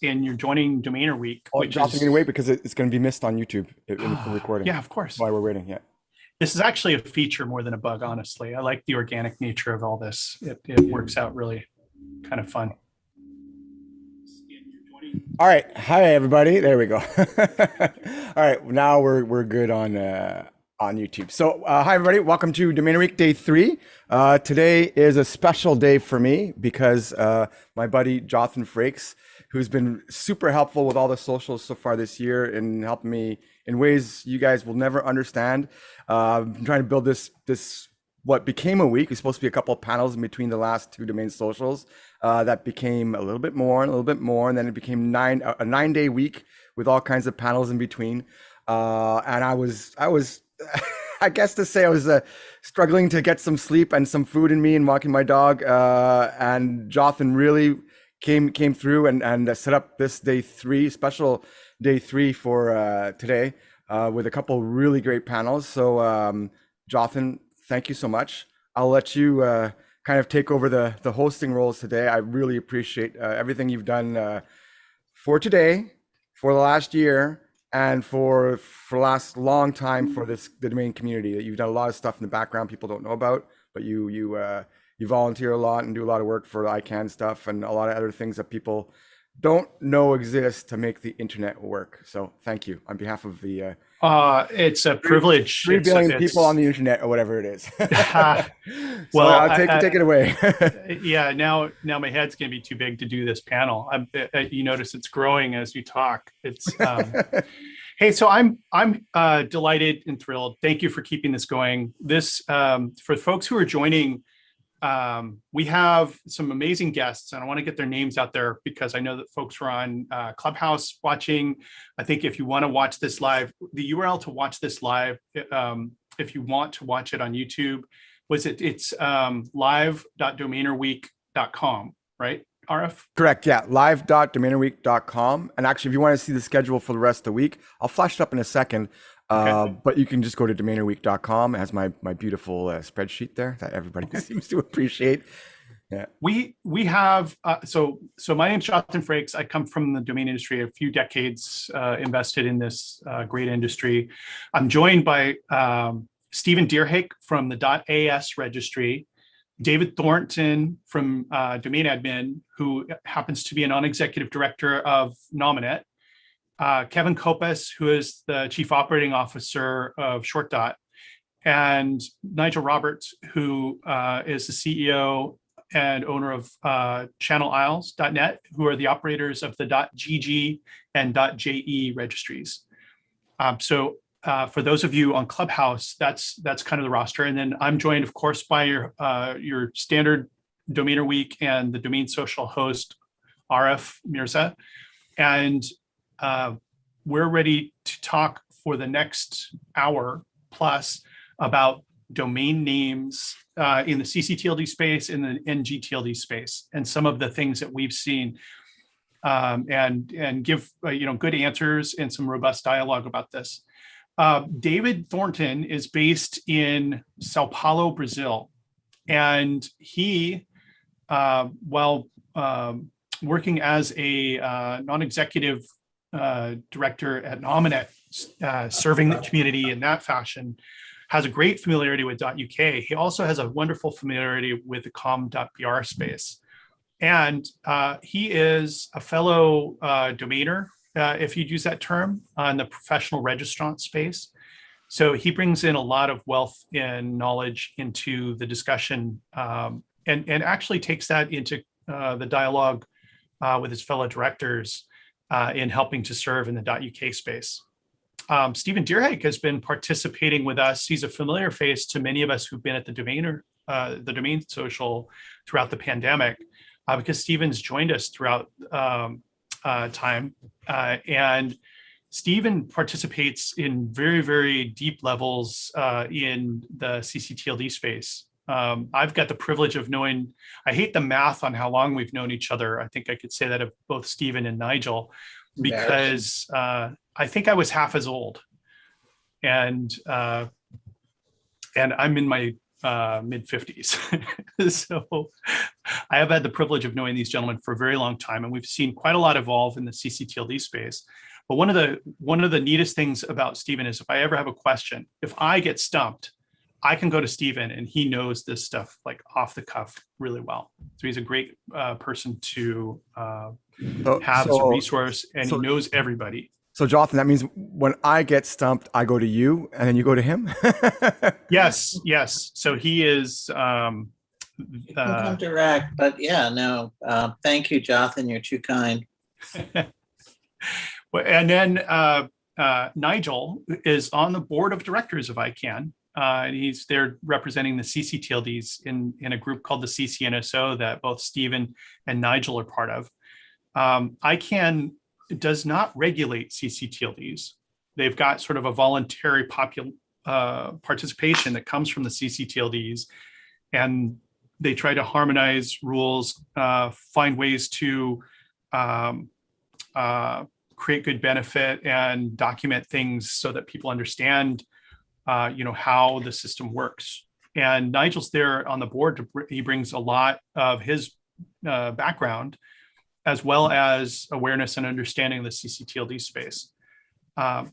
and you're joining Domainer Week. Oh, Jothan, can you wait because it's going to be missed on YouTube in the full recording. Yeah, of course. While we're waiting, yeah. This is actually a feature more than a bug, honestly. I like the organic nature of all this. It works out really kind of fun. All right, hi everybody. There we go. All right, now we're good on YouTube. So hi everybody, welcome to Domainer Week Day 3. Today is a special day for me because my buddy Jothan Frakes, who's been super helpful with all the socials so far this year and helping me in ways you guys will never understand. I've been trying to build this what became a week. It was supposed to be a couple of panels in between the last two domain socials. That became a little bit more, and then it became a 9-day week with all kinds of panels in between. And I was I guess to say I was struggling to get some sleep and some food in me and walking my dog. And Jothan really came through and set up this special day 3 for today with a couple really great panels. So Jothan, thank you so much. I'll let you kind of take over the hosting roles today. I really appreciate everything you've done for today, for the last year, and for the last long time for the domain community. That you've done a lot of stuff in the background people don't know about, but you volunteer a lot and do a lot of work for ICANN stuff and a lot of other things that people don't know exist to make the internet work. So thank you on behalf of the it's a privilege. 3 billion people on the internet or whatever it is. Well, I'll take it away. Yeah, now my head's gonna be too big to do this panel. You notice it's growing as you talk. It's hey, so I'm delighted and thrilled. Thank you for keeping this going. This for folks who are joining, we have some amazing guests, and I want to get their names out there because I know that folks are on Clubhouse watching. I think if you want to watch this live, the URL to watch this live, if you want to watch it on YouTube, it's live.domainerweek.com, right, RF? Correct, yeah, live.domainerweek.com. And actually, if you want to see the schedule for the rest of the week, I'll flash it up in a second. Okay. But you can just go to domainerweek.com. It has my beautiful spreadsheet there that everybody seems to appreciate. Yeah. We have so my name's Jothan Frakes. I come from the domain industry, a few decades invested in this great industry. I'm joined by Stephen Deerhake from the .as registry, David Thornton from Domain Admin, who happens to be a non-executive director of Nominet, Kevin Kopas, who is the Chief Operating Officer of ShortDot, and Nigel Roberts, who is the CEO and owner of ChannelIsles.net, who are the operators of the .gg and .je registries. So for those of you on Clubhouse, that's kind of the roster. And then I'm joined, of course, by your standard Domainer Week and the Domain Social host, RF Mirza. And we're ready to talk for the next hour plus about domain names in the ccTLD space, in the ngTLD space, and some of the things that we've seen, and give good answers and some robust dialogue about this. David Thornton is based in Sao Paulo, Brazil, and he, while working as a non-executive director at Nominet, serving the community in that fashion, has a great familiarity with .uk. He also has a wonderful familiarity with the com.br space. And he is a fellow domainer, if you'd use that term, in the professional registrant space. So he brings in a lot of wealth and knowledge into the discussion, and actually takes that into the dialogue with his fellow directors in helping to serve in the .uk space. Stephen Deerhake has been participating with us. He's a familiar face to many of us who've been at the Domain Social throughout the pandemic, because Stephen's joined us throughout time. And Stephen participates in very, very deep levels in the ccTLD space. I've got the privilege of knowing, I hate the math on how long we've known each other. I think I could say that of both Stephen and Nigel, because I think I was half as old. And I'm in my mid 50s. So I have had the privilege of knowing these gentlemen for a very long time, and we've seen quite a lot evolve in the ccTLD space. But one of the neatest things about Stephen is if I ever have a question, if I get stumped, I can go to Stephen and he knows this stuff like off the cuff really well. So he's a great person to have as a resource, and he knows everybody. So Jothan, that means when I get stumped, I go to you and then you go to him? Yes. So he is... you can come direct, but yeah, no. Thank you, Jothan. You're too kind. And then Nigel is on the board of directors of ICANN. And he's there representing the ccTLDs in a group called the CCNSO that both Stephen and Nigel are part of. ICANN does not regulate ccTLDs. They've got sort of a voluntary participation that comes from the ccTLDs, and they try to harmonize rules, find ways to create good benefit and document things so that people understand how the system works. And Nigel's there on the board. He brings a lot of his background, as well as awareness and understanding of the ccTLD space.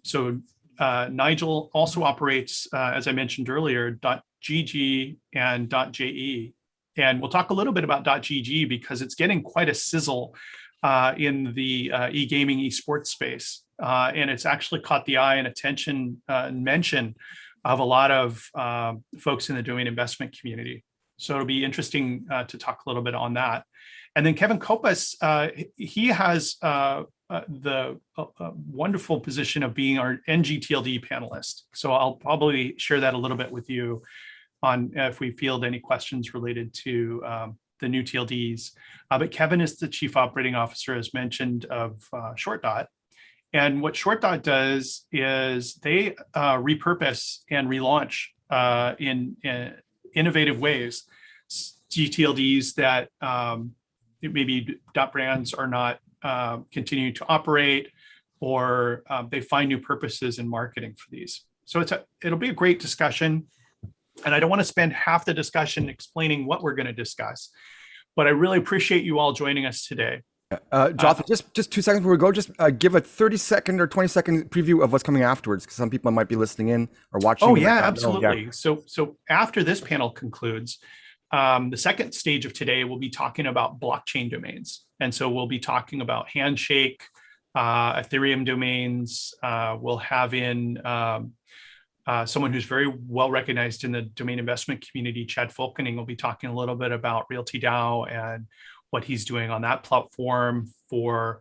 So Nigel also operates, as I mentioned earlier, .gg and .je. And we'll talk a little bit about .gg because it's getting quite a sizzle in the e-gaming, esports space. And it's actually caught the eye and attention and mention of a lot of folks in the domain investment community. So it'll be interesting to talk a little bit on that. And then Kevin Kopas, he has the wonderful position of being our ngTLD panelist. So I'll probably share that a little bit with you on if we field any questions related to the new TLDs. But Kevin is the chief operating officer, as mentioned, of ShortDot. And what ShortDot does is they repurpose and relaunch in innovative ways gTLDs that maybe dot brands are not continuing to operate, or they find new purposes in marketing for these. So it'll be a great discussion. And I don't want to spend half the discussion explaining what we're going to discuss, but I really appreciate you all joining us today. Jothan, just 2 seconds before we go, just give a 30-second or 20-second preview of what's coming afterwards, because some people might be listening in or watching. Oh, yeah, absolutely. Yeah. So after this panel concludes, the second stage of today, we'll be talking about blockchain domains. And so we'll be talking about Handshake, Ethereum domains. We'll have in someone who's very well recognized in the domain investment community, Chad Folkening, will be talking a little bit about Realty DAO and what he's doing on that platform for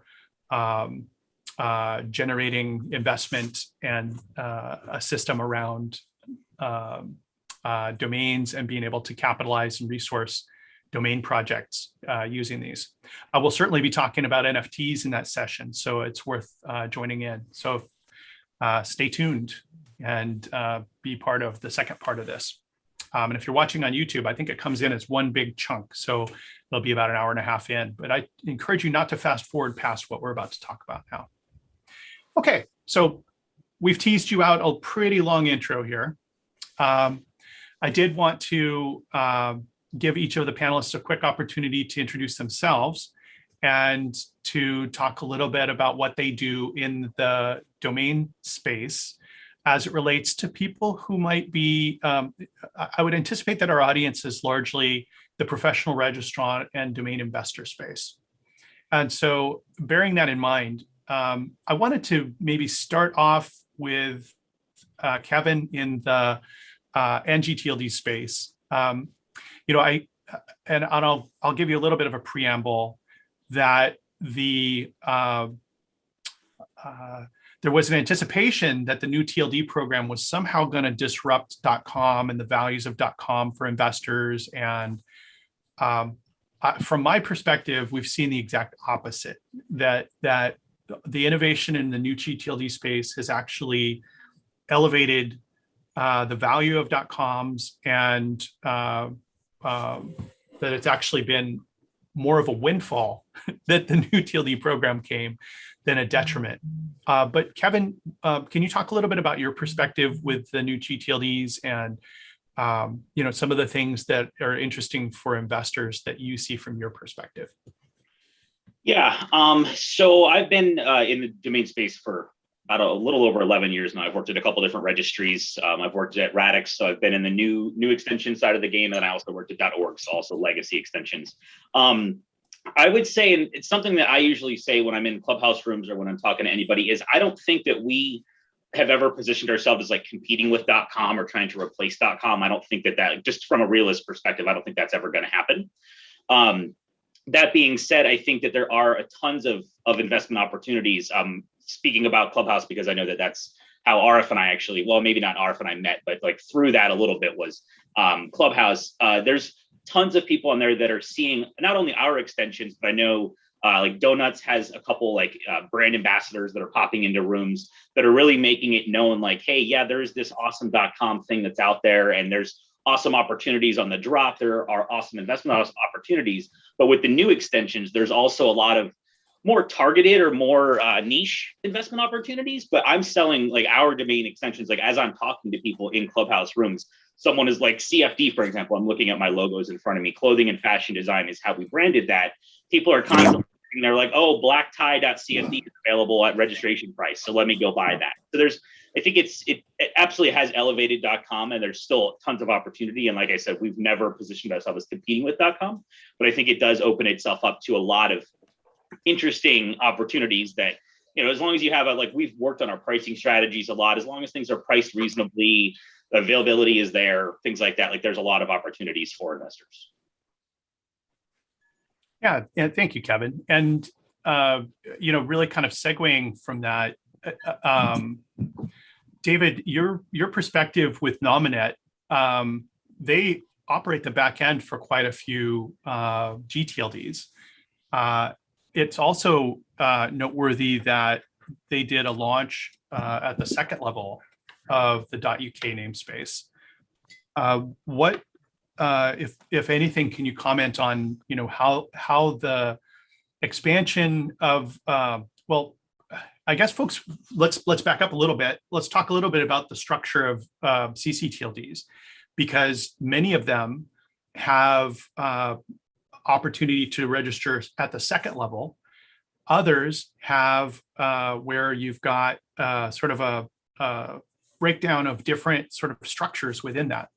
generating investment and a system around domains and being able to capitalize and resource domain projects using these. We'll certainly be talking about NFTs in that session, so it's worth joining in. So stay tuned and be part of the second part of this. And if you're watching on YouTube, I think it comes in as one big chunk, so it'll be about an hour and a half in. But I encourage you not to fast forward past what we're about to talk about now. Okay, so we've teased you out a pretty long intro here. I did want to give each of the panelists a quick opportunity to introduce themselves and to talk a little bit about what they do in the domain space as it relates to people who might be, I would anticipate that our audience is largely the professional registrant and domain investor space. And so bearing that in mind, I wanted to maybe start off with Kevin in the ngTLD space. I'll give you a little bit of a preamble that there was an anticipation that the new TLD program was somehow going to disrupt .com and the values of .com for investors. And from my perspective, we've seen the exact opposite, that the innovation in the new gTLD space has actually elevated the value of .coms, and that it's actually been more of a windfall that the new TLD program came than a detriment. But Kevin, can you talk a little bit about your perspective with the new gTLDs and some of the things that are interesting for investors that you see from your perspective. Yeah, so I've been in the domain space for about a little over 11 years now. I've worked at a couple different registries. I've worked at Radix, so I've been in the new extension side of the game, and I also worked at .org, so also legacy extensions. I would say, and it's something that I usually say when I'm in Clubhouse rooms or when I'm talking to anybody, is I don't think that we have ever positioned ourselves as like competing with .com or trying to replace .com. I don't think that just from a realist perspective, I don't think that's ever going to happen. That being said, I think that there are tons of investment opportunities. Speaking about Clubhouse, because I know that that's how RF and I actually, well, maybe not RF and I met, but like through that a little bit was Clubhouse. There's tons of people on there that are seeing not only our extensions, but I know like Donuts has a couple like brand ambassadors that are popping into rooms that are really making it known like, hey, yeah, there's this awesome .com thing that's out there, and there's awesome opportunities on the drop. There are awesome investment opportunities, but with the new extensions, there's also a lot of more targeted or more niche investment opportunities. But I'm selling like our domain extensions, like as I'm talking to people in Clubhouse rooms, someone is like CFD, for example. I'm looking at my logos in front of me. Clothing and fashion design is how we branded that. People are constantly, they're like, oh, blacktie.cfd is available at registration price, so let me go buy that. So I think it absolutely has elevated .com, and there's still tons of opportunity. And like I said, we've never positioned ourselves as competing with .com, but I think it does open itself up to a lot of interesting opportunities that, as long as you have we've worked on our pricing strategies a lot, as long as things are priced reasonably, the availability is there, things like that, like there's a lot of opportunities for investors. Yeah, thank you, Kevin. And, really kind of segueing from that, David, your perspective with Nominet, they operate the back end for quite a few ngTLDs. It's also noteworthy that they did a launch at the second level of the .uk namespace. What, if anything, can you comment on how the expansion of I guess, folks, let's back up a little bit. Let's talk a little bit about the structure of ccTLDs, because many of them have opportunity to register at the second level. Others have where you've got sort of a breakdown of different sort of structures within that.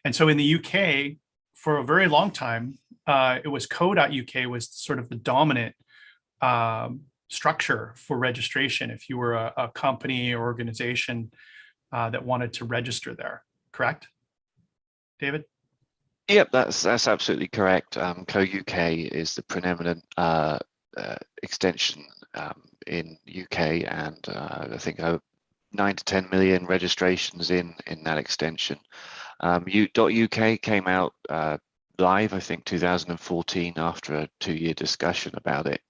And so in the UK, for a very long time, it was co.uk was sort of the dominant structure for registration if you were a company or organization that wanted to register there, correct? David? Yep, that's absolutely correct. Co.uk is the preeminent extension in UK, and I think 9 to 10 million registrations in that extension. .uk came out live, I think 2014, after a 2-year discussion about it.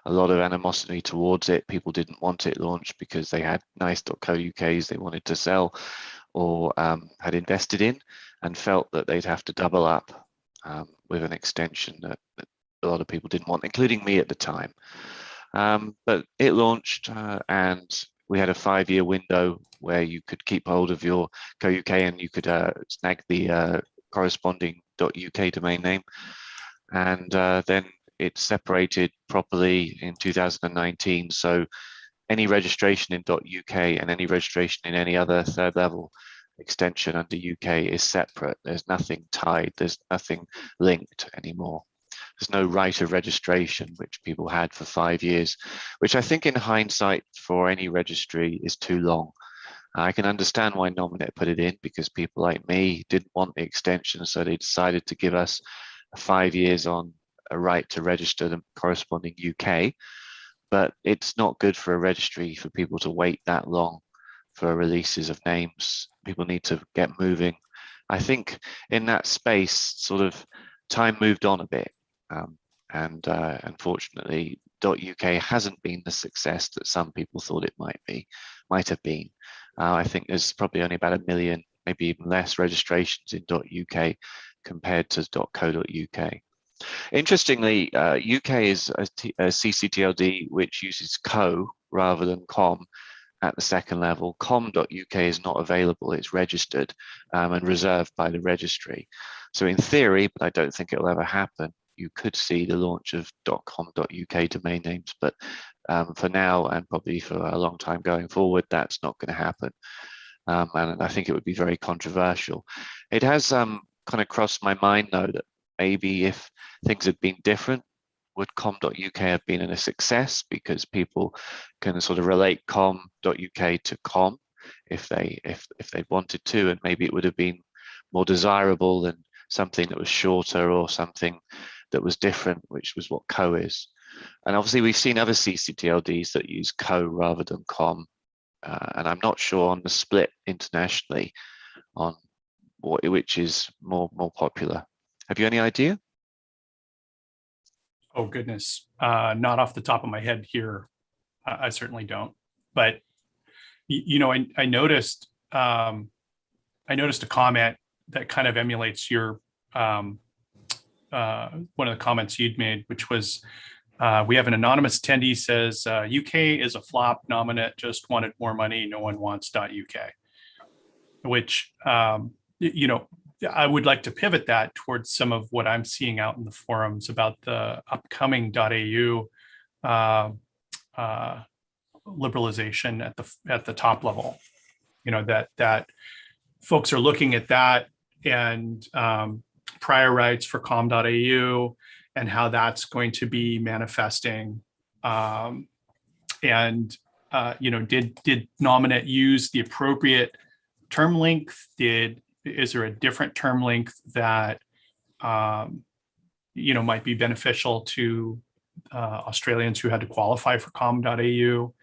A lot of animosity towards it. People didn't want it launched because they had nice .co.uks they wanted to sell or had invested in, and felt that they'd have to double up with an extension that a lot of people didn't want, including me at the time. But it launched and we had a 5-year window where you could keep hold of your co.uk and you could snag the corresponding .uk domain name. And then it separated properly in 2019. So any registration in .uk and any registration in any other third level extension under UK is separate. There's nothing tied. There's nothing linked anymore. There's no right of registration, which people had for 5 years, which I think in hindsight for any registry is too long. I can understand why Nominet put it in, because people like me didn't want the extension, so they decided to give us 5 years on a right to register the corresponding UK. But it's not good for a registry for people to wait that long for releases of names. People need to get moving. I think in that space, sort of time moved on a bit. And unfortunately, .uk hasn't been the success that some people thought it might have been. I think there's probably only about 1 million, maybe even less registrations in .uk compared to .co.uk. Interestingly, UK is a ccTLD which uses co rather than com, at the second level. com.uk is not available. It's registered and reserved by the registry. So in theory, but I don't think it will ever happen, you could see the launch of .com.uk domain names. But for now, and probably for a long time going forward, that's not going to happen. And I think it would be very controversial. It has kind of crossed my mind, though, that maybe if things had been different, would com.uk have been a success, because people can sort of relate com.uk to com if they wanted to, and maybe it would have been more desirable than something that was shorter or something that was different, which was what co is. And obviously we've seen other ccTLDs that use co rather than com, and I'm not sure on the split internationally on which is more popular. Have you any idea? Oh, goodness. Not off the top of my head here. I certainly don't. But, you know, I noticed a comment that kind of emulates your one of the comments you'd made, which was, we have an anonymous attendee says, UK is a flop. Nominet just wanted more money. No one wants .uk, which, you know, I would like to pivot that towards some of what I'm seeing out in the forums about the upcoming .au liberalization at the top level. You know, that folks are looking at that and prior rights for com.au and how that's going to be manifesting. You know, did Nominet use the appropriate term length? Is there a different term length that you know, might be beneficial to Australians who had to qualify for com.au?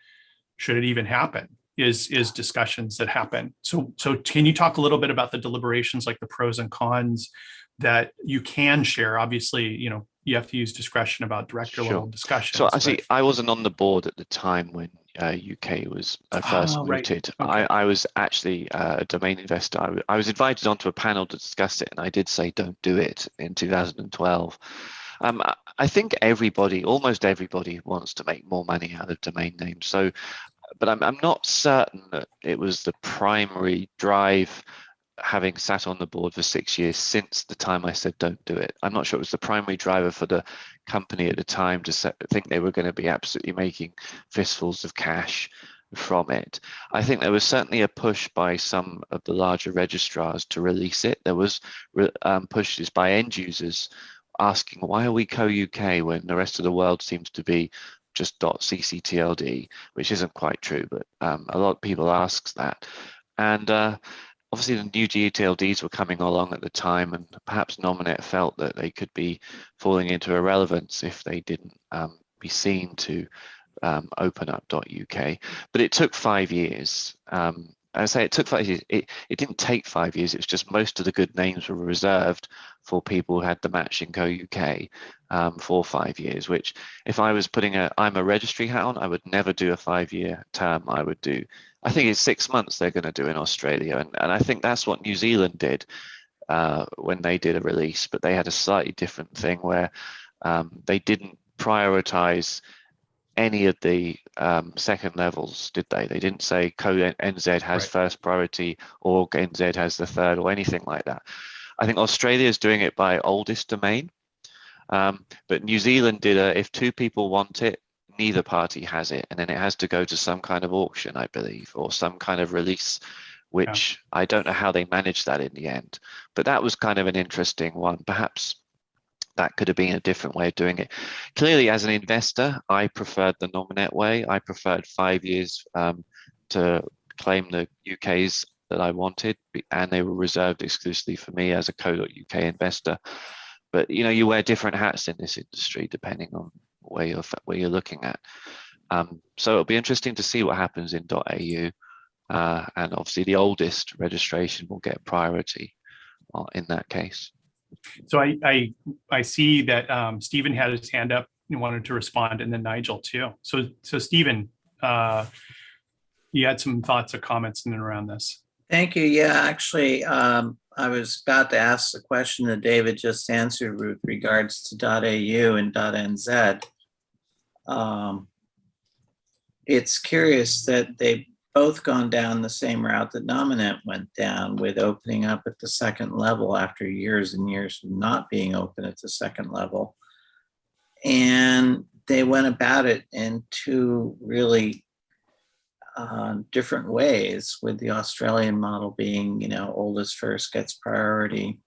Should it even happen? Is discussions that happen. So can you talk a little bit about the deliberations, like the pros and cons that you can share? Obviously, you know, you have to use discretion about director level discussions. So actually, I wasn't on the board at the time when UK was first mooted. Okay. I was actually a domain investor. I was invited onto a panel to discuss it, and I did say don't do it in 2012. I think almost everybody wants to make more money out of domain names. So, but I'm not certain that it was the primary drive, having sat on the board for 6 years since the time I said don't do it. I'm not sure it was the primary driver for the company at the time to think they were going to be absolutely making fistfuls of cash from it. I think there was certainly a push by some of the larger registrars to release it. There was pushes by end users asking, why are we co-UK when the rest of the world seems to be just .ccTLD, which isn't quite true, but a lot of people ask that. And obviously the new ngTLDs were coming along at the time, and perhaps Nominet felt that they could be falling into irrelevance if they didn't be seen to open up .uk. But it took 5 years. I say it took 5 years. It didn't take 5 years. It was just most of the good names were reserved for people who had the matching co-UK for 5 years, which if I was putting I'm a registry hat on, I would never do a 5-year term. I think it's 6 months they're going to do in Australia. And I think that's what New Zealand did when they did a release, but they had a slightly different thing where they didn't prioritize any of the second levels, did they? They didn't say co-NZ has first priority or NZ has the third or anything like that. I think Australia is doing it by oldest domain, but New Zealand did if two people want it, neither party has it, and then it has to go to some kind of auction, I believe, or some kind of release, which I don't know how they managed that in the end. But that was kind of an interesting one. Perhaps that could have been a different way of doing it. Clearly, as an investor, I preferred the Nominet way. I preferred 5 years to claim the UKs that I wanted, and they were reserved exclusively for me as a co.uk investor. But you know, you wear different hats in this industry depending on where you're looking at. So it'll be interesting to see what happens in .au, and obviously the oldest registration will get priority in that case. So I see that Stephen had his hand up and wanted to respond, and then Nigel too. So Stephen, you had some thoughts or comments in and around this. Thank you. Yeah, actually, I was about to ask the question that David just answered with regards to .au and .nz. It's curious that they both gone down the same route that Nominet went down, with opening up at the second level after years and years of not being open at the second level. And they went about it in two really different ways, with the Australian model being, oldest first gets priority,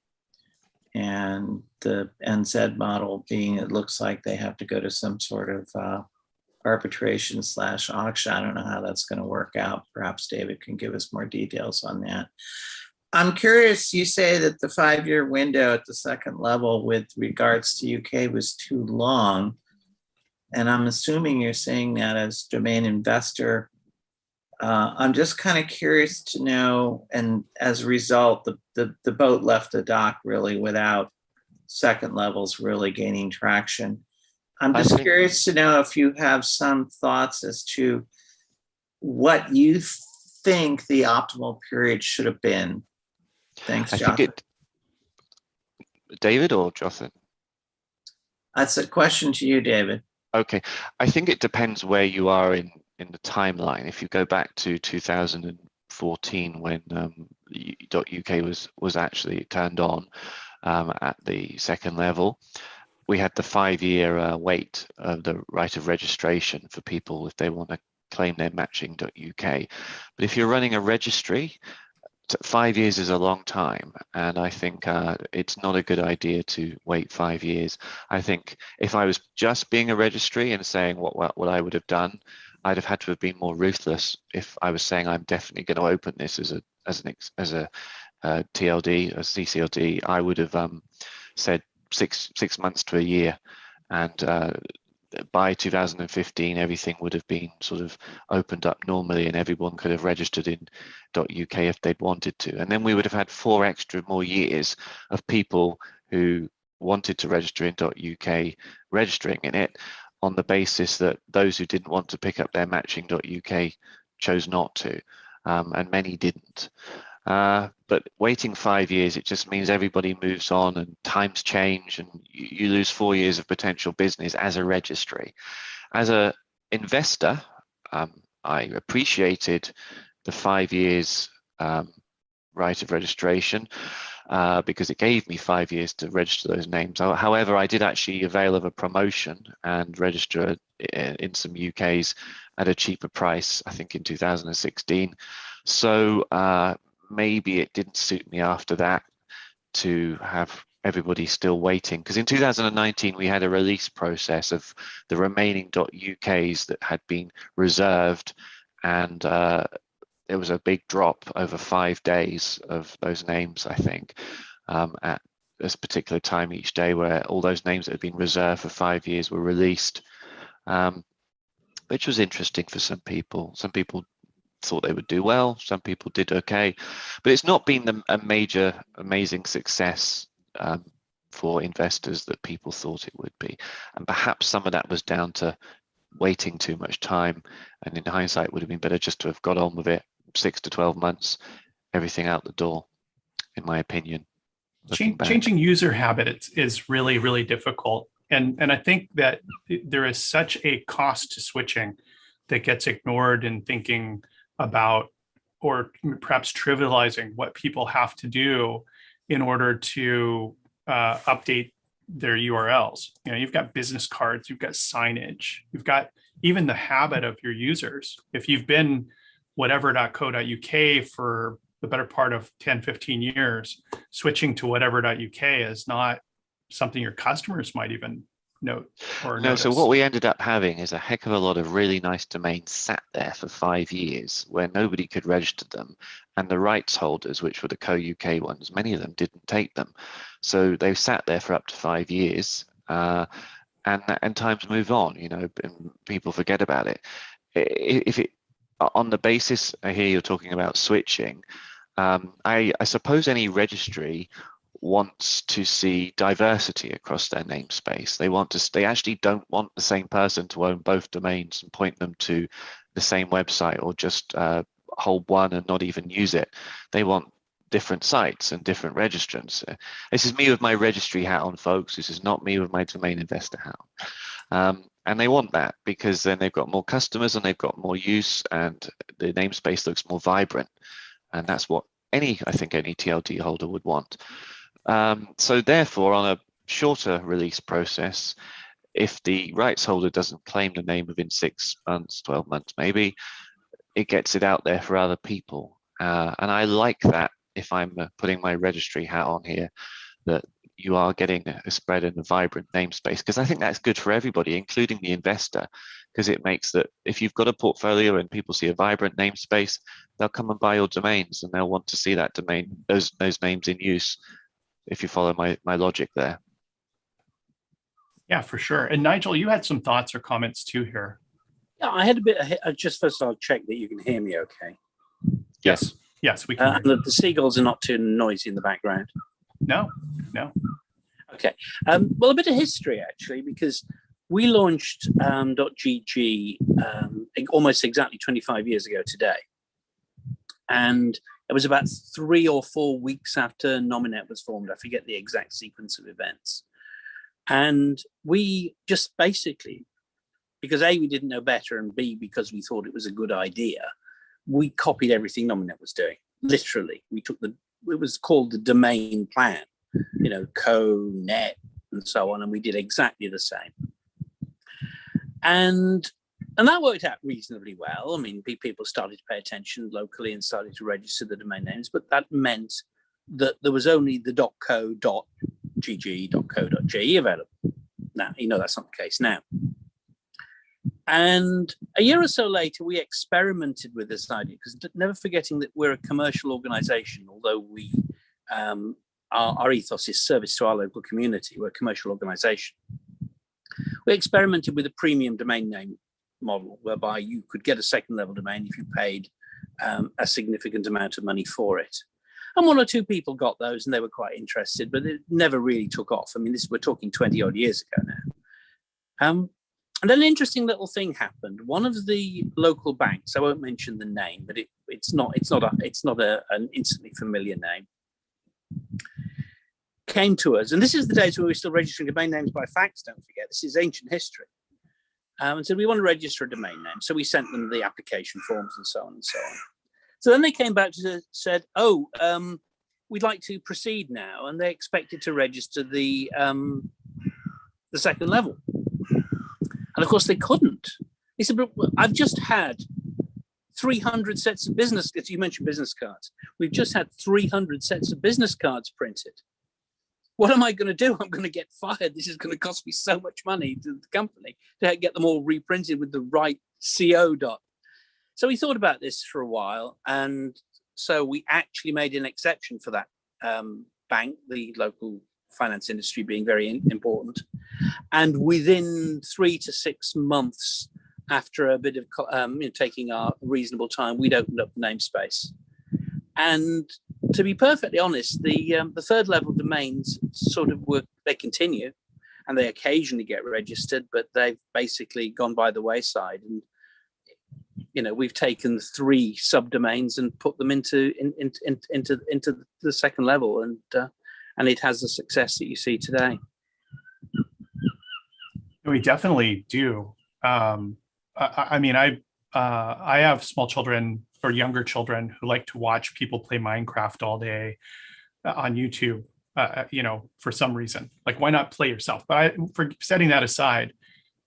and the NZ model being, it looks like they have to go to some sort of arbitration/auction. I don't know how that's going to work out. Perhaps David can give us more details on that. I'm curious, you say that the 5-year window at the second level with regards to UK was too long. And I'm assuming you're saying that as domain investor. I'm just kind of curious to know, and as a result, the boat left the dock really without second levels really gaining traction. I'm just curious to know if you have some thoughts as to what you think the optimal period should have been. Thanks, Jothan. David or Jothan? That's a question to you, David. Okay, I think it depends where you are in the timeline. If you go back to 2014, when .uk was actually turned on at the second level, we had the 5-year wait of the right of registration for people if they want to claim their matching.uk. But if you're running a registry, 5 years is a long time, and I think it's not a good idea to wait 5 years. I think if I was just being a registry and saying what I would have done, I'd have had to have been more ruthless. If I was saying I'm definitely going to open this as a TLD, a ccTLD, I would have said six months to a year, and by 2015 everything would have been sort of opened up normally, and everyone could have registered in .uk if they'd wanted to, and then we would have had 4 more years of people who wanted to register in .uk registering in it, on the basis that those who didn't want to pick up their matching.uk chose not to, and many didn't. But waiting 5 years, it just means everybody moves on and times change, and you lose 4 years of potential business as a registry. As an investor, I appreciated the 5 years right of registration because it gave me 5 years to register those names. However, I did actually avail of a promotion and register in some UKs at a cheaper price, I think in 2016. So maybe it didn't suit me after that to have everybody still waiting, because in 2019 we had a release process of the remaining .UKs that had been reserved, and there was a big drop over 5 days of those names, I think, at this particular time each day, where all those names that had been reserved for 5 years were released, which was interesting for some people. Some people thought they would do well, some people did okay, but it's not been a major amazing success for investors that people thought it would be, and perhaps some of that was down to waiting too much time, and in hindsight it would have been better just to have got on with it. 6 to 12 months, everything out the door, in my opinion. Changing user habits is really, really difficult, and I think that there is such a cost to switching that gets ignored in thinking about, or perhaps trivializing, what people have to do in order to update their URLs. You've got business cards, you've got signage, you've got even the habit of your users. If you've been whatever.co.uk for the better part of 10, 15 years, switching to whatever.uk is not something your customers might even note or notice. So what we ended up having is a heck of a lot of really nice domains sat there for 5 years where nobody could register them, and the rights holders, which were the co-UK ones, many of them didn't take them, so they sat there for up to 5 years, and times move on, and people forget about it. If it on the basis, I hear you're talking about switching, I suppose any registry wants to see diversity across their namespace. They actually don't want the same person to own both domains and point them to the same website, or just hold one and not even use it. They want different sites and different registrants. This is me with my registry hat on, folks. This is not me with my domain investor hat on. And they want that because then they've got more customers and they've got more use and the namespace looks more vibrant. And that's what I think any TLD holder would want. So therefore, on a shorter release process, if the rights holder doesn't claim the name within 6 months, 12 months, maybe, it gets it out there for other people. And I like that if I'm putting my registry hat on here, that you are getting a spread in a vibrant namespace, because I think that's good for everybody, including the investor, because it makes that if you've got a portfolio and people see a vibrant namespace, they'll come and buy your domains and they'll want to see that domain, those names in use, if you follow my logic there. Yeah, for sure. And Nigel, you had some thoughts or comments too here. Yeah, I had a bit of, just first I'll check that you can hear me okay. Yes, yes, we can. And that the seagulls are not too noisy in the background. No. Okay. Well, a bit of history, actually, because we launched .gg almost exactly 25 years ago today. And it was about 3 or 4 weeks after Nominet was formed. I forget the exact sequence of events. And we just basically, because A, we didn't know better, and B, because we thought it was a good idea, we copied everything Nominet was doing. Literally, we took it was called the domain plan, co, net, and so on, and we did exactly the same. And that worked out reasonably well. I mean, people started to pay attention locally and started to register the domain names, but that meant that there was only the .co, .gg, .co.ge available. Now, that's not the case now. And a year or so later, we experimented with this idea, because never forgetting that we're a commercial organization, although we our ethos is service to our local community. We're a commercial organization. We experimented with a premium domain name model, whereby you could get a second level domain if you paid a significant amount of money for it. And 1 or 2 people got those and they were quite interested, but it never really took off. I mean, we're talking 20 odd years ago now. And then an interesting little thing happened. One of the local banks, I won't mention the name, but it's not an instantly familiar name, came to us. And this is the days where we're still registering domain names by fax, don't forget. This is ancient history. And said, we want to register a domain name. So we sent them the application forms and so on and so on. So then they came back to said, we'd like to proceed now. And they expected to register the second level. And of course they couldn't. He said, but I've just had 300 sets of business cards. You mentioned business cards. We've just had 300 sets of business cards printed. What am I going to do? I'm going to get fired. This is going to cost me so much money to the company to get them all reprinted with the right CO dot. So we thought about this for a while. And so we actually made an exception for that bank, the local finance industry being very important. And within 3 to 6 months, after a bit of taking our reasonable time, we'd opened up the namespace. And to be perfectly honest, the third level domains sort of they continue, and they occasionally get registered, but they've basically gone by the wayside. And we've taken 3 subdomains and put them into the second level, and it has the success that you see today. We definitely do. I mean, I have small children or younger children who like to watch people play Minecraft all day on YouTube, for some reason. Like, why not play yourself? But for setting that aside,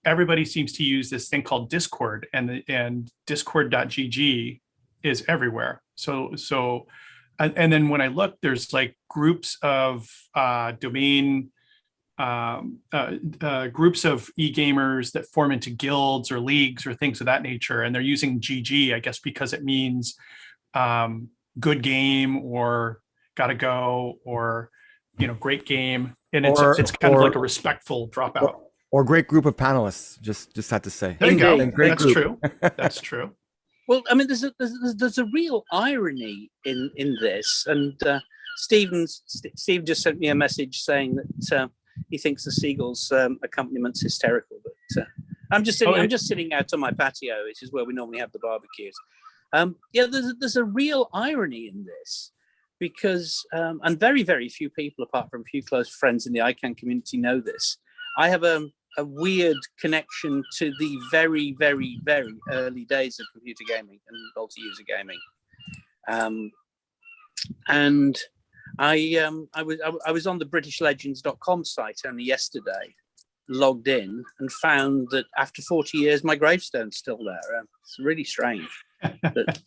everybody seems to use this thing called Discord, and discord.gg is everywhere. So, and then when I look, there's like groups of groups of e-gamers that form into guilds or leagues or things of that nature, and they're using GG, I guess, because it means good game or gotta go or great game, and it's kind of like a respectful dropout. Or great group of panelists. Just had to say. There you go. That's true. That's true. Well, I mean, there's a real irony in this, and Steve just sent me a message saying that he thinks the seagulls accompaniment is hysterical. But I'm just sitting out on my patio, which is where we normally have the barbecues. There's a real irony in this, because and very, very few people, apart from a few close friends in the ICANN community, know this. I have a a weird connection to the very, very, very early days of computer gaming and multi-user gaming. And I was on the BritishLegends.com site only yesterday, logged in, and found that after 40 years, my gravestone's still there. It's really strange. But,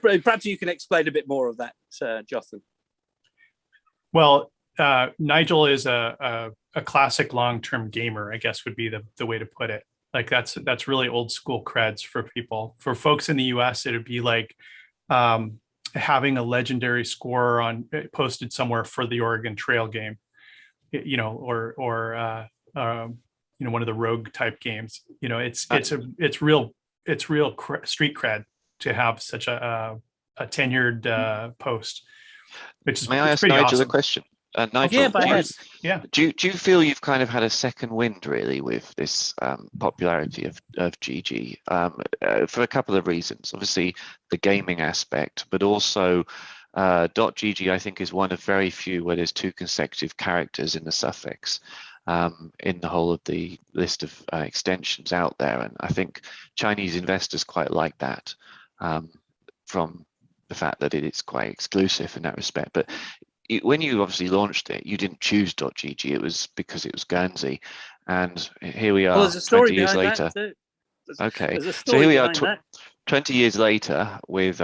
perhaps you can explain a bit more of that, Jothan. Well, Nigel is a classic long-term gamer, I guess would be the way to put it. Like that's really old school creds for people. For folks in the US, it'd be like having a legendary score posted somewhere for the Oregon Trail game, you know, or you know, one of the rogue type games. You know, it's real street cred to have such a tenured post, which is May I ask pretty Nigel awesome. a question? Nigel, Yeah, by head. Yeah. do you feel you've kind of had a second wind really with this popularity of GG for a couple of reasons? Obviously, the gaming aspect, but also .gg I think is one of very few where there's 2 consecutive characters in the suffix in the whole of the list of extensions out there, and I think Chinese investors quite like that from the fact that it's quite exclusive in that respect. But when you obviously launched it, you didn't choose .gg. It was because it was Guernsey, and here we are. Well, there's a story 20 years behind later. that too. Okay, There's a so story here we are, behind that. 20 years later, with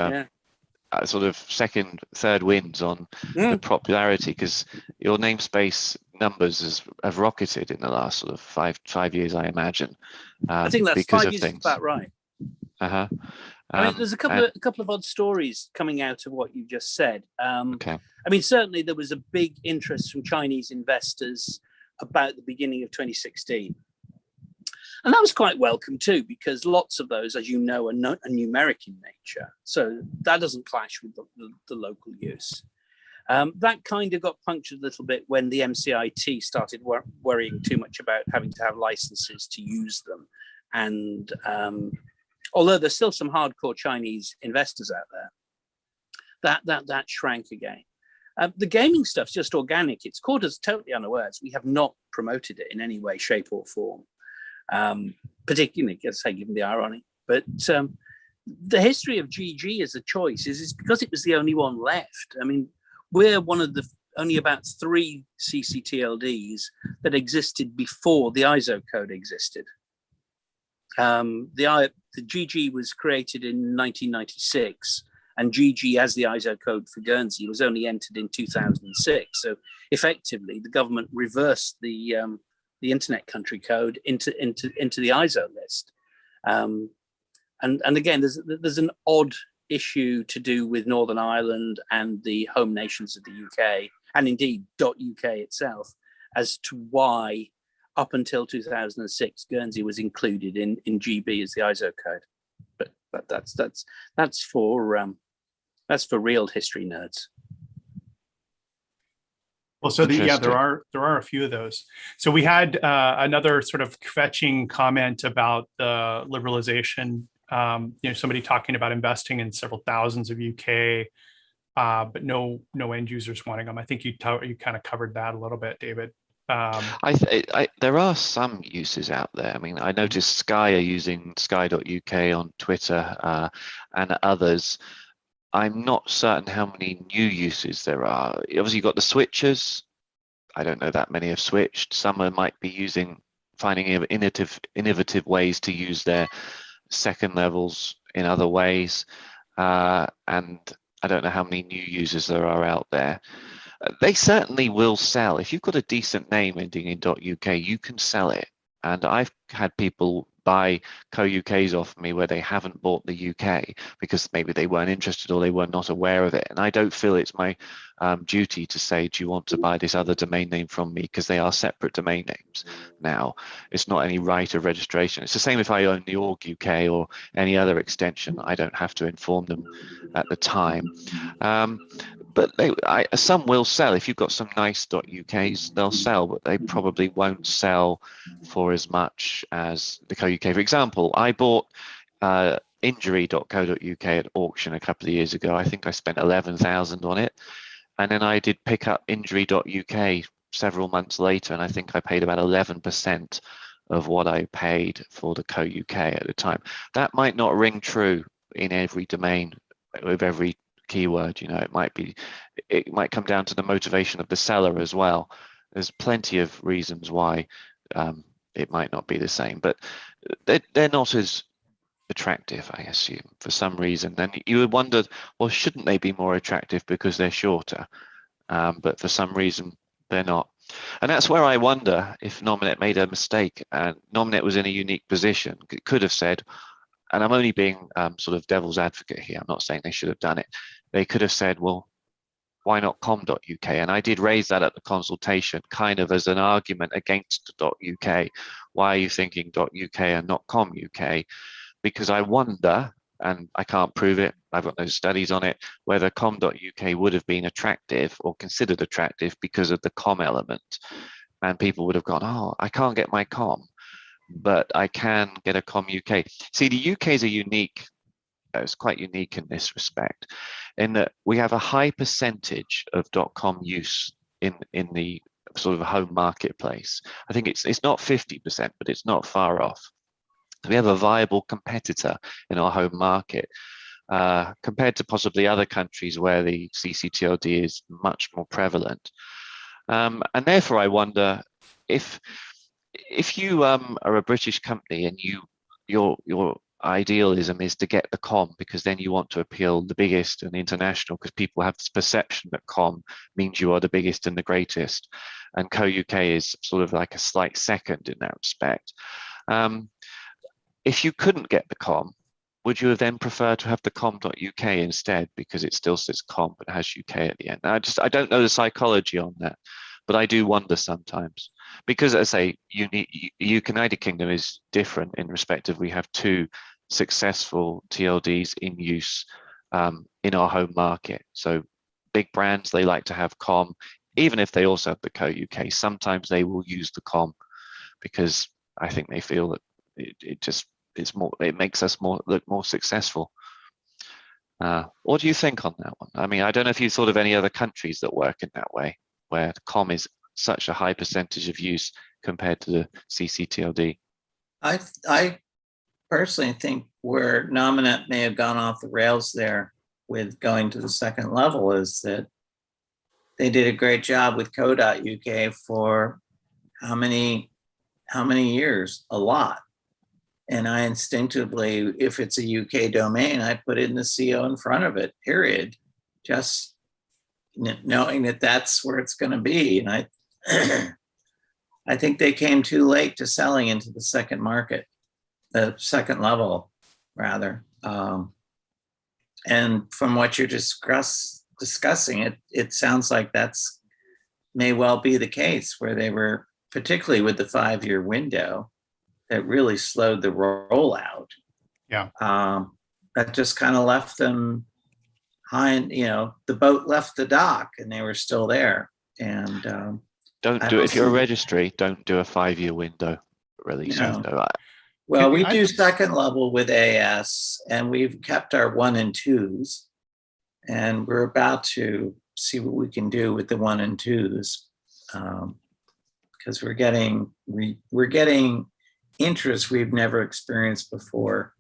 sort of second, third wins on the popularity, because your namespace numbers have rocketed in the last sort of five years, I imagine. I think that's because 5 of years things. is about right. I mean, there's a couple of odd stories coming out of what you just said. Okay. I mean, certainly there was a big interest from Chinese investors about the beginning of 2016. And that was quite welcome too, because lots of those, as you know, are numeric in nature. So that doesn't clash with the local use. That kind of got punctured a little bit when the MCIT started worrying too much about having to have licenses to use them. And although there's still some hardcore Chinese investors out there, that shrank again. The gaming stuff's just organic. It's caught us totally unawares. We have not promoted it in any way, shape, or form, particularly, as I say, given the irony. But the history of GG as a choice is because it was the only one left. I mean, we're one of the only about 3 ccTLDs that existed before the ISO code existed. The GG was created in 1996, and GG as the ISO code for Guernsey was only entered in 2006. So effectively, the government reversed the internet country code into the ISO list. And again, there's an odd issue to do with Northern Ireland and the home nations of the UK, and indeed .uk itself, as to why up until 2006 Guernsey was included in GB as the ISO code. But that's for real history nerds. Well, so there are a few of those. So we had another sort of fetching comment about the liberalization. You know, somebody talking about investing in several thousands of UK, but no end users wanting them. I think you kind of covered that a little bit, David. There are some uses out there. I mean, I noticed Sky are using Sky.uk on Twitter and others. I'm not certain how many new uses there are. Obviously, you've got the switchers. I don't know that many have switched. Some might be finding innovative ways to use their second levels in other ways. And I don't know how many new users there are out there. They certainly will sell. If you've got a decent name ending in .uk, you can sell it. And I've had people buy co-UKs off me where they haven't bought the UK because maybe they weren't interested or they were not aware of it. And I don't feel it's my duty to say, do you want to buy this other domain name from me? Because they are separate domain names now. It's not any right of registration. It's the same if I own the org UK or any other extension. I don't have to inform them at the time. But some will sell. If you've got some nice .uk's, they'll sell, but they probably won't sell for as much as the co-uk. For example, I bought injury.co.uk at auction a couple of years ago. I think I spent 11,000 on it. And then I did pick up injury.uk several months later, and I think I paid about 11% of what I paid for the .co.uk at the time. That might not ring true in every domain with every keyword. You know, it might come down to the motivation of the seller as well. There's plenty of reasons why it might not be the same, but they're not as attractive, I assume, for some reason. And you would wonder, well, shouldn't they be more attractive because they're shorter? But for some reason, they're not. And that's where I wonder if Nominet made a mistake, and Nominet was in a unique position. It could have said, and I'm only being sort of devil's advocate here, I'm not saying they should have done it. They could have said, well, why not com.uk? And I did raise that at the consultation, kind of as an argument against .uk. Why are you thinking .uk and not com.uk? Because I wonder, and I can't prove it, I've got no studies on it, whether com.uk would have been attractive or considered attractive because of the com element. And people would have gone, oh, I can't get my com, but I can get a com.uk. See, the UK is a unique, it's quite unique in this respect, in that we have a high percentage of .com use in the sort of home marketplace. I think it's not 50%, but it's not far off. We have a viable competitor in our home market compared to possibly other countries where the ccTLD is much more prevalent. And therefore, I wonder if you are a British company and your idealism is to get the com because then you want to appeal the biggest and international, because people have this perception that com means you are the biggest and the greatest, and co.uk is sort of like a slight second in that respect. If you couldn't get the com, would you have then preferred to have the com.uk instead, because it still says com but has UK at the end? I don't know the psychology on that, but I do wonder sometimes, because as I say, United Kingdom is different in respect of we have two successful TLDs in use in our home market. So big brands, they like to have com, even if they also have the co.uk. Sometimes they will use the com because I think they feel that it makes us look more successful. What do you think on that one? I mean, I don't know if you thought of any other countries that work in that way, where the com is such a high percentage of use compared to the ccTLD. I personally think where Nominet may have gone off the rails there with going to the second level is that they did a great job with co.uk for how many years? A lot. And I instinctively, if it's a UK domain, I put in the CO in front of it, period. Just knowing that that's where it's going to be. And I think they came too late to selling into the second market, the second level, rather. And from what you're discussing, it sounds like that's may well be the case, where they were, particularly with the 5-year window, that really slowed the rollout. Yeah. That just kind of left them high, the boat left the dock and they were still there. And don't do it. If you're a registry, don't do a 5-year window release. No. Well, we do second level with AS, and we've kept our 1 and 2s, and we're about to see what we can do with the 1 and 2s, because we're getting interest we've never experienced before,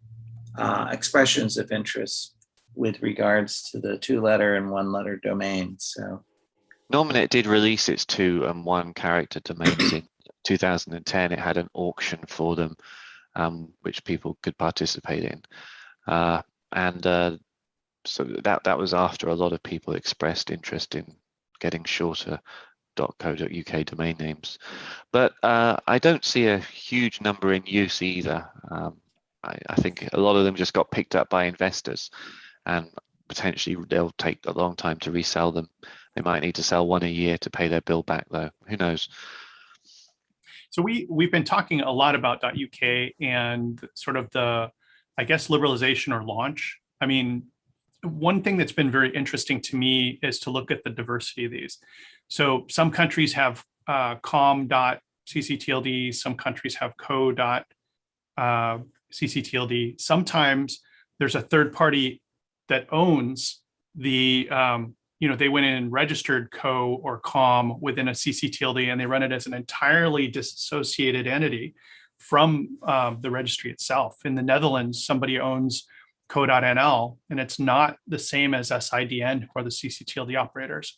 expressions of interest with regards to the 2-letter and 1-letter domains. So Nominet did release its 2 and 1 character domains in 2010. It had an auction for them, which people could participate in. So that was after a lot of people expressed interest in getting shorter .co.uk domain names, but I don't see a huge number in use either. I think a lot of them just got picked up by investors, and potentially they'll take a long time to resell them. They might need to sell 1 a year to pay their bill back, though. Who knows? So we've been talking a lot about .uk and sort of the, I guess, liberalization or launch. I mean, one thing that's been very interesting to me is to look at the diversity of these. So some countries have com.ccTLD, some countries have co.ccTLD. Sometimes there's a third party that owns the they went in and registered co or com within a ccTLD, and they run it as an entirely disassociated entity from the registry itself. In the Netherlands, somebody owns co.nl, and it's not the same as SIDN, who are the ccTLD operators.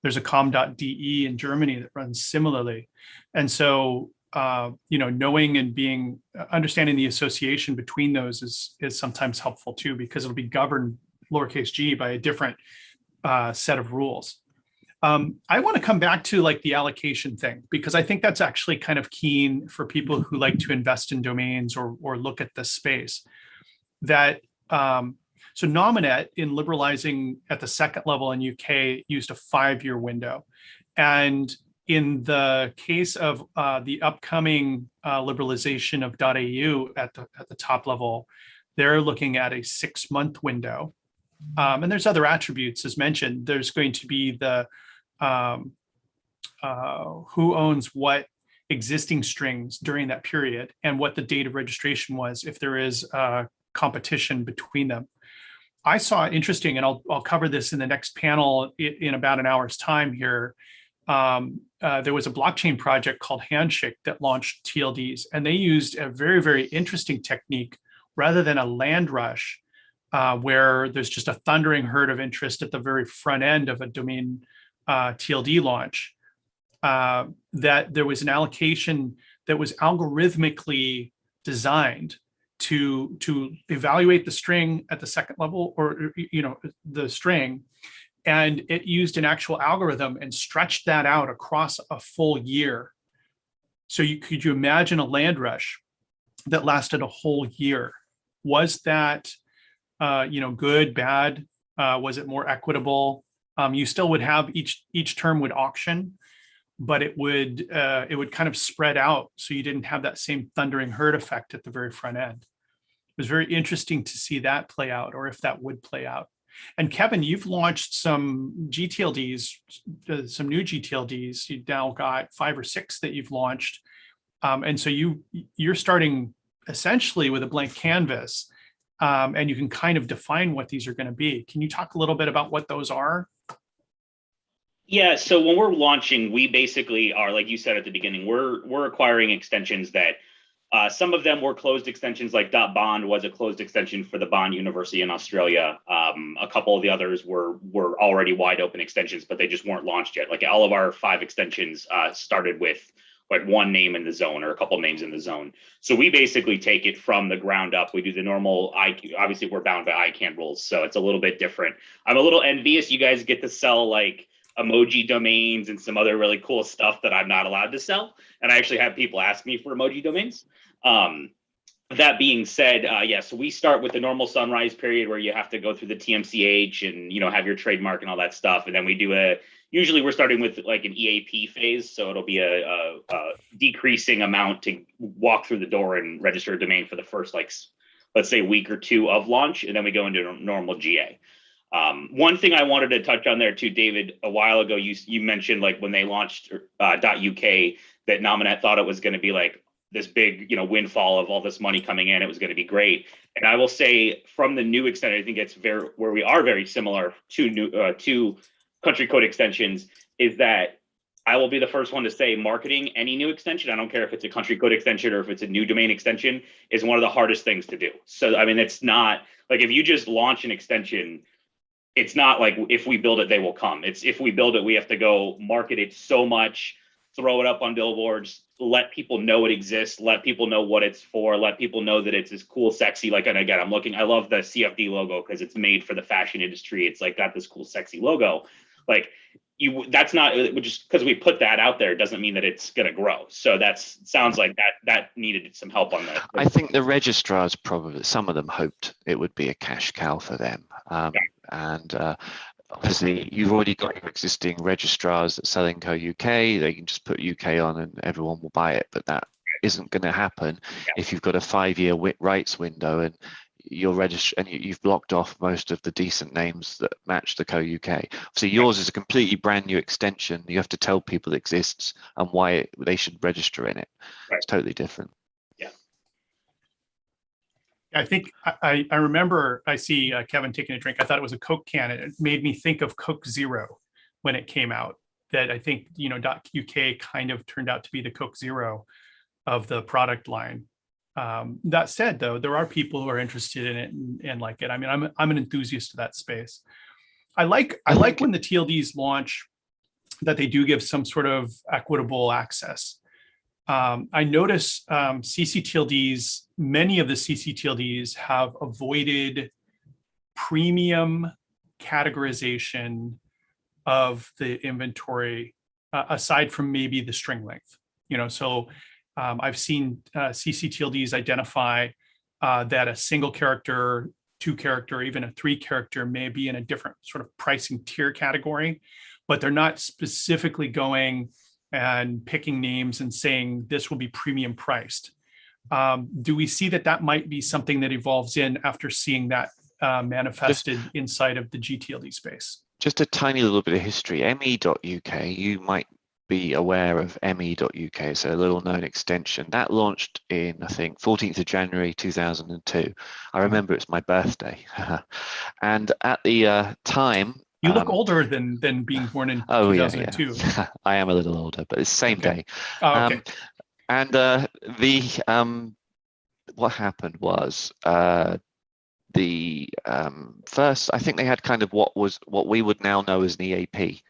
There's a com.de in Germany that runs similarly. And so, knowing and understanding the association between those is sometimes helpful too, because it'll be governed lowercase g by a different set of rules. I want to come back to like the allocation thing, because I think that's actually kind of keen for people who like to invest in domains or look at this space. That so Nominet, in liberalizing at the second level in UK, used a 5-year window, and in the case of the upcoming liberalization of .au at the top level, they're looking at a 6-month window. And there's other attributes, as mentioned. There's going to be the who owns what existing strings during that period, and what the date of registration was, if there is competition between them. I saw it interesting, and I'll cover this in the next panel in about an hour's time here. There was a blockchain project called Handshake that launched TLDs, and they used a very, very interesting technique rather than a land rush, where there's just a thundering herd of interest at the very front end of a domain TLD launch, that there was an allocation that was algorithmically designed to evaluate the string at the second level, or the string, and it used an actual algorithm and stretched that out across a full year. So could you imagine a land rush that lasted a whole year? Was that good, bad? Was it more equitable? You still would have each term would auction, but it would kind of spread out, so you didn't have that same thundering herd effect at the very front end. It was very interesting to see that play out, or if that would play out. And Kevin, you've launched some ngTLDs, some new ngTLDs. You've now got 5 or 6 that you've launched, and so you're starting essentially with a blank canvas, and you can kind of define what these are going to be. Can you talk a little bit about what those are? Yeah, so when we're launching, we basically are, like you said at the beginning, we're acquiring extensions that some of them were closed extensions, like .bond was a closed extension for the Bond University in Australia. A couple of the others were already wide open extensions, but they just weren't launched yet. Like all of our 5 extensions started with like one name in the zone or a couple names in the zone. So we basically take it from the ground up. We do the normal obviously we're bound by ICANN rules, so it's a little bit different. I'm a little envious you guys get to sell like emoji domains and some other really cool stuff that I'm not allowed to sell. And I actually have people ask me for emoji domains. That being said, so we start with the normal sunrise period where you have to go through the TMCH and, have your trademark and all that stuff. And then we do usually we're starting with like an EAP phase. So it'll be a decreasing amount to walk through the door and register a domain for the first, like, let's say week or 2 of launch. And then we go into normal GA. One thing I wanted to touch on there too, David, a while ago, you mentioned like when they launched .uk that Nominet thought it was going to be like this big, windfall of all this money coming in. It was going to be great. And I will say from the new extension, I think it's where we are very similar to country code extensions, is that I will be the first one to say marketing any new extension, I don't care if it's a country code extension or if it's a new domain extension, is one of the hardest things to do. So, I mean, it's not like if you just launch an extension, it's not like if we build it, they will come. It's if we build it, we have to go market it so much, throw it up on billboards, let people know it exists, let people know what it's for, let people know that it's this cool, sexy, like, and again, I love the CFD logo because it's made for the fashion industry. It's like got this cool, sexy logo. Like that's not just because we put that out there doesn't mean that it's going to grow. So sounds like that needed some help on that. I think the registrars probably, some of them hoped it would be a cash cow for them. And obviously you've already got your existing registrars that selling co UK, they can just put UK on and everyone will buy it, but that isn't going to happen if you've got a 5-year rights window and you're registered and you've blocked off most of the decent names that match the co UK. So yours is a completely brand new extension. You have to tell people it exists and why they should register in it. It's totally different. Yeah. I think I remember I see Kevin taking a drink. I thought it was a Coke can. It made me think of Coke Zero when it came out. That I think, .uk kind of turned out to be the Coke Zero of the product line. That said, though, there are people who are interested in it and like it. I mean, I'm an enthusiast of that space. I like when the TLDs launch that they do give some sort of equitable access. I notice ccTLDs, many of the ccTLDs have avoided premium categorization of the inventory, aside from maybe the string length. So I've seen ccTLDs identify that a single character, 2-character, even a 3-character may be in a different sort of pricing tier category, but they're not specifically going and picking names and saying this will be premium priced. Do we see that might be something that evolves in after seeing that manifested inside of the gTLD space? Just a tiny little bit of history. me.uk, you might be aware of me.uk. It's a little known extension that launched in, I think, 14th of January 2002. I remember it's my birthday. And at the time, you look older than being born in 2002. Yeah. I am a little older, but it's the same day. Oh, okay. And what happened was the first, I think they had kind of what we would now know as an EAP.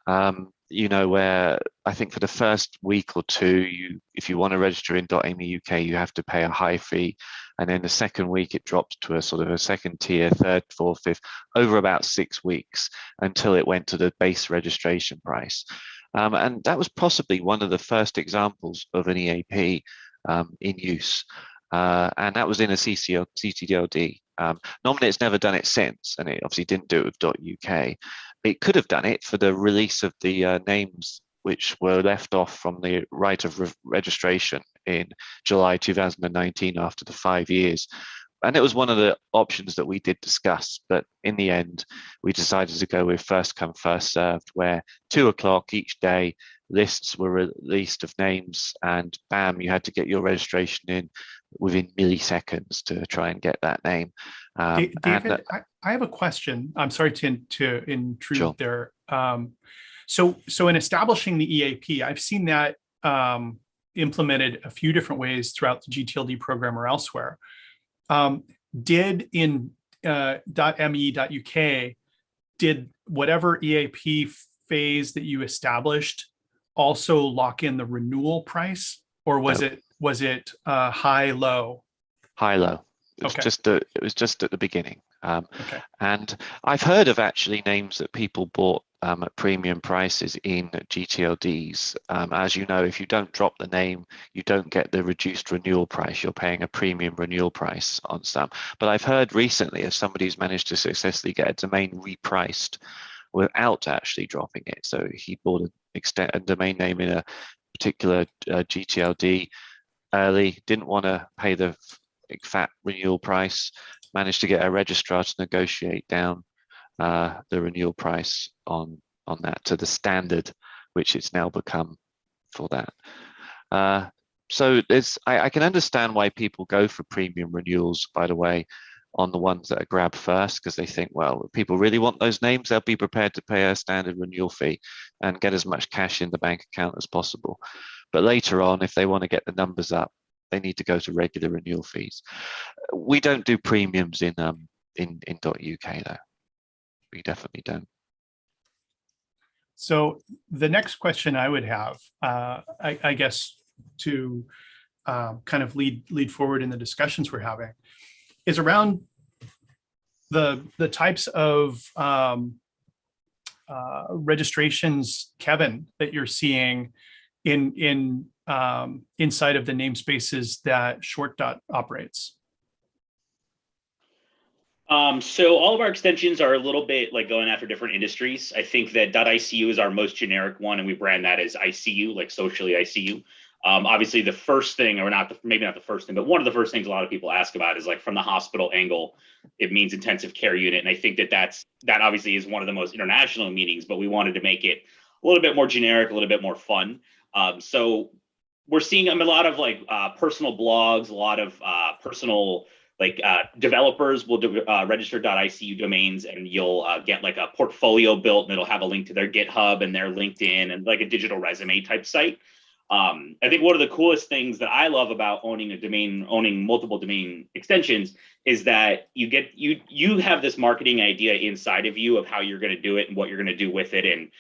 Where I think for the first week or two, if you want to register in .me.uk, you have to pay a high fee. And then the second week, it dropped to a sort of a second tier, third, fourth, fifth, over about 6 weeks until it went to the base registration price. And that was possibly one of the first examples of an EAP in use. And that was in a ccTLD. Nominet's never done it since, and it obviously didn't do it with .uk. It could have done it for the release of the names which were left off from the right of registration in July 2019 after the 5 years. And it was one of the options that we did discuss, but in the end, we decided to go with first come, first served, where 2 o'clock each day, lists were released of names, and bam, you had to get your registration in within milliseconds to try and get that name. David, I have a question. I'm sorry to intrude Sure. there. So in establishing the EAP, I've seen that implemented a few different ways throughout the gTLD program or elsewhere. Did in .me.uk, did whatever EAP phase that you established also lock in the renewal price, or was it high low? High low. It was just at the beginning. Okay. And I've heard of actually names that people bought at premium prices in gTLDs. As you know, if you don't drop the name, you don't get the reduced renewal price. You're paying a premium renewal price on some. But I've heard recently of somebody who's managed to successfully get a domain repriced without actually dropping it. So he bought a domain name in a particular gTLD early, didn't want to pay the fat renewal price, managed to get a registrar to negotiate down the renewal price on that to the standard, which it's now become for that. So I can understand why people go for premium renewals, by the way, on the ones that are grabbed first, because they think, well, if people really want those names, they'll be prepared to pay a standard renewal fee and get as much cash in the bank account as possible. But later on, if they want to get the numbers up, they need to go to regular renewal fees. We don't do premiums in .uk though. We definitely don't. So the next question I would have, I guess, to kind of lead forward in the discussions we're having, is around the types of registrations, Kevin, that you're seeing in inside of the namespaces that Short operates. So all of our extensions are a little bit like going after different industries. I think that .icu is our most generic one, and we brand that as ICU, like socially ICU. Obviously, the first thing, or maybe not the first thing, but one of the first things a lot of people ask about is like from the hospital angle, it means intensive care unit. And I think that obviously is one of the most international meanings, but we wanted to make it a little bit more generic, a little bit more fun. So we're seeing a lot of like personal blogs, a lot of personal like developers will register .icu domains, and you'll get like a portfolio built, and it'll have a link to their GitHub and their LinkedIn and like a digital resume type site. I think one of the coolest things that I love about owning multiple domain extensions is that you have this marketing idea inside of you of how you're going to do it and what you're going to do with it, and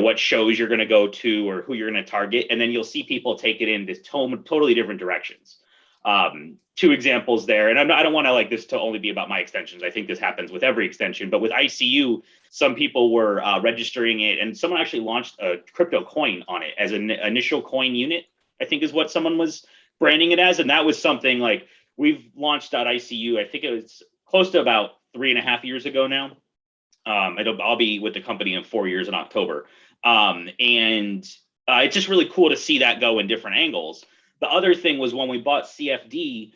what shows you're going to go to or who you're going to target, and then you'll see people take it in this totally different directions. Two examples there, and I don't want to like this to only be about my extensions. I think this happens with every extension, but with ICU, some people were registering it, and someone actually launched a crypto coin on it as an initial coin unit, I think is what someone was branding it as. And that was something like we've launched .icu, I think it was close to about 3.5 years ago now. I'll be with the company in 4 years in October. It's just really cool to see that go in different angles. The other thing was when we bought CFD,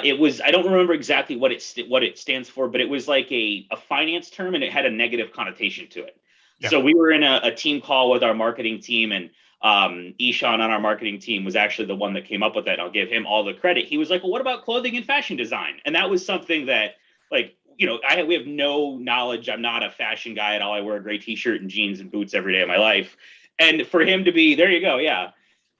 it was, I don't remember exactly what it stands for, but it was like a finance term, and it had a negative connotation to it. Yeah. So we were in a team call with our marketing team, and Ishan on our marketing team was actually the one that came up with that. I'll give him all the credit. He was like, well, what about clothing and fashion design? And that was something that, like, we have no knowledge. I'm not a fashion guy at all. I wear a gray t-shirt and jeans and boots every day of my life. And for him to be, there you go. Yeah.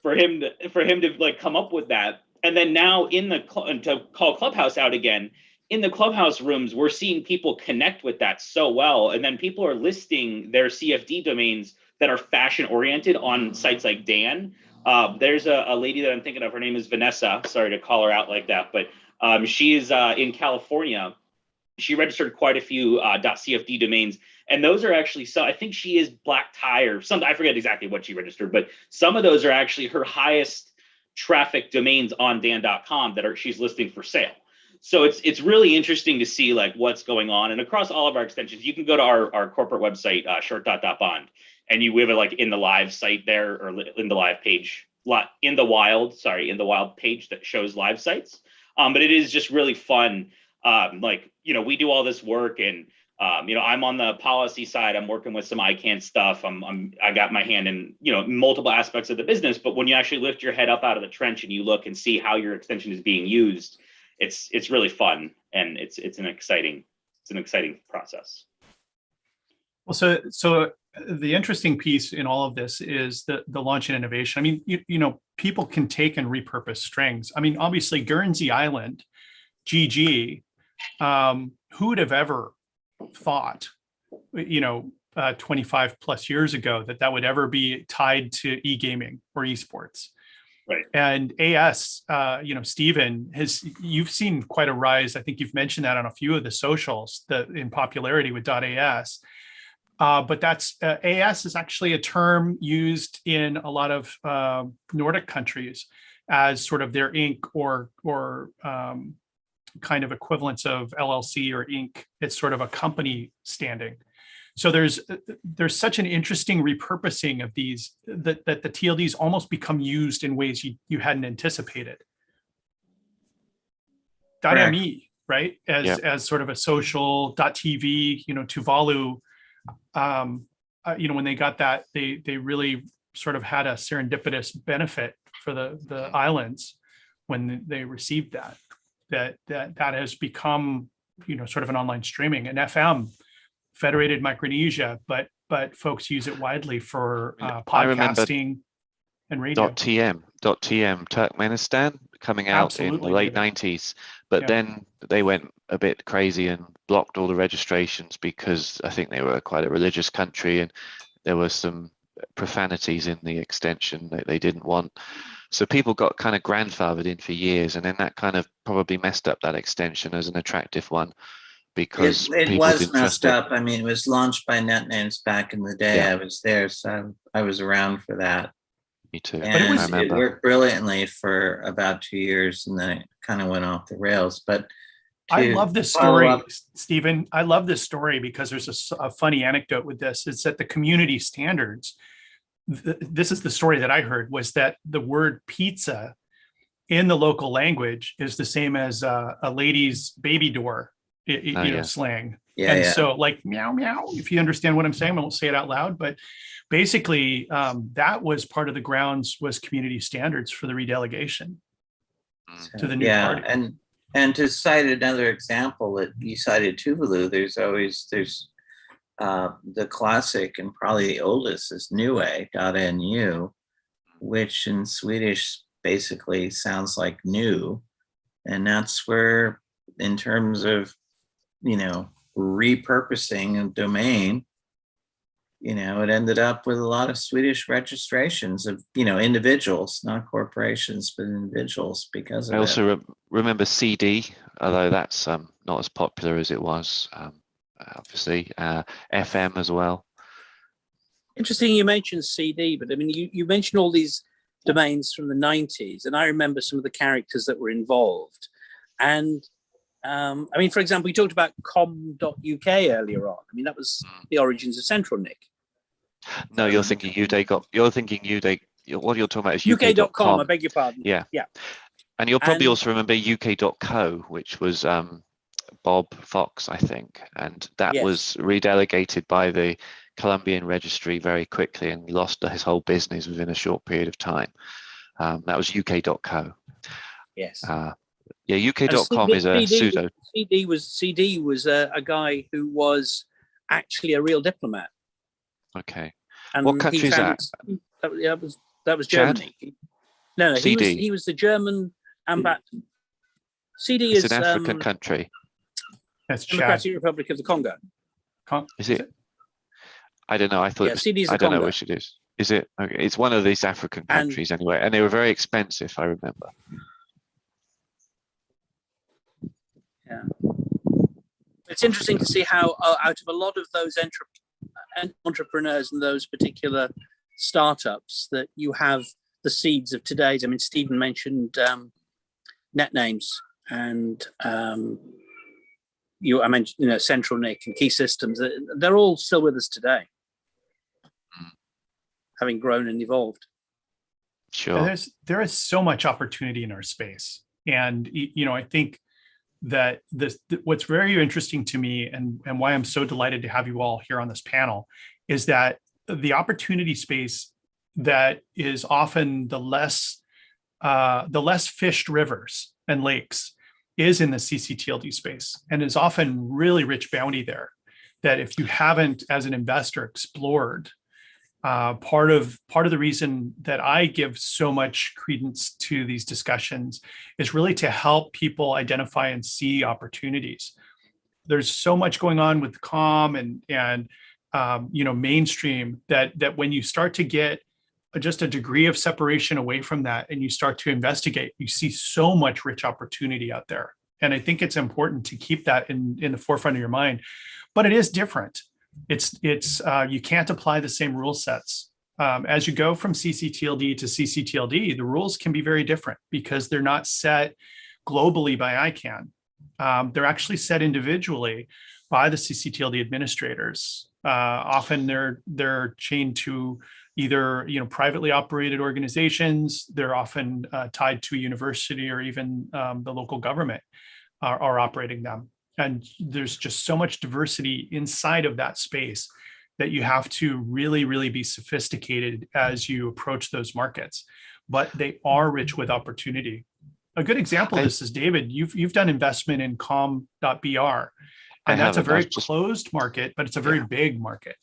For him to like come up with that. And then now to call Clubhouse out again, in the Clubhouse rooms, we're seeing people connect with that so well. And then people are listing their CFD domains that are fashion oriented on sites like Dan. There's a lady that I'm thinking of. Her name is Vanessa. Sorry to call her out like that, but she is in California. She registered quite a few .cfd domains, and those are actually, so I think she is black tie or something. I forget exactly what she registered, but some of those are actually her highest traffic domains on Dan.com that she's listing for sale. So it's really interesting to see like what's going on. And across all of our extensions, you can go to our corporate website, short.bond, and we have it like in the live site there, or in the live page, in the wild page that shows live sites. But it is just really fun. We do all this work, and I'm on the policy side. I'm working with some ICANN stuff. I got my hand in multiple aspects of the business. But when you actually lift your head up out of the trench and you look and see how your extension is being used, it's really fun, and it's an exciting process. Well, so the interesting piece in all of this is the launch and innovation. I mean, people can take and repurpose strings. I mean, obviously Guernsey Island, GG. Who would have ever thought, 25 plus years ago that would ever be tied to e-gaming or esports? Right. And AS, Stephen, you've seen quite a rise. I think you've mentioned that on a few of the socials in popularity with .as. But that's AS is actually a term used in a lot of Nordic countries as sort of their Inc. or kind of equivalents of LLC or Inc. It's sort of a company standing. So there's such an interesting repurposing of these that the TLDs almost become used in ways you hadn't anticipated. .me, right? As sort of a social, .tv, Tuvalu, when they got that, they really sort of had a serendipitous benefit for the islands when they received that has become, sort of an online streaming, and FM, Federated Micronesia, but folks use it widely for podcasting and radio. .tm Turkmenistan coming out Absolutely, in the late David. 90s, but then they went a bit crazy and blocked all the registrations because I think they were quite a religious country, and there were some profanities in the extension that they didn't want. So people got kind of grandfathered in for years, and then that kind of probably messed up that extension as an attractive one, because it was messed up. I mean, it was launched by NetNames back in the day. I was there, so I was around for that. Me too. And it worked brilliantly for about 2 years, and then it kind of went off the rails. But I love this story, Stephen. I love this story because there's a funny anecdote with this. It's that the community standards, this is the story that I heard, was that the word pizza in the local language is the same as a lady's baby door, slang. So like meow, meow, if you understand what I'm saying, I won't say it out loud, but basically that was part of the grounds was community standards for the redelegation to the new party. And to cite another example that you cited Tuvalu, there's the classic and probably the oldest is NU, which in Swedish basically sounds like new. And that's where, in terms of, repurposing a domain, it ended up with a lot of Swedish registrations of, individuals, not corporations, but individuals because of I it. also remember CD, although that's not as popular as it was, obviously. FM as well. Interesting you mentioned CD, but I mean, you mentioned all these domains from the 90s, and I remember some of the characters that were involved. And I mean, for example, we talked about com.uk earlier on. I mean, that was the origins of CentralNic. No, you're thinking UDay. What you're talking about is UK.com, I beg your pardon. Yeah. Yeah. And you'll probably also remember UK.co, which was Bob Fox, I think. And that was redelegated by the Colombian registry very quickly, and he lost his whole business within a short period of time. That was UK.co. Yes. Yeah, UK.com is a pseudo. CD was a guy who was actually a real diplomat. Okay. And what country is that? That was Chad? Germany. No, CD. he was the German ambassador. CD It's is an African country. That's Democratic Republic of the Congo. Is it? I don't know. I thought CD is the I don't know Congo. which it is. Is it? Okay. It's one of these African countries anyway, and they were very expensive, I remember. Yeah. It's interesting to see how out of a lot of those entrepreneurs and those particular startups that you have the seeds of today's. I mean, Stephen mentioned net names, and I mentioned CentralNic and Key Systems. They're all still with us today, having grown and evolved. Sure. There is so much opportunity in our space, and I think that what's very interesting to me, and why I'm so delighted to have you all here on this panel, is that the opportunity space that is often the less fished rivers and lakes is in the ccTLD space, and is often really rich bounty there that if you haven't as an investor explored. Part of the reason that I give so much credence to these discussions is really to help people identify and see opportunities. There's so much going on with com and mainstream that when you start to get just a degree of separation away from that and you start to investigate, you see so much rich opportunity out there. And I think it's important to keep that in the forefront of your mind. But it is different. It's you can't apply the same rule sets. As you go from ccTLD to ccTLD, the rules can be very different because they're not set globally by ICANN. They're actually set individually by the ccTLD administrators. Often they're chained to either privately operated organizations. They're often tied to a university or even the local government are operating them. And there's just so much diversity inside of that space that you have to really, really be sophisticated as you approach those markets. But they are rich with opportunity. A good example of this is, David, you've done investment in com.br. And that's a very closed market, but it's a very big market.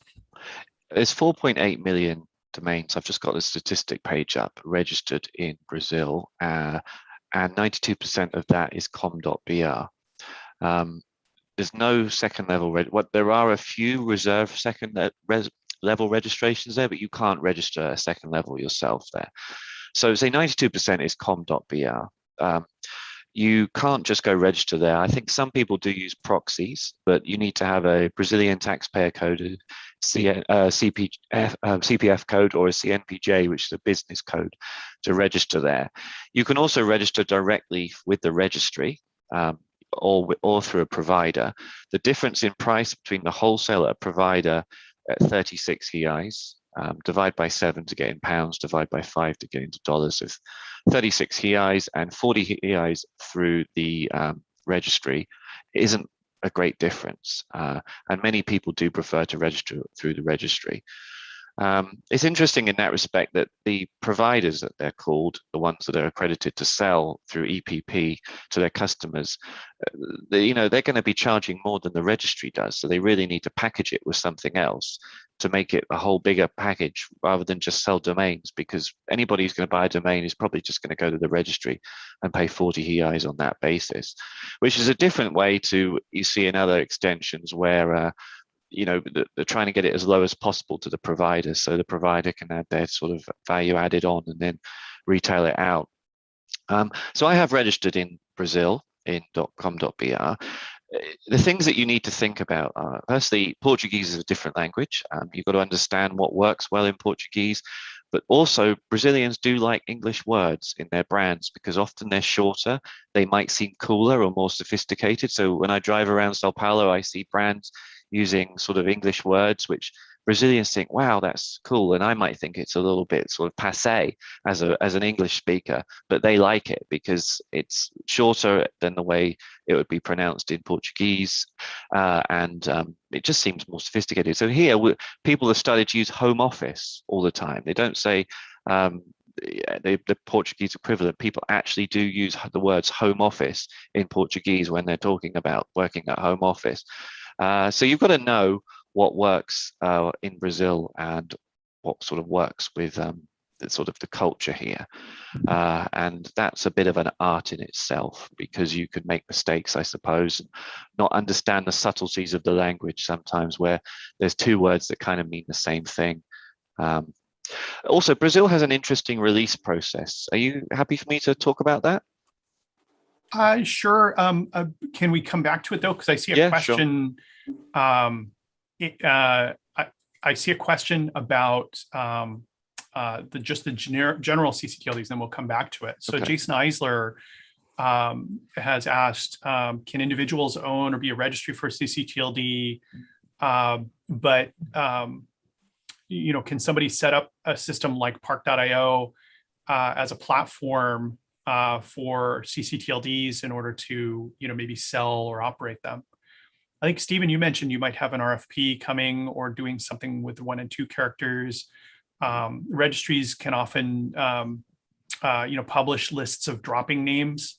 There's 4.8 million domains. I've just got the statistic page up, registered in Brazil. And 92% of that is com.br. There's no second level. There are a few reserved second level registrations there, but you can't register a second level yourself there. So say 92% is com.br. You can't just go register there. I think some people do use proxies, but you need to have a Brazilian taxpayer code, CPF code, or a CNPJ, which is a business code, to register there. You can also register directly with the registry. Or through a provider. The difference in price between the wholesaler provider at 36 HEIs, divide by 7 to get in pounds, divide by 5 to get into dollars, of 36 HEIs and 40 HEIs through the registry isn't a great difference. And many people do prefer to register through the registry. It's interesting in that respect that the providers that they're called, the ones that are accredited to sell through EPP to their customers, they're going to be charging more than the registry does. So they really need to package it with something else to make it a whole bigger package rather than just sell domains, because anybody who's going to buy a domain is probably just going to go to the registry and pay 40 EIs on that basis, which is a different way to you see in other extensions where they're trying to get it as low as possible to the provider, so the provider can add their sort of value added on and then retail it out. So I have registered in Brazil in .com.br. The things that you need to think about are, firstly, Portuguese is a different language. You've got to understand what works well in Portuguese, but also Brazilians do like English words in their brands because often they're shorter. They might seem cooler or more sophisticated. So when I drive around Sao Paulo, I see brands using sort of English words, which Brazilians think, wow, that's cool. And I might think it's a little bit sort of passé as an English speaker, but they like it because it's shorter than the way it would be pronounced in Portuguese. And it just seems more sophisticated. So here, people have started to use home office all the time. They don't say the Portuguese equivalent. People actually do use the words home office in Portuguese when they're talking about working at home office. So you've got to know what works in Brazil and what sort of works with the culture here. And that's a bit of an art in itself, because you could make mistakes, I suppose, not understand the subtleties of the language sometimes, where there's two words that kind of mean the same thing. Also, Brazil has an interesting release process. Are you happy for me to talk about that? Sure. Can we come back to it though? Because I see a question. Sure. I see a question about the general ccTLDs, then we'll come back to it. So okay. Jason Eisler has asked, can individuals own or be a registry for ccTLD? But can somebody set up a system like Park.io as a platform for ccTLDs in order to maybe sell or operate them? I think, Stephen, you mentioned you might have an RFP coming or doing something with 1 and 2 characters. Registries can often, publish lists of dropping names.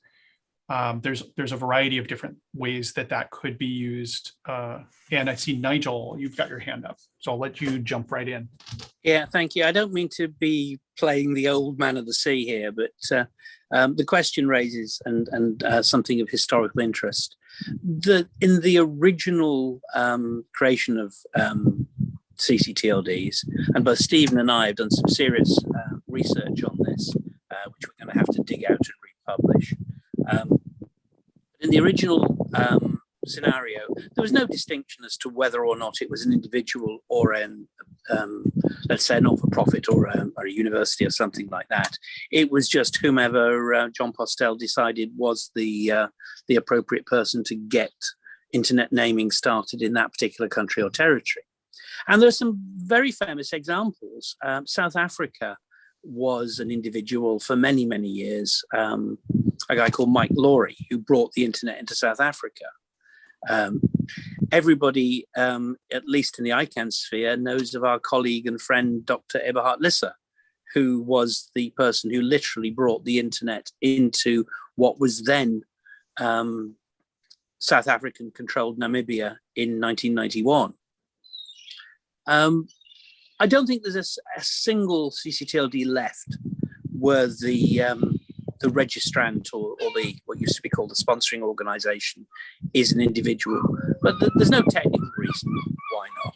There's a variety of different ways that could be used. And I see, Nigel, you've got your hand up, so I'll let you jump right in. Yeah, thank you. I don't mean to be playing the old man of the sea here, but the question raises and something of historical interest. In the original creation of ccTLDs, and both Stephen and I have done some serious research on this, which we're going to have to dig out and republish. In the original scenario, there was no distinction as to whether or not it was an individual or let's say, a not-for-profit or a university or something like that. It was just whomever John Postel decided was the appropriate person to get internet naming started in that particular country or territory. And there are some very famous examples. South Africa was an individual for many, many years, a guy called Mike Laurie, who brought the internet into South Africa. Everybody, at least in the ICANN sphere, knows of our colleague and friend, Dr. Eberhard Lisser, who was the person who literally brought the internet into what was then South African-controlled Namibia in 1991. I don't think there's a single ccTLD left where the registrant or the what used to be called the sponsoring organization is an individual, but there's no technical reason why not.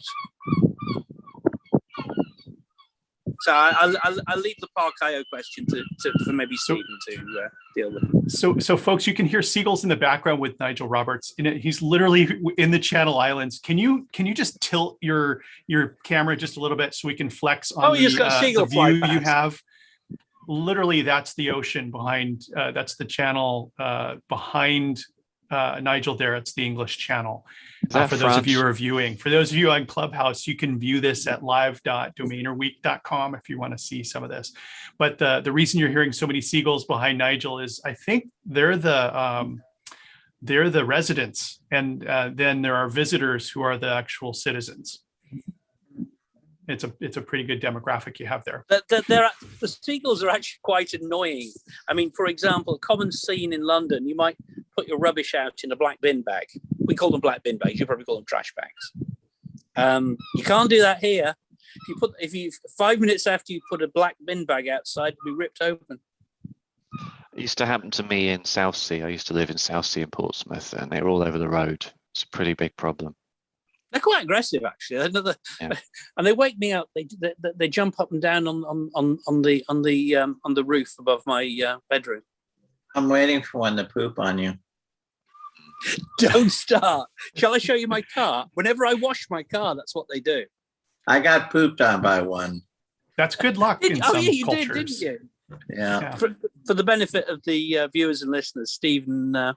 So I'll leave the Park.io question for maybe Stephen to deal with. So folks, you can hear seagulls in the background with Nigel Roberts. He's literally in the Channel Islands. Can you just tilt your camera just a little bit so we can flex on the view you have? Literally, that's the ocean behind. That's the channel behind Nigel there. It's the English Channel. For those of you who are viewing. For those of you on Clubhouse, you can view this at live.domainerweek.com if you want to see some of this. But the reason you're hearing so many seagulls behind Nigel is I think they're the residents, and then there are visitors who are the actual citizens. it's a pretty good demographic you have there. The seagulls are actually quite annoying. I mean, for example, a common scene in London, you might put your rubbish out in a black bin bag. We call them black bin bags. You probably call them trash bags. You can't do that here. If you 5 minutes after you put a black bin bag outside, it'll be ripped open. It used to happen to me in Southsea. I used to live in Southsea in Portsmouth, and they were all over the road. It's a pretty big problem. They're quite aggressive, actually. And they wake me up. They jump up and down on the roof above my bedroom. I'm waiting for one to poop on you. Don't start. Shall I show you my car? Whenever I wash my car, that's what they do. I got pooped on by one. That's good luck in some you cultures. did, didn't you? Yeah. For the benefit of the viewers and listeners, Stephen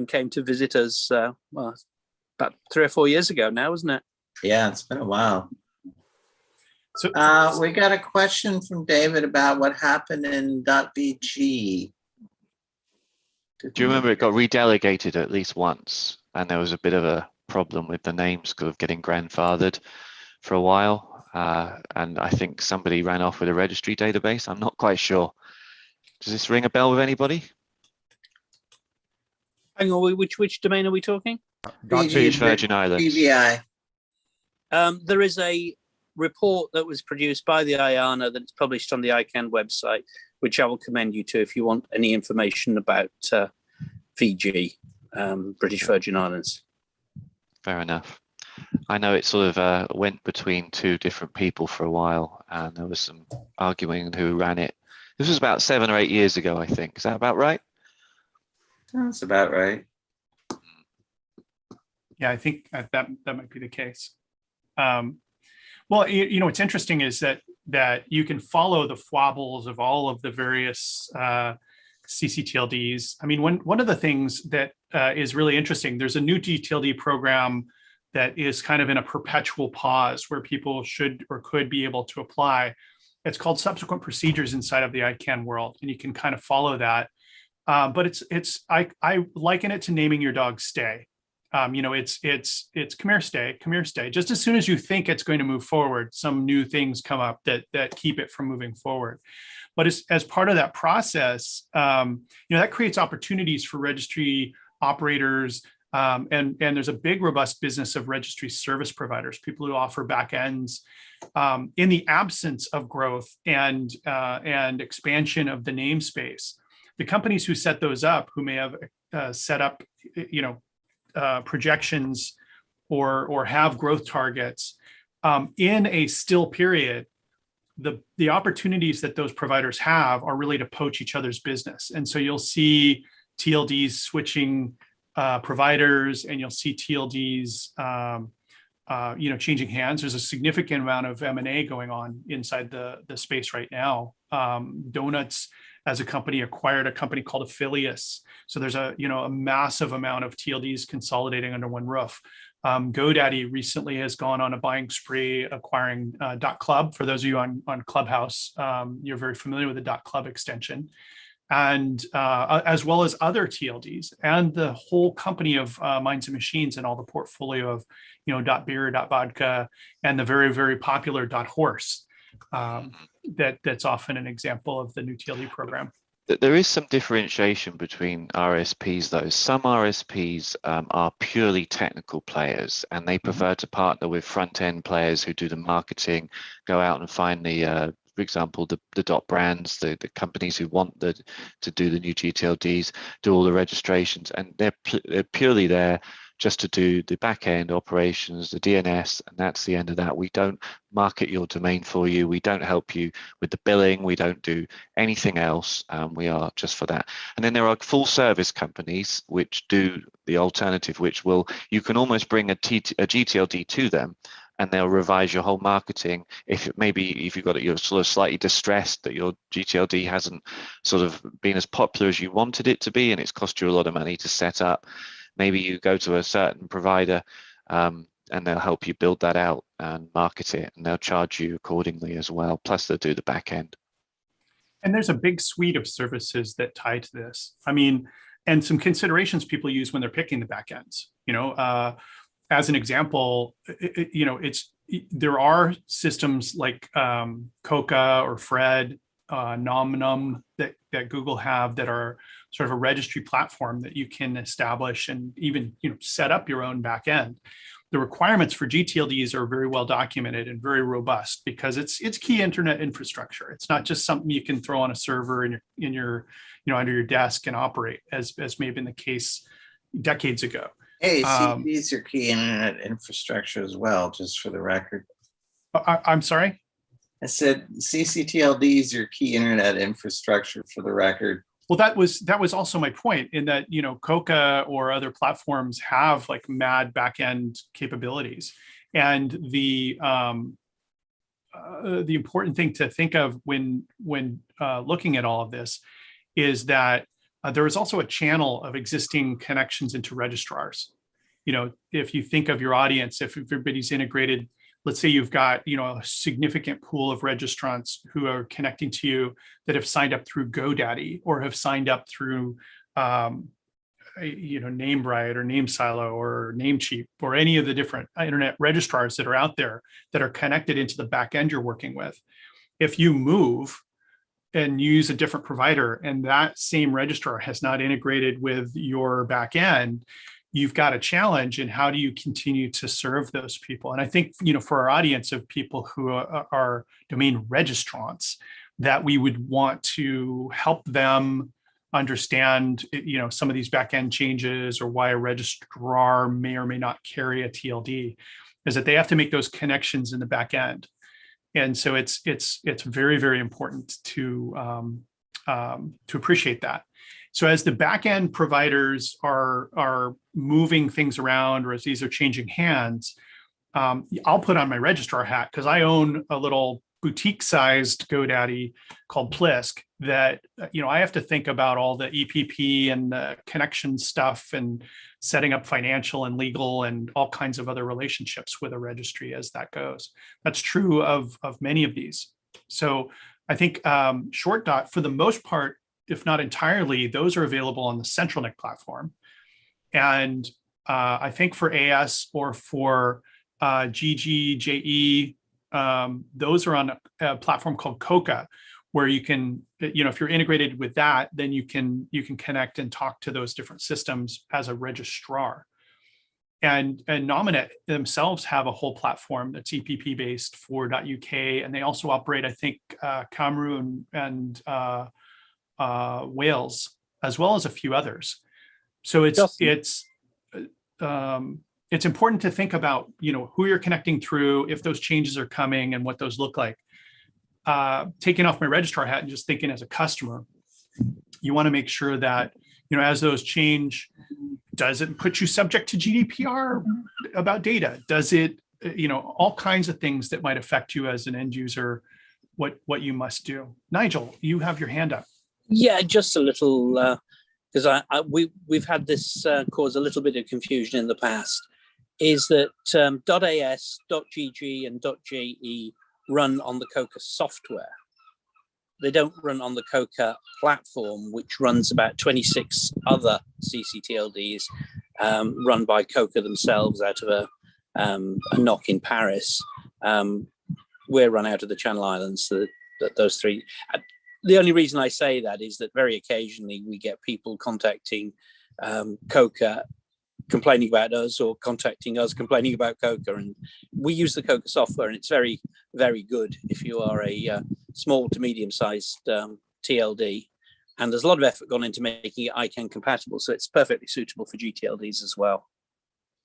came to visit us about 3 or 4 years ago now, wasn't it? Yeah, it's been a while. So We got a question from David about what happened in .bg. Do you remember it got redelegated at least once, and there was a bit of a problem with the names kind of getting grandfathered for a while, and I think somebody ran off with a registry database. I'm not quite sure. Does this ring a bell with anybody? Hang on, which domain are we talking? British Virgin Islands. BVI. There is a report that was produced by the IANA that's published on the ICANN website, which I will commend you to if you want any information about Fiji, British Virgin Islands. Fair enough. I know it sort of went between two different people for a while, and there was some arguing who ran it. This was about 7 or 8 years ago, I think. Is that about right? That's about right. Yeah, I think that might be the case. Well, what's interesting is that you can follow the squabbles of all of the various ccTLDs. I mean, one of the things that is really interesting, there's a new gTLD program that is kind of in a perpetual pause where people should or could be able to apply. It's called subsequent procedures inside of the ICANN world, and you can kind of follow that. But I liken it to naming your dog Stay. It's come here, stay. Just as soon as you think it's going to move forward, some new things come up that keep it from moving forward. But as part of that process, that creates opportunities for registry operators, and there's a big, robust business of registry service providers, people who offer backends. In the absence of growth and expansion of the namespace, the companies who set those up, who may have set up, projections or have growth targets in a still period, the opportunities that those providers have are really to poach each other's business. And so you'll see TLDs switching providers, and you'll see TLDs changing hands. There's a significant amount of M&A going on inside the space right now. Donuts as a company acquired a company called Affiliates. So there's a massive amount of TLDs consolidating under one roof. GoDaddy recently has gone on a buying spree, acquiring .club. For those of you on Clubhouse, you're very familiar with the .club extension, and as well as other TLDs, and the whole company of Minds and Machines, and all the portfolio of .beer, .vodka, and the very, very popular .horse. That's often an example of the new TLD program. There is some differentiation between RSPs, though. Some RSPs are purely technical players, and they prefer to partner with front-end players who do the marketing, go out and find the, for example, the dot brands, the companies who want to do the new gTLDs, do all the registrations, and they're purely there just to do the back-end operations, the DNS, and that's the end of that. We don't market your domain for you. We don't help you with the billing. We don't do anything else. We are just for that. And then there are full-service companies which do the alternative, you can almost bring a gTLD to them, and they'll revise your whole marketing. If you've got it, you're sort of slightly distressed that your gTLD hasn't sort of been as popular as you wanted it to be, and it's cost you a lot of money to set up. Maybe you go to a certain provider and they'll help you build that out and market it, and they'll charge you accordingly as well. Plus they'll do the back end. And there's a big suite of services that tie to this. I mean, and some considerations people use when they're picking the backends. as an example, there are systems like Coca or Fred, Nominum that Google have that are sort of a registry platform that you can establish and even set up your own backend. The requirements for gTLDs are very well documented and very robust because it's key internet infrastructure. It's not just something you can throw on a server in your under your desk and operate as may have been the case decades ago. Hey, these are key internet infrastructure as well, just for the record. I'm sorry? I said ccTLDs are key internet infrastructure for the record. Well, that was also my point in that, Coca or other platforms have like mad backend capabilities. And the important thing to think of when looking at all of this is that there is also a channel of existing connections into registrars. If you think of your audience, if everybody's integrated, let's say you've got, a significant pool of registrants who are connecting to you that have signed up through GoDaddy or have signed up through, NameBright or NameSilo or Namecheap or any of the different internet registrars that are out there that are connected into the back end you're working with. If you move and use a different provider and that same registrar has not integrated with your back end, you've got a challenge in how do you continue to serve those people. And I think, for our audience of people who are domain registrants, that we would want to help them understand, some of these back-end changes or why a registrar may or may not carry a TLD, is that they have to make those connections in the back end. And so it's very, very important to appreciate that. So as the backend providers are moving things around, or as these are changing hands, I'll put on my registrar hat because I own a little boutique-sized GoDaddy called Plisk that I have to think about all the EPP and the connection stuff and setting up financial and legal and all kinds of other relationships with a registry as that goes. That's true of many of these. So I think Short Dot, for the most part, if not entirely, those are available on the CentralNIC platform. And I think for AS or for GGJE, those are on a platform called Coca, where you can, if you're integrated with that, then you can connect and talk to those different systems as a registrar. And Nominet themselves have a whole platform that's EPP based for .uk, and they also operate, I think, Cameroon and Wales, as well as a few others. So it's important to think about, who you're connecting through, if those changes are coming and what those look like. Taking off my registrar hat and just thinking as a customer, you want to make sure that, as those change, does it put you subject to GDPR about data? Does it, all kinds of things that might affect you as an end user, what you must do. Nigel, you have your hand up. Yeah, just a little, because we've had this cause a little bit of confusion in the past, is that .as, .gg and .je run on the Coca software. They don't run on the Coca platform, which runs about 26 other ccTLDs run by Coca themselves out of a NOC in Paris. We're run out of the Channel Islands, so that those three. The only reason I say that is that very occasionally we get people contacting Coca complaining about us, or contacting us complaining about Coca, and we use the Coca software, and it's very, very good if you are a small to medium-sized TLD, and there's a lot of effort gone into making it ICANN compatible, so it's perfectly suitable for gTLDs as well.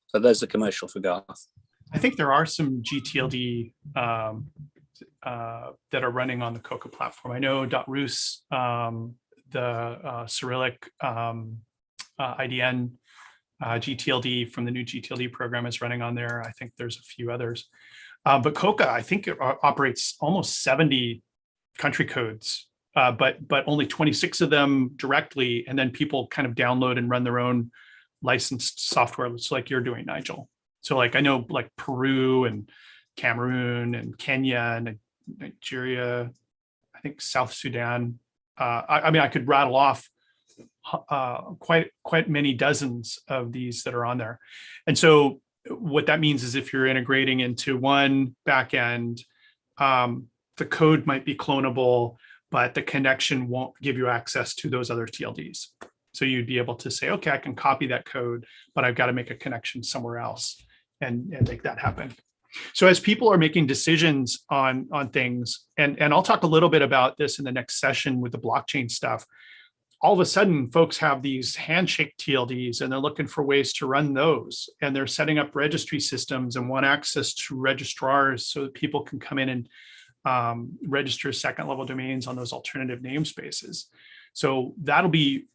So there's the commercial for Garth. I think there are some gTLD that are running on the Coca platform. I know .rus, the Cyrillic IDN gTLD from the new gTLD program is running on there. I think there's a few others. But Coca, I think it operates almost 70 country codes, but only 26 of them directly, and then people kind of download and run their own licensed software. It's like you're doing, Nigel. So like I know like Peru and Cameroon and Kenya and Nigeria, I think South Sudan. I mean, I could rattle off quite many dozens of these that are on there. And so what that means is if you're integrating into one backend, the code might be clonable, but the connection won't give you access to those other TLDs. So you'd be able to say, okay, I can copy that code, but I've got to make a connection somewhere else and make that happen. So as people are making decisions on things, and I'll talk a little bit about this in the next session with the blockchain stuff, all of a sudden folks have these Handshake TLDs and they're looking for ways to run those. And they're setting up registry systems and want access to registrars so that people can come in and register second level domains on those alternative namespaces. So that'll be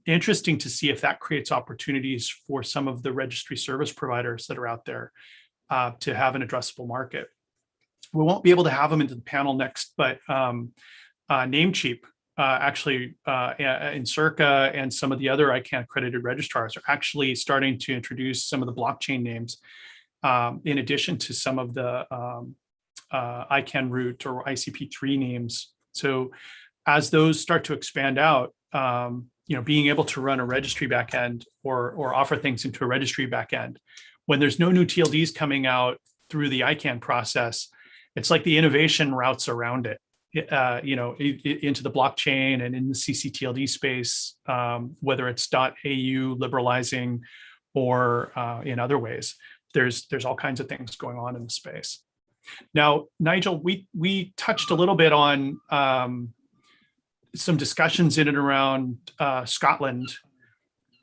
interesting to see if that creates opportunities for some of the registry service providers that are out there to have an addressable market. We won't be able to have them into the panel next, but Namecheap, actually in Circa and some of the other ICANN accredited registrars are actually starting to introduce some of the blockchain names in addition to some of the ICANN root or ICP3 names. So as those start to expand out, being able to run a registry backend or offer things into a registry backend, when there's no new TLDs coming out through the ICANN process, it's like the innovation routes around it, into the blockchain and in the ccTLD space, whether it's .au liberalizing or in other ways. There's all kinds of things going on in the space. Now, Nigel, we touched a little bit on some discussions in and around Scotland.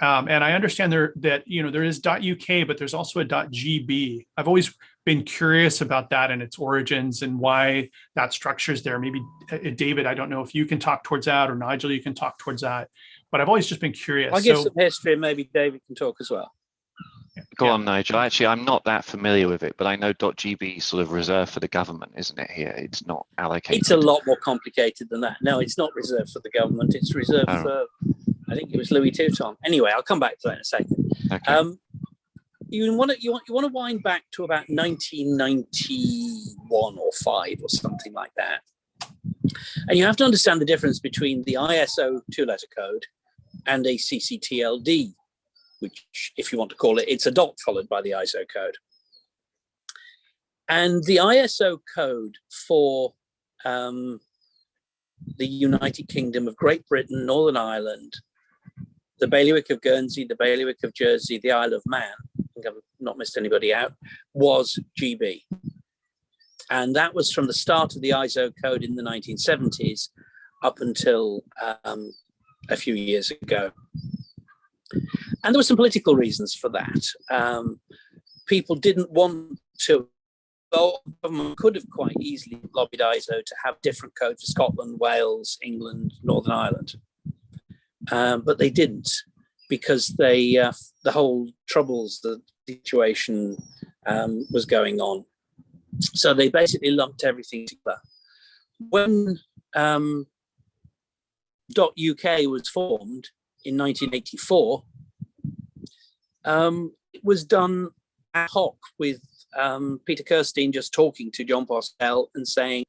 And I understand there is .uk, but there's also a .gb. I've always been curious about that and its origins and why that structure's there. Maybe David, I don't know if you can talk towards that, or Nigel, you can talk towards that. But I've always just been curious. I'll give some history and maybe David can talk as well. Go on, Nigel. Actually, I'm not that familiar with it, but I know .gb is sort of reserved for the government, isn't it? Here, it's not allocated. It's a lot more complicated than that. No, it's not reserved for the government. It's reserved for, I think it was Louis Teuton. Anyway, I'll come back to that in a second. Okay. You want to wind back to about 1991 or 5 or something like that, and you have to understand the difference between the ISO 2-letter code and a ccTLD, which, if you want to call it, it's a dot followed by the ISO code. And the ISO code for the United Kingdom of Great Britain, Northern Ireland, the Bailiwick of Guernsey, the Bailiwick of Jersey, the Isle of Man, I think I've not missed anybody out, was GB. And that was from the start of the ISO code in the 1970s up until a few years ago. And there were some political reasons for that. People didn't want to, well, the government could have quite easily lobbied ISO to have different code for Scotland, Wales, England, Northern Ireland. But they didn't, because the whole Troubles, the situation was going on. So they basically lumped everything together. When .uk was formed in 1984, it was done ad hoc with Peter Kirstein just talking to John Postel and saying,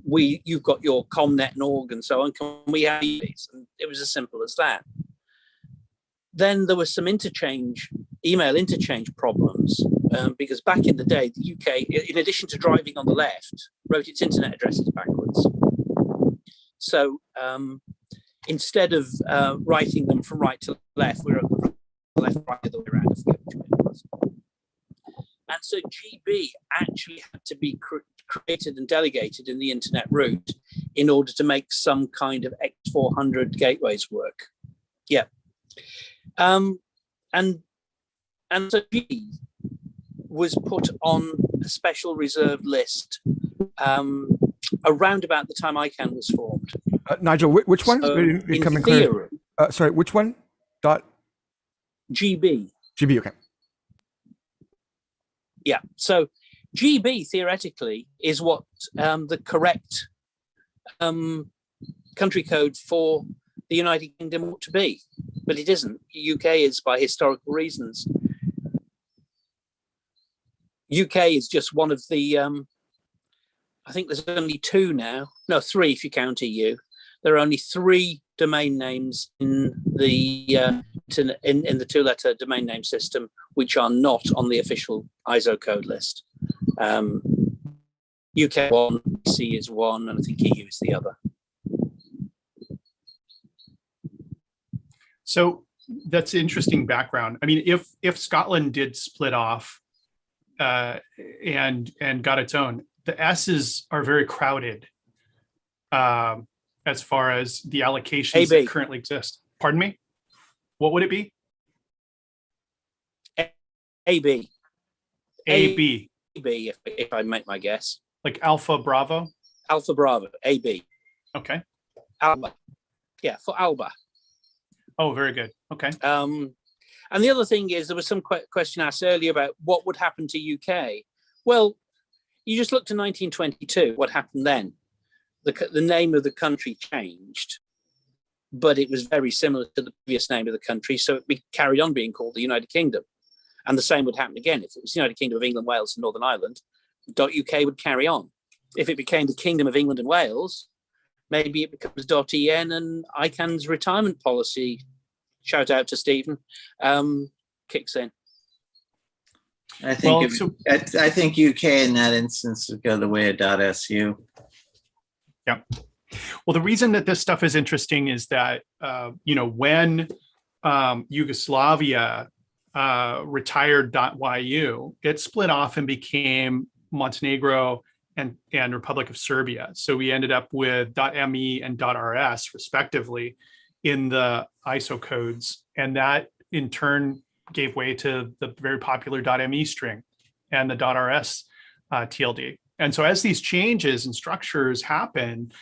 you've got your Comnet and org and so on, can we have these? And it was as simple as that. Then there was some email interchange problems, because back in the day, the UK, in addition to driving on the left, wrote its internet addresses backwards. So instead of writing them from right to left, we wrote them from left, right, the other way around. I forget which way it was. And so GB actually had to be created and delegated in the internet route in order to make some kind of X400 gateways work. Yeah. And so G was put on a special reserved list around about the time ICANN was formed. Nigel, which one? So in theory, sorry, which one? GB. GB, okay. Yeah, so GB theoretically is what the correct country code for the United Kingdom ought to be, but it isn't. UK is by historical reasons. UK is just one of the, I think there's only 2 now, no, 3 if you count EU. There are only 3 domain names in the in the two-letter domain name system, which are not on the official ISO code list. UK one, C is one, and I think EU is the other. So that's interesting background. I mean, if Scotland did split off and got its own, the S's are very crowded as far as the allocations that currently exist. Pardon me? What would it be? AB. AB. AB, if I make my guess. Like Alpha Bravo? Alpha Bravo, AB. Okay. Alba. Yeah, for Alba. Oh, very good. Okay. And the other thing is, there was some question asked earlier about what would happen to UK. Well, you just look to 1922. What happened then? The name of the country changed, but it was very similar to the previous name of the country, so it carried on being called the United Kingdom. And the same would happen again. If it was United Kingdom of England, Wales, and Northern Ireland, .uk would carry on. If it became the Kingdom of England and Wales, maybe it becomes .en, and ICANN's retirement policy, shout out to Stephen, kicks in. I think I think UK in that instance would go the way of .su. Yeah. Well, the reason that this stuff is interesting is that when Yugoslavia retired .yu, it split off and became Montenegro and Republic of Serbia. So we ended up with .me and .rs respectively in the ISO codes, and that in turn gave way to the very popular .me string and the .rs TLD. And so as these changes and structures happen,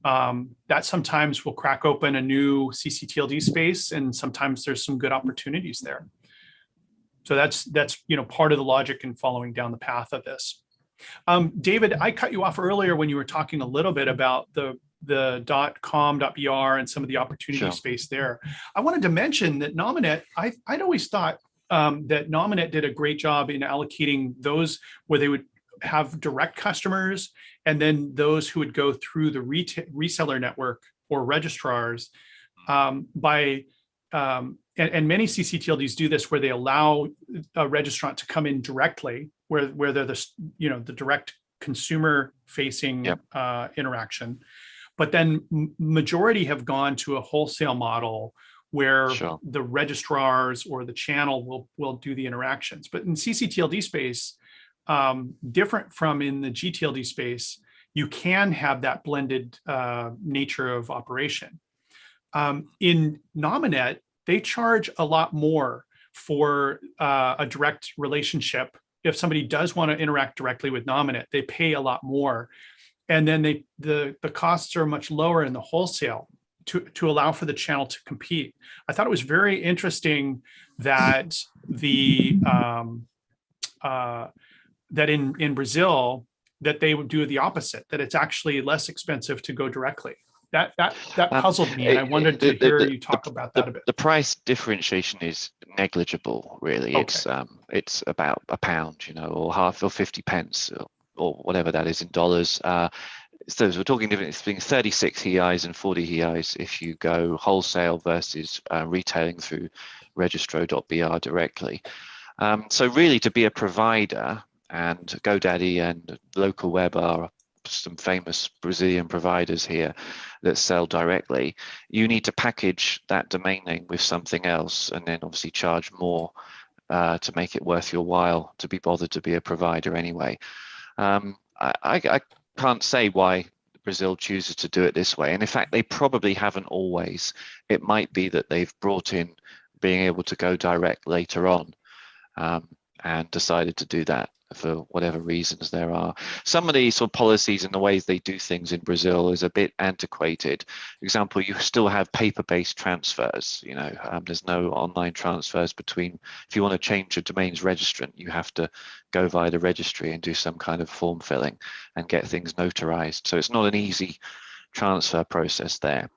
that sometimes will crack open a new ccTLD space, and sometimes there's some good opportunities there. So that's part of the logic in following down the path of this. David, I cut you off earlier when you were talking a little bit about the .com, .br, and some of the opportunity space there. I wanted to mention that Nominet, I'd always thought that Nominet did a great job in allocating those where they would have direct customers, and then those who would go through the reseller network or registrars and many ccTLDs do this, where they allow a registrant to come in directly, where they're the direct consumer facing interaction. But then majority have gone to a wholesale model where the registrars or the channel will do the interactions. But in ccTLD space, different from in the gTLD space, you can have that blended nature of operation. In Nominet, they charge a lot more for a direct relationship. If somebody does want to interact directly with Nominet, they pay a lot more. And then the costs are much lower in the wholesale to allow for the channel to compete. I thought it was very interesting that that in Brazil, that they would do the opposite, that it's actually less expensive to go directly. That puzzled me, and I wanted to hear you talk about that a bit. The price differentiation is negligible, really. Okay. It's about £1, or half or 50 pence, or whatever that is in dollars. So we're talking difference between 36 HEIs and 40 HEIs if you go wholesale versus retailing through registro.br directly. So really, to be a provider, and GoDaddy and Local Web are some famous Brazilian providers here that sell directly, you need to package that domain name with something else, and then obviously charge more to make it worth your while to be bothered to be a provider anyway. I can't say why Brazil chooses to do it this way, and in fact they probably haven't always. It might be that they've brought in being able to go direct later on and decided to do that for whatever reasons there are. Some of these sort of policies and the ways they do things in Brazil is a bit antiquated. For example, you still have paper-based transfers. There's no online transfers between. If you want to change your domain's registrant, you have to go via the registry and do some kind of form filling and get things notarized. So it's not an easy transfer process there.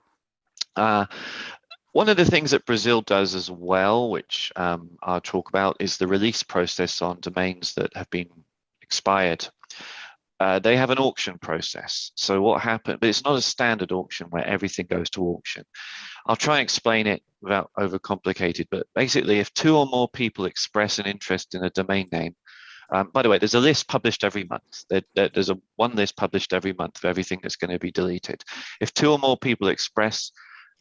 One of the things that Brazil does as well, which I'll talk about, is the release process on domains that have been expired. they have an auction process. So what happened, but it's not a standard auction where everything goes to auction. I'll try and explain it without overcomplicated, but basically if 2 or more people express an interest in a domain name, by the way, there's a list published every month. There's one list published every month of everything that's going to be deleted. If 2 or more people express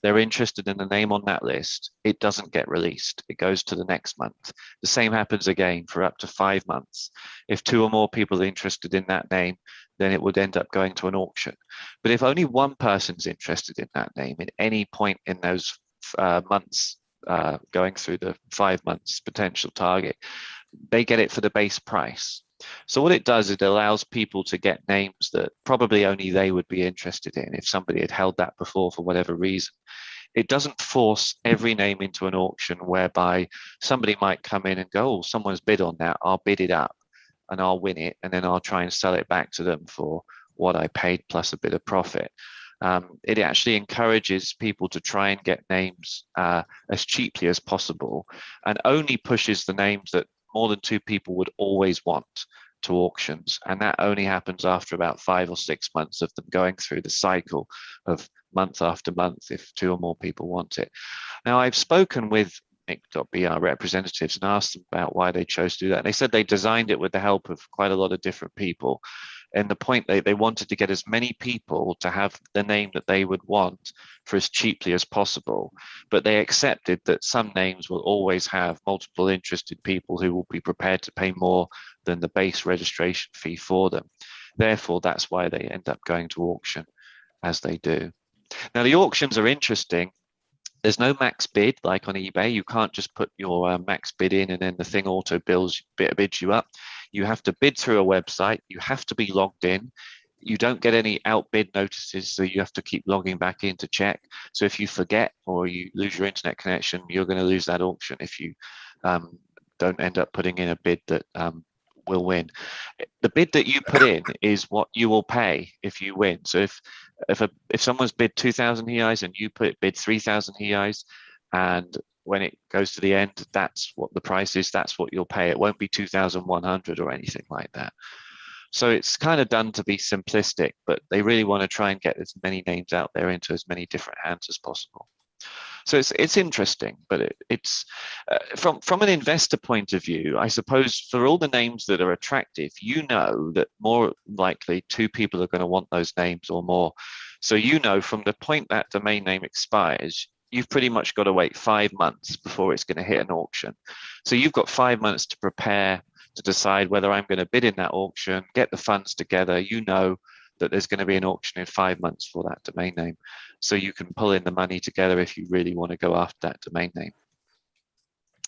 they're interested in the name on that list, it doesn't get released. It goes to the next month. The same happens again for up to 5 months. If 2 or more people are interested in that name, then it would end up going to an auction. But if only one person's interested in that name at any point in those months, going through the 5 months potential target, they get it for the base price. So what it does, it allows people to get names that probably only they would be interested in if somebody had held that before for whatever reason. It doesn't force every name into an auction whereby somebody might come in and go, oh, someone's bid on that, I'll bid it up and I'll win it, and then I'll try and sell it back to them for what I paid plus a bit of profit. It actually encourages people to try and get names as cheaply as possible, and only pushes the names that more than 2 people would always want to auctions. And that only happens after about 5 or 6 months of them going through the cycle of month after month if 2 or more people want it. Now, I've spoken with ngTLDs representatives and asked them about why they chose to do that. And they said they designed it with the help of quite a lot of different people. And the point they wanted to get as many people to have the name that they would want for as cheaply as possible. But they accepted that some names will always have multiple interested people who will be prepared to pay more than the base registration fee for them. Therefore, that's why they end up going to auction as they do. Now, the auctions are interesting. There's no max bid like on eBay. You can't just put your max bid in and then the thing auto bids you up. You have to bid through a website. You have to be logged in. You don't get any outbid notices, so you have to keep logging back in to check. So if you forget or you lose your internet connection, you're going to lose that auction if you don't end up putting in a bid that will win. The bid that you put in is what you will pay if you win. So if someone's bid 2,000 HEIs and you bid 3,000 HEIs, and when it goes to the end, that's what the price is, that's what you'll pay. It won't be 2,100 or anything like that. So it's kind of done to be simplistic, but they really want to try and get as many names out there into as many different hands as possible. So it's interesting, but it's from an investor point of view, I suppose for all the names that are attractive, you know that more likely 2 people are going to want those names or more. So you know from the point that domain name expires, you've pretty much got to wait 5 months before it's going to hit an auction. So you've got 5 months to prepare to decide whether I'm going to bid in that auction, get the funds together. You know that there's going to be an auction in 5 months for that domain name. So you can pull in the money together if you really want to go after that domain name.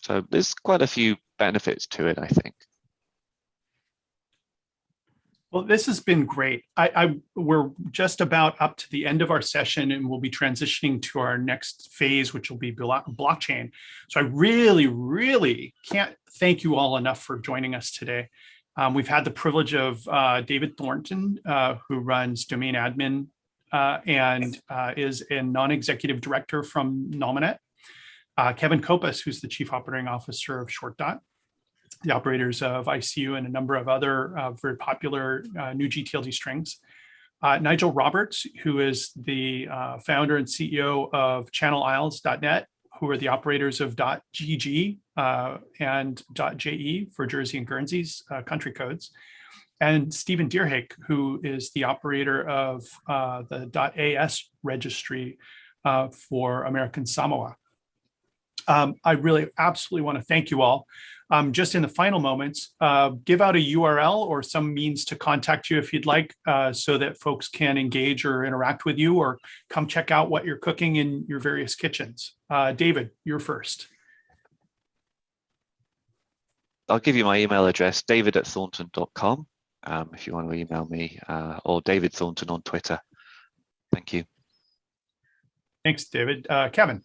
So there's quite a few benefits to it, I think. Well, this has been great. We're just about up to the end of our session, and we'll be transitioning to our next phase, which will be blockchain. So I really, really can't thank you all enough for joining us today. We've had the privilege of David Thornton, who runs Domain Admin and is a non-executive director from Nominet. Kevin Kopas, who's the chief operating officer of ShortDot, the operators of ICU and a number of other very popular new gTLD strings. Nigel Roberts, who is the founder and CEO of ChannelIsles.net, who are the operators of .gg and .je for Jersey and Guernsey's country codes. And Stephen Deerhake, who is the operator of the .as registry for American Samoa. I really absolutely want to thank you all. Just in the final moments, give out a URL or some means to contact you if you'd like, so that folks can engage or interact with you or come check out what you're cooking in your various kitchens. David, you're first. I'll give you my email address, david@thornton.com, if you want to email me, or David Thornton on Twitter. Thank you. Thanks, David. Kevin.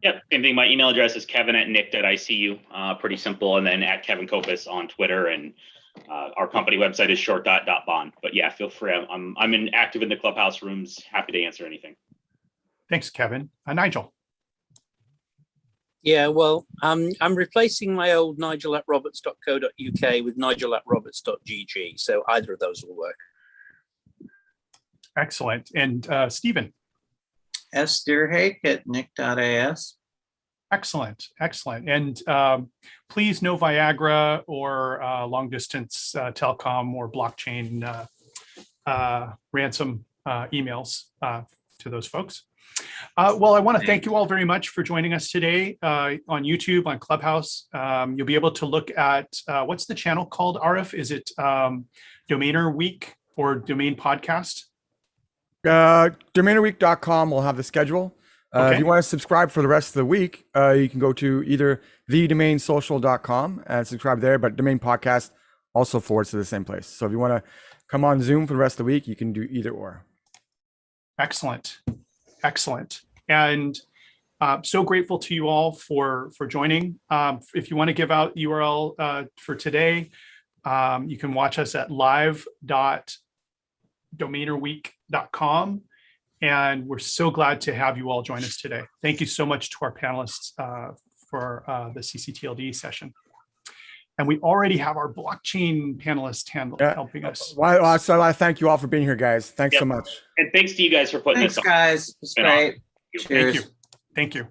Yep, same thing. My email address is kevin@nick.icu, pretty simple, and then at Kevin Kopas on Twitter, and our company website is short.bond. But yeah, feel free. I'm active in the Clubhouse rooms. Happy to answer anything. Thanks, Kevin. Nigel. Yeah, well, I'm replacing my old nigel@roberts.co.uk with nigel@roberts.gg. So either of those will work. Excellent. And Stephen. Deerhake at nick.as. Excellent. Excellent. And please no Viagra or long distance telecom or blockchain ransom emails to those folks. Well, I want to thank you all very much for joining us today on YouTube, on Clubhouse. You'll be able to look at what's the channel called, Arif? Is it Domainer Week or Domain Podcast? Domainerweek.com will have the schedule. Okay. If you want to subscribe for the rest of the week, you can go to either thedomainsocial.com and subscribe there, but Domain Podcast also forwards to the same place. So if you want to come on Zoom for the rest of the week, you can do either or. Excellent. Excellent. And so grateful to you all for joining. If you want to give out URL for today, you can watch us at live.domainerweek.com. And we're so glad to have you all join us today. Thank you so much to our panelists for the ccTLD session. And we already have our blockchain panelist helping us. Well, so I thank you all for being here, guys. Thanks so much. And thanks to you guys for putting Thanks, this on. guys. It's great. Thank you. Thank you.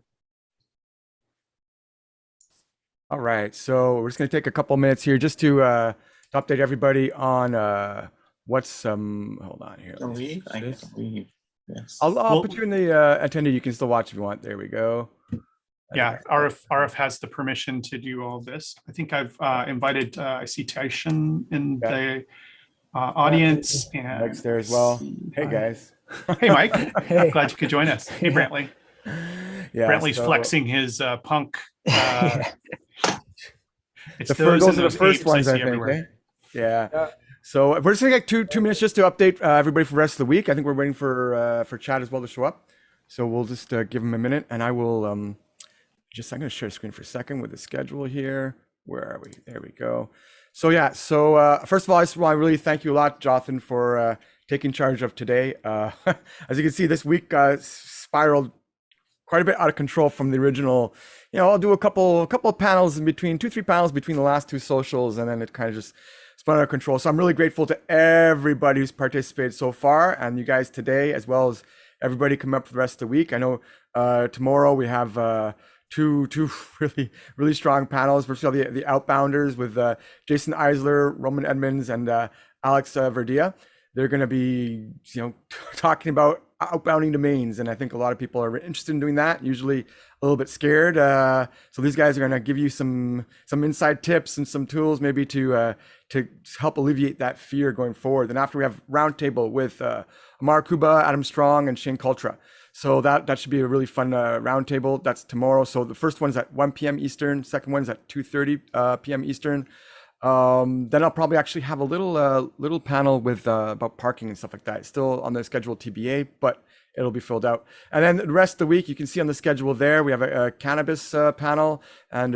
All right. So we're just going to take a couple minutes here just to update everybody on what's hold on here. Can we? I can leave. Yes. I'll put you in the attendee. You can still watch if you want. There we go. Yeah, RF has the permission to do all this. I think I've invited, I see Tieshun in the audience. And Mike's there as well. Hey, guys. Hey, Mike. Hey. Glad you could join us. Hey, Brantly. Yeah, Brantly's flexing his punk. It's those are the apes first ones, I see think. everywhere. Yeah. So we're just gonna get two minutes just to update everybody for the rest of the week. I think we're waiting for Chad as well to show up. So we'll just give him a minute, and I will I'm gonna share the screen for a second with the schedule here. Where are we? There we go. So yeah. So first of all, I just want to really thank you a lot, Jothan, for taking charge of today. As you can see, this week spiraled quite a bit out of control from the original. I'll do a couple of panels in between, 2-3 panels between the last two socials, and then it kind of just spun out of control. So I'm really grateful to everybody who's participated so far, and you guys today, as well as everybody coming up for the rest of the week. I know tomorrow we have two really strong panels. We're still the Outbounders with Jason Eisler, Roman Edmonds, and Alex Verdia. They're going to be talking about outbounding domains, and I think a lot of people are interested in doing that. Usually a little bit scared. So these guys are going to give you some inside tips and some tools maybe to help alleviate that fear going forward. And after we have roundtable with Amar Kuba, Adam Strong, and Shane Kultra. So that should be a really fun roundtable. That's tomorrow. So the first one's at 1 p.m. Eastern. Second one's at 2:30 p.m. Eastern. Then I'll probably actually have a little panel with about parking and stuff like that. It's still on the schedule TBA, but it'll be filled out. And then the rest of the week, you can see on the schedule there, we have a cannabis panel and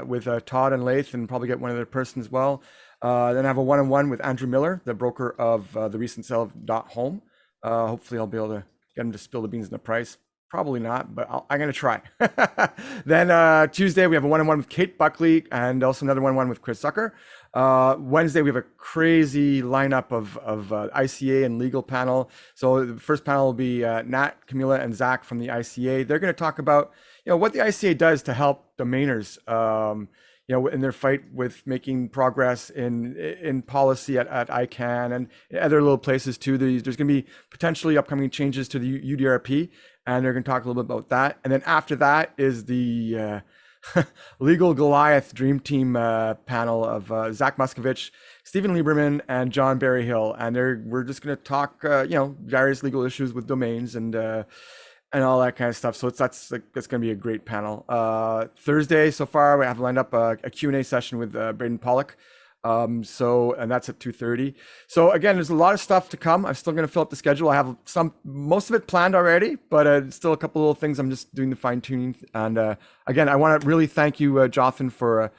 with Todd and Laith, and probably get one other person as well. Then I have a one-on-one with Andrew Miller, the broker of the recent sale of .home. Hopefully I'll be able to get him to spill the beans in the price. Probably not, but I'm going to try. Then Tuesday, we have a one-on-one with Kate Buckley and also another one-on-one with Chris Zucker. Wednesday, we have a crazy lineup of ICA and legal panel. So the first panel will be Nat, Camila, and Zach from the ICA. They're going to talk about what the ICA does to help domainers in their fight with making progress in policy at ICANN and other little places too. There's going to be potentially upcoming changes to the UDRP, and they're going to talk a little bit about that. And then after that is the Legal Goliath Dream Team panel of Zach Muscovich, Stephen Lieberman, and John Berryhill. And we're just going to talk, various legal issues with domains and all that kind of stuff. So that's going to be a great panel. Thursday, so far, we have lined up a Q&A session with Braden Pollock. And that's at 2:30. So again, there's a lot of stuff to come. I'm still going to fill up the schedule. I have most of it planned already, but still a couple little things I'm just doing the fine tuning. And again, I want to really thank you, Jothan, for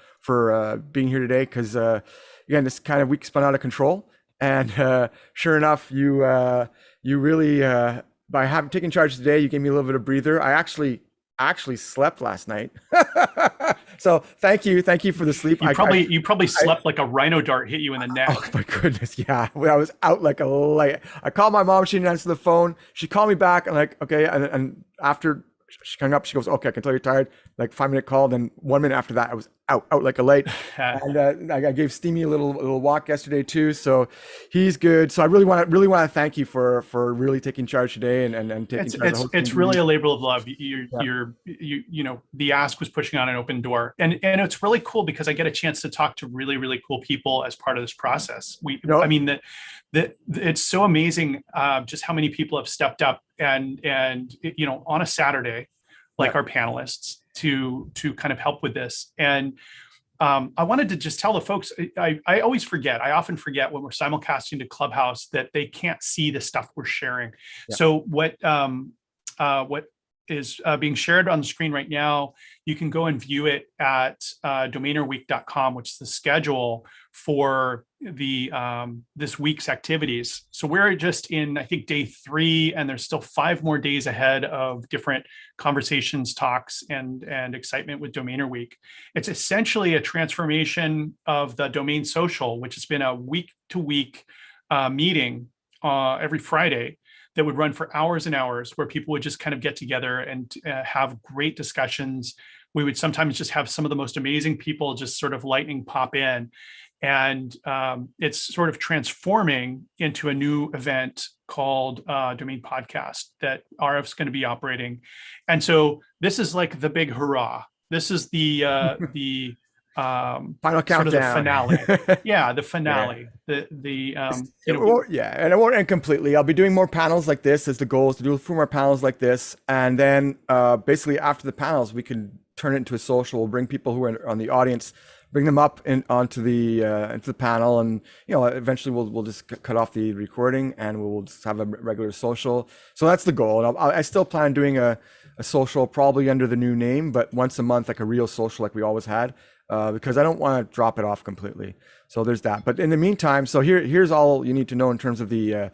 being here today, because again, this kind of week spun out of control. And sure enough, you really by taking charge today, you gave me a little bit of breather. I actually actually slept last night. So thank you for the sleep. You probably slept like a rhino dart hit you in the neck. Oh my goodness, yeah. I was out like a light. I called my mom. She didn't answer the phone. She called me back. I'm like, okay. And after she hung up, she goes, okay, I can tell you're tired. Like 5-minute call. Then 1 minute after that, I was out like a light. And I gave Steamy a little walk yesterday too. So he's good. So I really want to thank you for really taking charge today and taking charge. It's really a labor of love. You know, the ask was pushing on an open door, and it's really cool because I get a chance to talk to really, really cool people as part of this process. I mean that it's so amazing just how many people have stepped up and you know, on a Saturday, like our panelists, to kind of help with this. And I wanted to just tell the folks, I always forget, I often forget when we're simulcasting to Clubhouse that they can't see the stuff we're sharing. Yeah. So what is being shared on the screen right now, you can go and view it at domainerweek.com, which is the schedule for the this week's activities. So we're just in, I think, day 3, and there's still 5 more days ahead of different conversations, talks, and excitement with Domainer Week. It's essentially a transformation of the Domain Social, which has been a week-to-week meeting every Friday that would run for hours and hours, where people would just kind of get together and have great discussions. We would sometimes just have some of the most amazing people just sort of lightning pop in. And it's sort of transforming into a new event called DomainPodcast that RF's going to be operating. And so this is like the big hurrah. This is the final countdown, sort of the finale. Yeah, the finale. Yeah. And it won't end completely. I'll be doing more panels like this, as the goal is to do a few more panels like this, and then basically after the panels we can turn it into a social. We'll bring people who are on the audience, bring them up onto the panel, and you know, eventually we'll just cut off the recording and we'll just have a regular social. So that's the goal. And I still plan on doing a social probably under the new name, but once a month, like a real social like we always had. Because I don't want to drop it off completely. So there's that. But in the meantime, so here's all you need to know in terms of the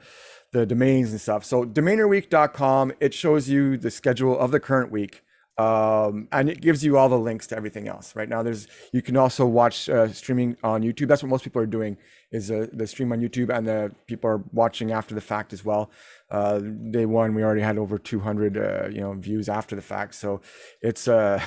domains and stuff. So domainerweek.com, it shows you the schedule of the current week. And it gives you all the links to everything else. Right now, you can also watch streaming on YouTube. That's what most people are doing, is the stream on YouTube, and the people are watching after the fact as well. Day 1, we already had over 200 views after the fact. So it's I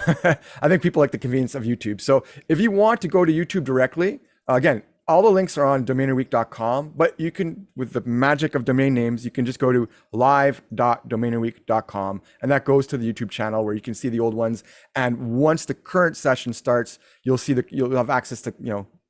think people like the convenience of YouTube. So if you want to go to YouTube directly, again, all the links are on domainerweek.com, but you can, with the magic of domain names, you can just go to live.domainerweek.com, and that goes to the YouTube channel where you can see the old ones. And once the current session starts, you'll have access to,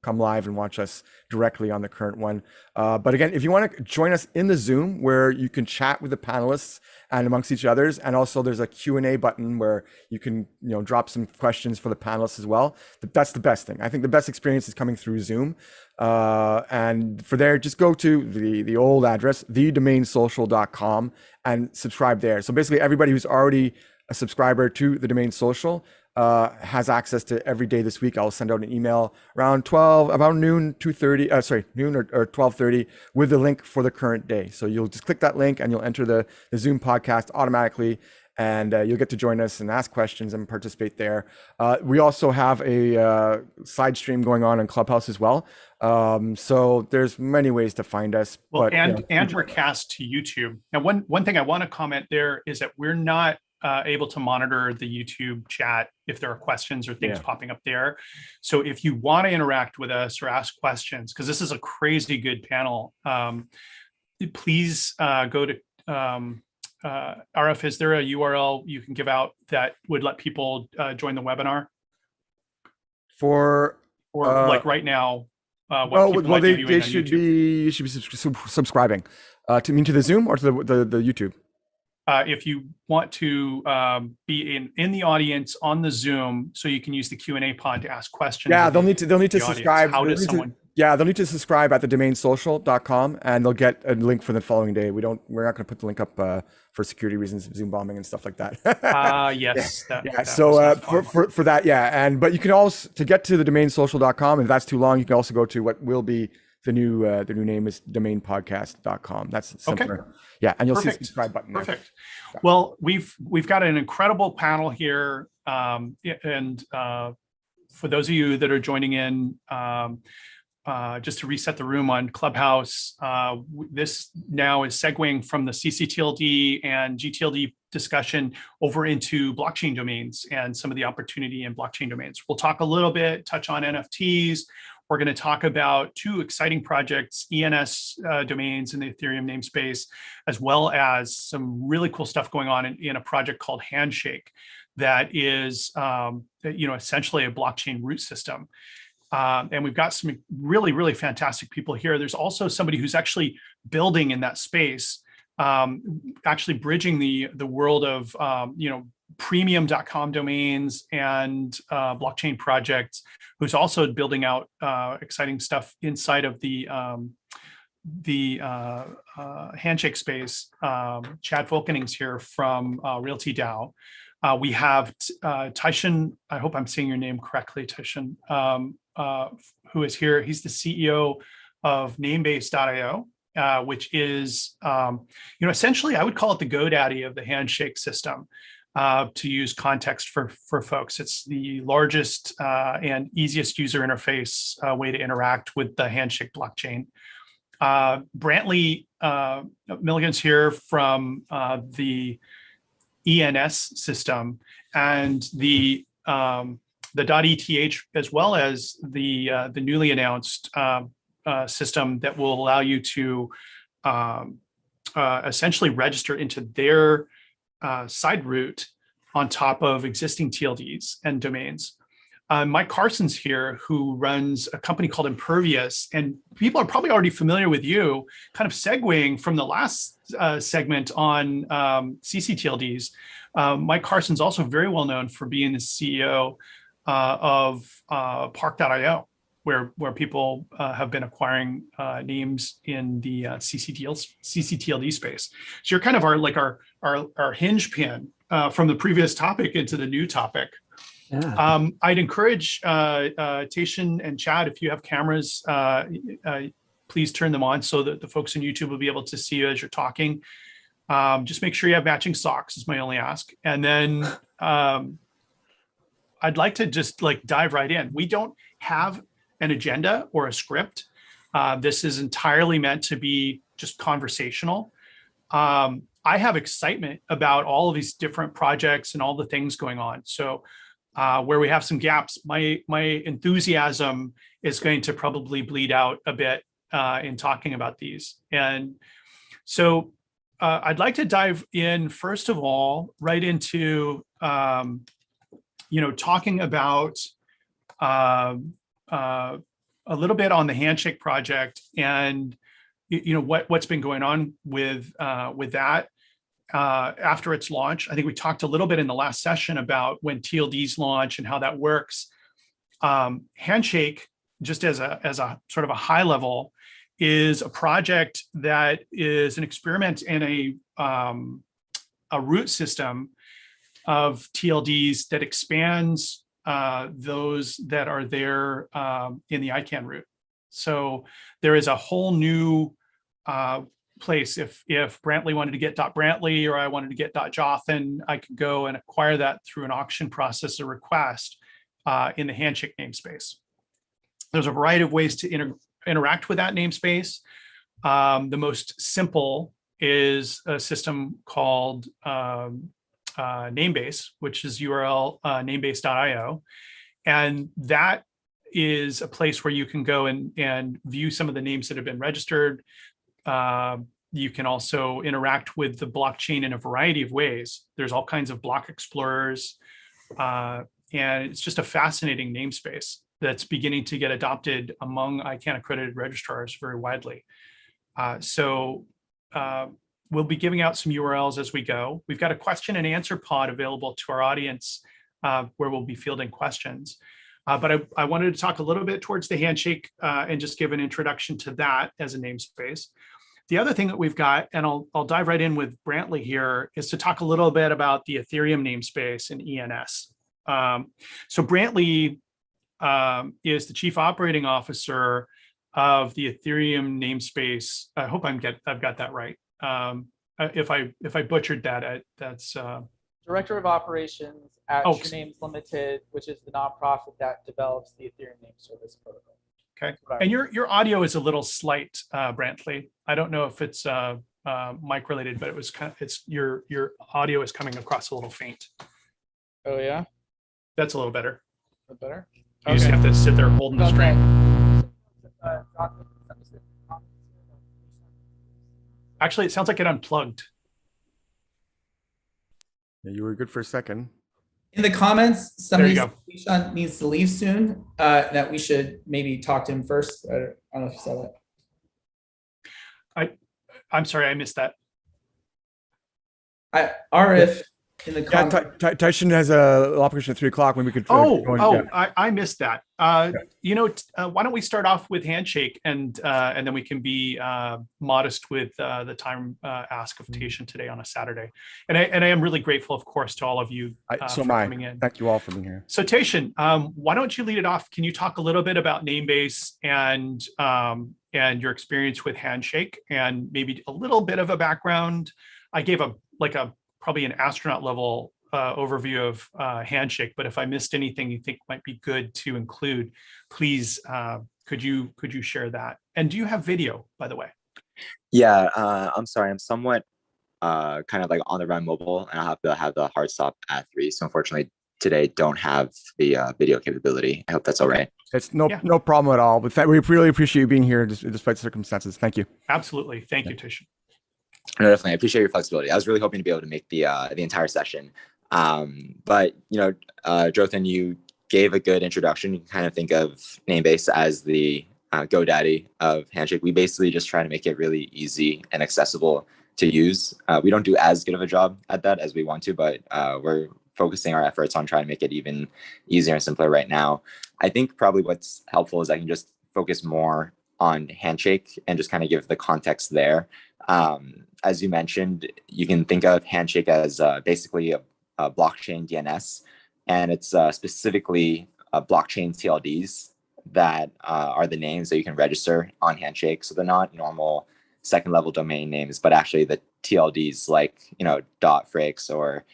come live and watch us directly on the current one. But again, if you want to join us in the Zoom, where you can chat with the panelists and amongst each others, and also there's a Q&A button where you can drop some questions for the panelists as well. That's the best thing. I think the best experience is coming through Zoom. And for there, just go to the old address, thedomainsocial.com, and subscribe there. So basically everybody who's already a subscriber to the Domain Social has access to every day this week. I'll send out an email around noon, 12:30 with the link for the current day. So you'll just click that link and you'll enter the Zoom podcast automatically, and you'll get to join us and ask questions and participate there. We also have a side stream going on in Clubhouse as well. So there's many ways to find us. Well, and we're cast to YouTube. Now, one thing I want to comment there is that we're not able to monitor the YouTube chat if there are questions or things popping up there. So if you want to interact with us or ask questions, because this is a crazy good panel, please go to RF. Is there a URL you can give out that would let people join the webinar? Or like right now? They should be subscribing to the Zoom or to the YouTube. If you want to be in the audience on the Zoom, so you can use the Q&A pod to ask questions. Yeah, they'll need to subscribe. How does someone? They'll need to subscribe at the domainsocial.com, and they'll get a link for the following day. We're not going to put the link up for security reasons, Zoom bombing and stuff like that. Yes. So for that, but you can also, to get to the domainsocial.com, if that's too long, you can also go to what will be the new name is DomainPodcast.com. That's simpler. Okay. Yeah, and you'll see the Perfect. subscribe button there. Perfect. Well, we've got an incredible panel here, and for those of you that are joining in, just to reset the room on Clubhouse, this now is segueing from the ccTLD and gTLD discussion over into blockchain domains and some of the opportunity in blockchain domains. We'll talk a little bit, touch on NFTs. We're going to talk about two exciting projects, ENS domains in the Ethereum namespace, as well as some really cool stuff going on in a project called Handshake that is, essentially a blockchain root system. And we've got some really, really fantastic people here. There's also somebody who's actually building in that space, actually bridging the world of, premium.com domains and blockchain projects, who's also building out exciting stuff inside of the Handshake space. Chad Folkening's here from Realty DAO. We have Tieshun, I hope I'm saying your name correctly, Tieshun, who is here. He's the CEO of Namebase.io, which is, essentially, I would call it the GoDaddy of the Handshake system, to use context for folks. It's the largest and easiest user interface way to interact with the Handshake blockchain. Brantly Millegan's here from the ENS system and the .eth, as well as the newly announced system that will allow you to essentially register into their side route on top of existing TLDs and domains. Mike Carson's here, who runs a company called Impervious, and people are probably already familiar with you, kind of segueing from the last segment on ccTLDs. Mike Carson's also very well known for being the CEO of Park.io, where people have been acquiring names in the ccTLD space. So you're kind of our hinge pin from the previous topic into the new topic. Yeah. I'd encourage Tieshun and Chad, if you have cameras, please turn them on so that the folks on YouTube will be able to see you as you're talking. Just make sure you have matching socks is my only ask. And then I'd like to just dive right in. We don't have an agenda or a script. This is entirely meant to be just conversational. I have excitement about all of these different projects and all the things going on. So where we have some gaps, my enthusiasm is going to probably bleed out a bit in talking about these. And so I'd like to dive in, first of all, right into, talking about a little bit on the Handshake project and, what's been going on with that. After its launch. I think we talked a little bit in the last session about when TLDs launch and how that works. Handshake, just as a sort of a high level, is a project that is an experiment in a root system of TLDs that expands those that are there in the ICANN root. So there is a whole new place. If Brantly wanted to get .Brantly or I wanted to get .Jothan, I could go and acquire that through an auction process or request in the Handshake namespace. There's a variety of ways to interact with that namespace. The most simple is a system called Namebase, which is URL namebase.io. And that is a place where you can go and view some of the names that have been registered. You can also interact with the blockchain in a variety of ways. There's all kinds of block explorers, and it's just a fascinating namespace that's beginning to get adopted among ICANN accredited registrars very widely. So we'll be giving out some URLs as we go. We've got a question and answer pod available to our audience where we'll be fielding questions. But I wanted to talk a little bit towards the Handshake and just give an introduction to that as a namespace. The other thing that we've got, and I'll dive right in with Brantly here, is to talk a little bit about the Ethereum namespace and ENS. So Brantly is the chief operating officer of the Ethereum namespace. I hope I've got that right. If I butchered that, that's Director of Operations at Oh. True Names Limited, which is the nonprofit that develops the Ethereum name service protocol. okay. And your audio is a little slight, Brantly. I don't know if it's mic related, but it's your audio is coming across a little faint. Oh yeah, That's a little better. is that better? You just have to sit there holding the string. Actually, it sounds like it unplugged. Yeah, you were good for a second. In the comments, There you somebody said Tieshun needs to leave soon, that we should maybe talk to him first. I don't know if you saw that. I'm sorry, I missed that. Arif in the Yeah, comments. Tieshun has a operation at 3 o'clock when we could. go on- yeah. I missed that. Why don't we start off with Handshake and then we can be modest with the time ask of Tieshun today on a Saturday. And I am really grateful, of course, to all of you So for am I. coming in. Thank you all for being here. So Tieshun, why don't you lead it off? Can you talk a little bit about Namebase and your experience with Handshake and maybe a little bit of a background? I gave probably an astronaut level overview of Handshake, but if I missed anything you think might be good to include, please could you share that? And do you have video, by the way? Yeah, I'm sorry, I'm somewhat kind of like on the run mobile, and I'll have to have the hard stop at 3. So unfortunately today don't have the video capability. I hope that's all right. It's no problem at all. But we really appreciate you being here despite the circumstances. Thank you. Absolutely. Thank you, Tieshun. No, definitely. I appreciate your flexibility. I was really hoping to be able to make the entire session. But Jothan, you gave a good introduction. You can kind of think of Namebase as the GoDaddy of Handshake. We basically just try to make it really easy and accessible to use. We don't do as good of a job at that as we want to, but we're focusing our efforts on trying to make it even easier and simpler right now. I think probably what's helpful is I can just focus more on Handshake and just kind of give the context there. As you mentioned, you can think of Handshake as basically a blockchain DNS, and it's specifically blockchain TLDs that are the names that you can register on Handshake. So they're not normal second level domain names, but actually the TLDs like, .frakes or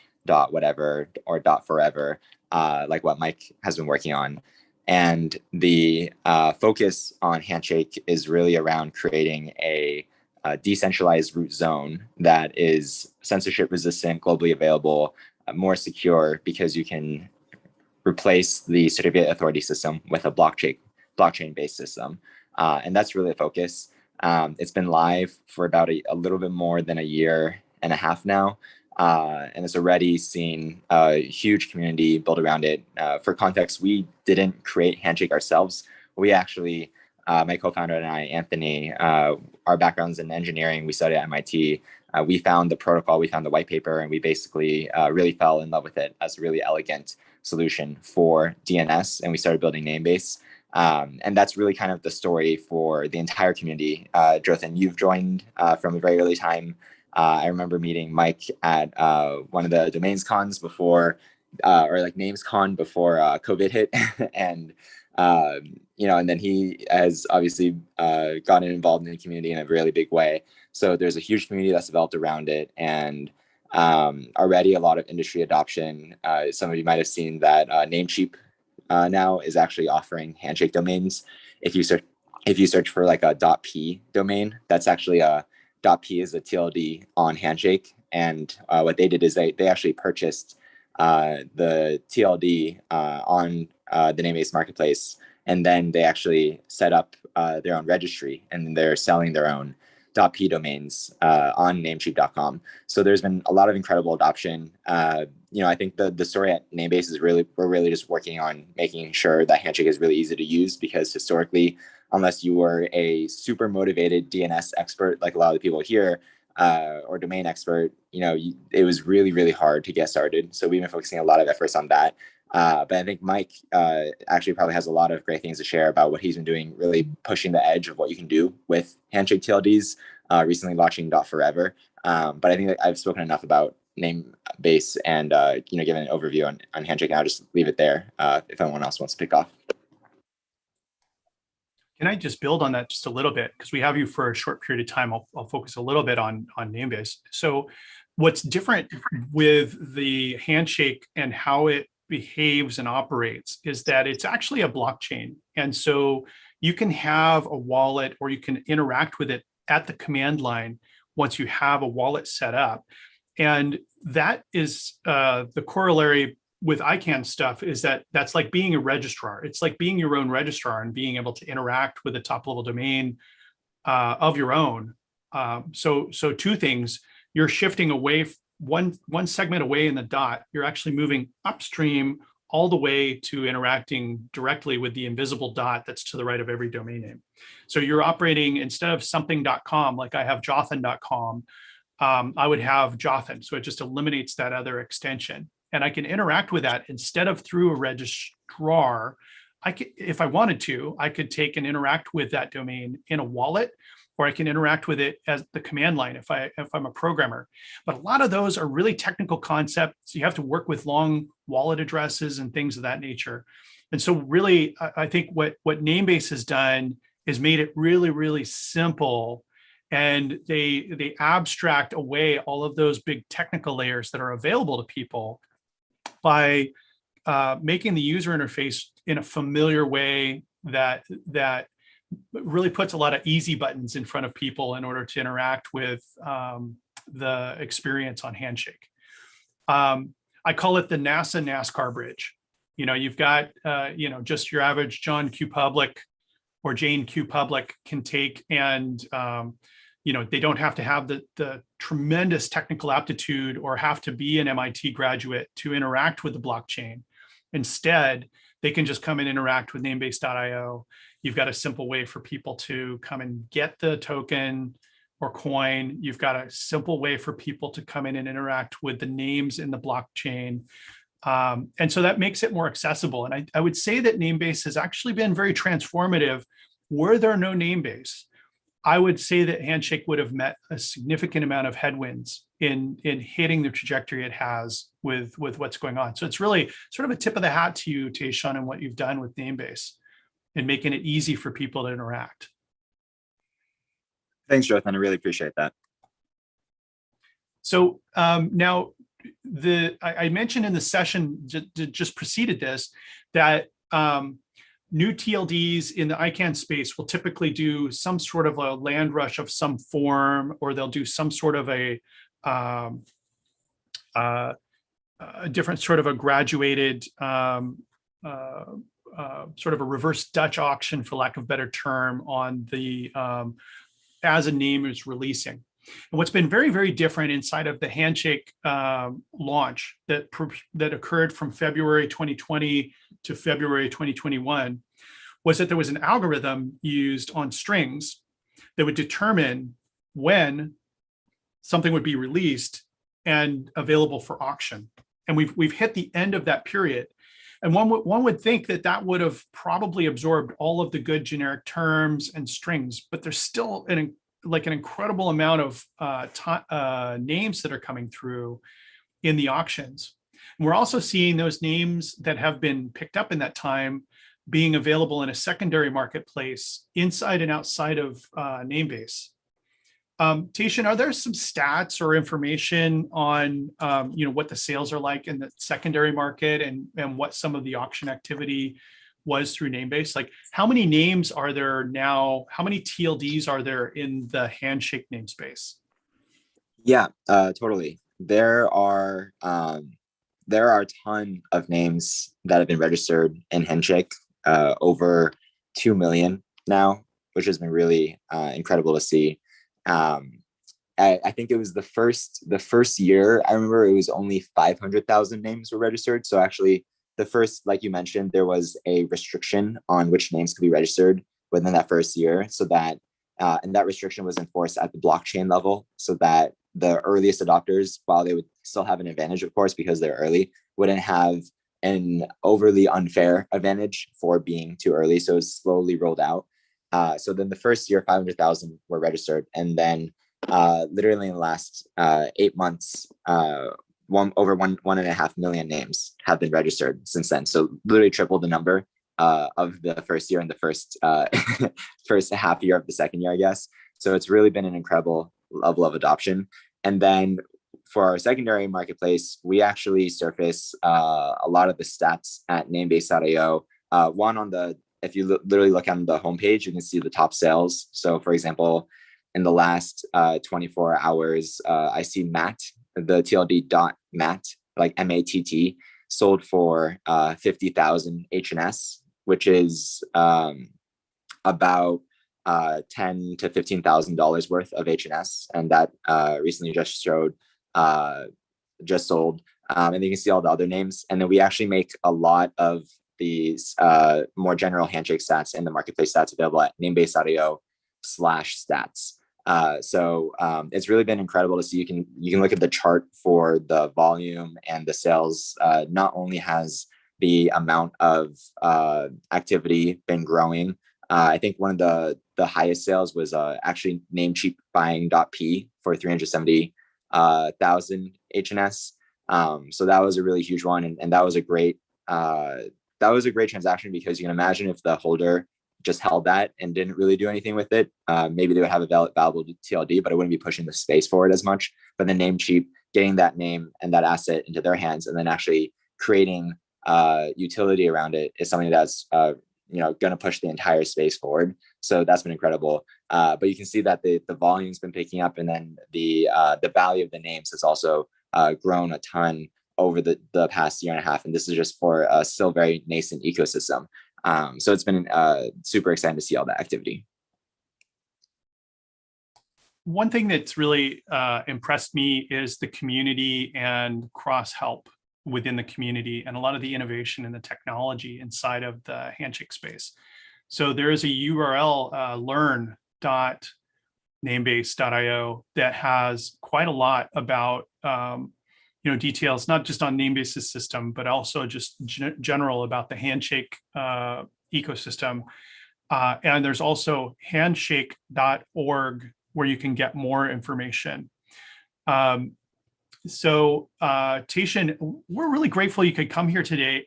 .whatever or .forever, like what Mike has been working on. And the focus on Handshake is really around creating a decentralized root zone that is censorship resistant, globally available, more secure, because you can replace the certificate authority system with a blockchain based system. And that's really a focus. It's been live for about a little bit more than a year and a half now. And it's already seen a huge community built around it. For context, we didn't create Handshake ourselves. We actually, my co-founder and I, Anthony, our backgrounds in engineering, we studied at MIT. We found the protocol, we found the white paper, and we basically really fell in love with it as a really elegant solution for DNS. And we started building Namebase. And that's really kind of the story for the entire community. Jothan, you've joined from a very early time. I remember meeting Mike at one of the domains cons before, or like names con before COVID hit. And, and then he has obviously gotten involved in the community in a really big way. So there's a huge community that's developed around it, and already a lot of industry adoption. Some of you might have seen that Namecheap now is actually offering Handshake domains. If you search for like a .p domain, that's actually .p is a TLD on Handshake. And what they did is they actually purchased the TLD on the Namebase marketplace, and then they actually set up their own registry, and they're selling their own .p domains on Namecheap.com. So there's been a lot of incredible adoption. I think the story at Namebase is we're really just working on making sure that Handshake is really easy to use, because historically, unless you were a super motivated DNS expert like a lot of the people here, or domain expert, it was really, really hard to get started. So we've been focusing a lot of efforts on that. But I think Mike actually probably has a lot of great things to share about what he's been doing, really pushing the edge of what you can do with Handshake TLDs, recently launching .forever. But I think that I've spoken enough about Namebase and given an overview on Handshake, and I'll just leave it there if anyone else wants to pick off. Can I just build on that just a little bit? Because we have you for a short period of time. I'll focus a little bit on Namebase. So what's different with the Handshake and how it behaves and operates is that it's actually a blockchain. And so you can have a wallet or you can interact with it at the command line once you have a wallet set up. And that is the corollary with ICANN stuff is that that's like being a registrar. It's like being your own registrar and being able to interact with a top level domain of your own. So two things, you're shifting away one segment away in the dot, you're actually moving upstream all the way to interacting directly with the invisible dot that's to the right of every domain name. So you're operating instead of something.com, like I have Jothan.com, I would have Jothan. So it just eliminates that other extension. And I can interact with that instead of through a registrar. I could, if I wanted to, I could take and interact with that domain in a wallet, or I can interact with it as the command line if I'm a programmer. But a lot of those are really technical concepts. You have to work with long wallet addresses and things of that nature. And so really, I think what Namebase has done is made it really, really simple. And they abstract away all of those big technical layers that are available to people by making the user interface in a familiar way that really puts a lot of easy buttons in front of people in order to interact with the experience on Handshake. I call it the NASA NASCAR bridge. You know, you've got, just your average John Q. Public or Jane Q. Public can take and, they don't have to have the tremendous technical aptitude or have to be an MIT graduate to interact with the blockchain. Instead, they can just come and interact with Namebase.io. You've got a simple way for people to come and get the token or coin. You've got a simple way for people to come in and interact with the names in the blockchain. And so that makes it more accessible. And I would say that Namebase has actually been very transformative. Were there no Namebase, I would say that Handshake would have met a significant amount of headwinds in hitting the trajectory it has with what's going on. So it's really sort of a tip of the hat to you, Tieshun, and what you've done with Namebase and making it easy for people to interact. Thanks, Jothan. I really appreciate that. So now I mentioned in the session just preceded this that new TLDs in the ICANN space will typically do some sort of a land rush of some form, or they'll do some sort of a different sort of a graduated sort of a reverse Dutch auction, for lack of a better term, on the as a name is releasing. And what's been very, very different inside of the Handshake launch that occurred from February 2020 to February 2021 was that there was an algorithm used on strings that would determine when something would be released and available for auction. And we've hit the end of that period. And one would think that would have probably absorbed all of the good generic terms and strings, but there's still an incredible amount of names that are coming through in the auctions. And we're also seeing those names that have been picked up in that time being available in a secondary marketplace inside and outside of Namebase. Tieshun, are there some stats or information on what the sales are like in the secondary market and what some of the auction activity was through Namebase? Like, how many names are there now? How many TLDs are there in the Handshake namespace? Yeah, totally. There are a ton of names that have been registered in Handshake, over 2 million now, which has been really incredible to see. I think it was the first year, I remember it was only 500,000 names were registered. So actually the first, like you mentioned, there was a restriction on which names could be registered within that first year. So that, and that restriction was enforced at the blockchain level, so that the earliest adopters, while they would still have an advantage, of course, because they're early, wouldn't have an overly unfair advantage for being too early. So it's slowly rolled out. So then the first year, 500,000 were registered. And then literally in the last 8 months, over 1.5 million names have been registered since then. So literally triple the number of the first year and the first first half year of the second year, I guess. So it's really been an incredible level of adoption. And then for our secondary marketplace, we actually surface a lot of the stats at namebase.io. One on the, if you literally look on the homepage, you can see the top sales. So for example, in the last 24 hours, I see Matt, the TLD.Matt, like MATT, sold for 50,000 HNS, which is about $10,000 to $15,000 worth of HNS, and that recently just sold. And you can see all the other names. And then we actually make a lot of these more general handshake stats in the marketplace stats available at namebase.io/stats. So it's really been incredible to see. You can look at the chart for the volume and the sales. Not only has the amount of activity been growing, I think one of the highest sales was actually namecheapbuying.p for 370,000 HNS. So that was a really huge one, and that was a great transaction, because you can imagine if the holder just held that and didn't really do anything with it, maybe they would have a valuable TLD, but it wouldn't be pushing the space forward as much. But then Namecheap, getting that name and that asset into their hands, and then actually creating utility around it is something that's going to push the entire space forward. So that's been incredible. But you can see that the volume's been picking up, and then the value of the names has also grown a ton over the past year and a half. And this is just for a still very nascent ecosystem. So it's been super exciting to see all that activity. One thing that's really impressed me is the community and cross-help within the community, and a lot of the innovation and the technology inside of the Handshake space. So there is a URL, learn.namebase.io, that has quite a lot about details, not just on Namebase's system, but also just general about the Handshake ecosystem. And there's also handshake.org, where you can get more information. So Tieshun, we're really grateful you could come here today.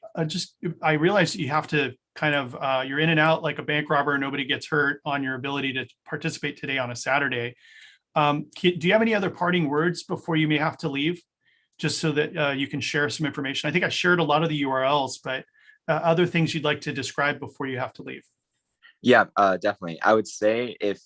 I realize you have to kind of, you're in and out like a bank robber, nobody gets hurt on your ability to participate today on a Saturday. Do you have any other parting words before you may have to leave, just so that you can share some information? I think I shared a lot of the URLs, but other things you'd like to describe before you have to leave. Yeah, definitely. I would say if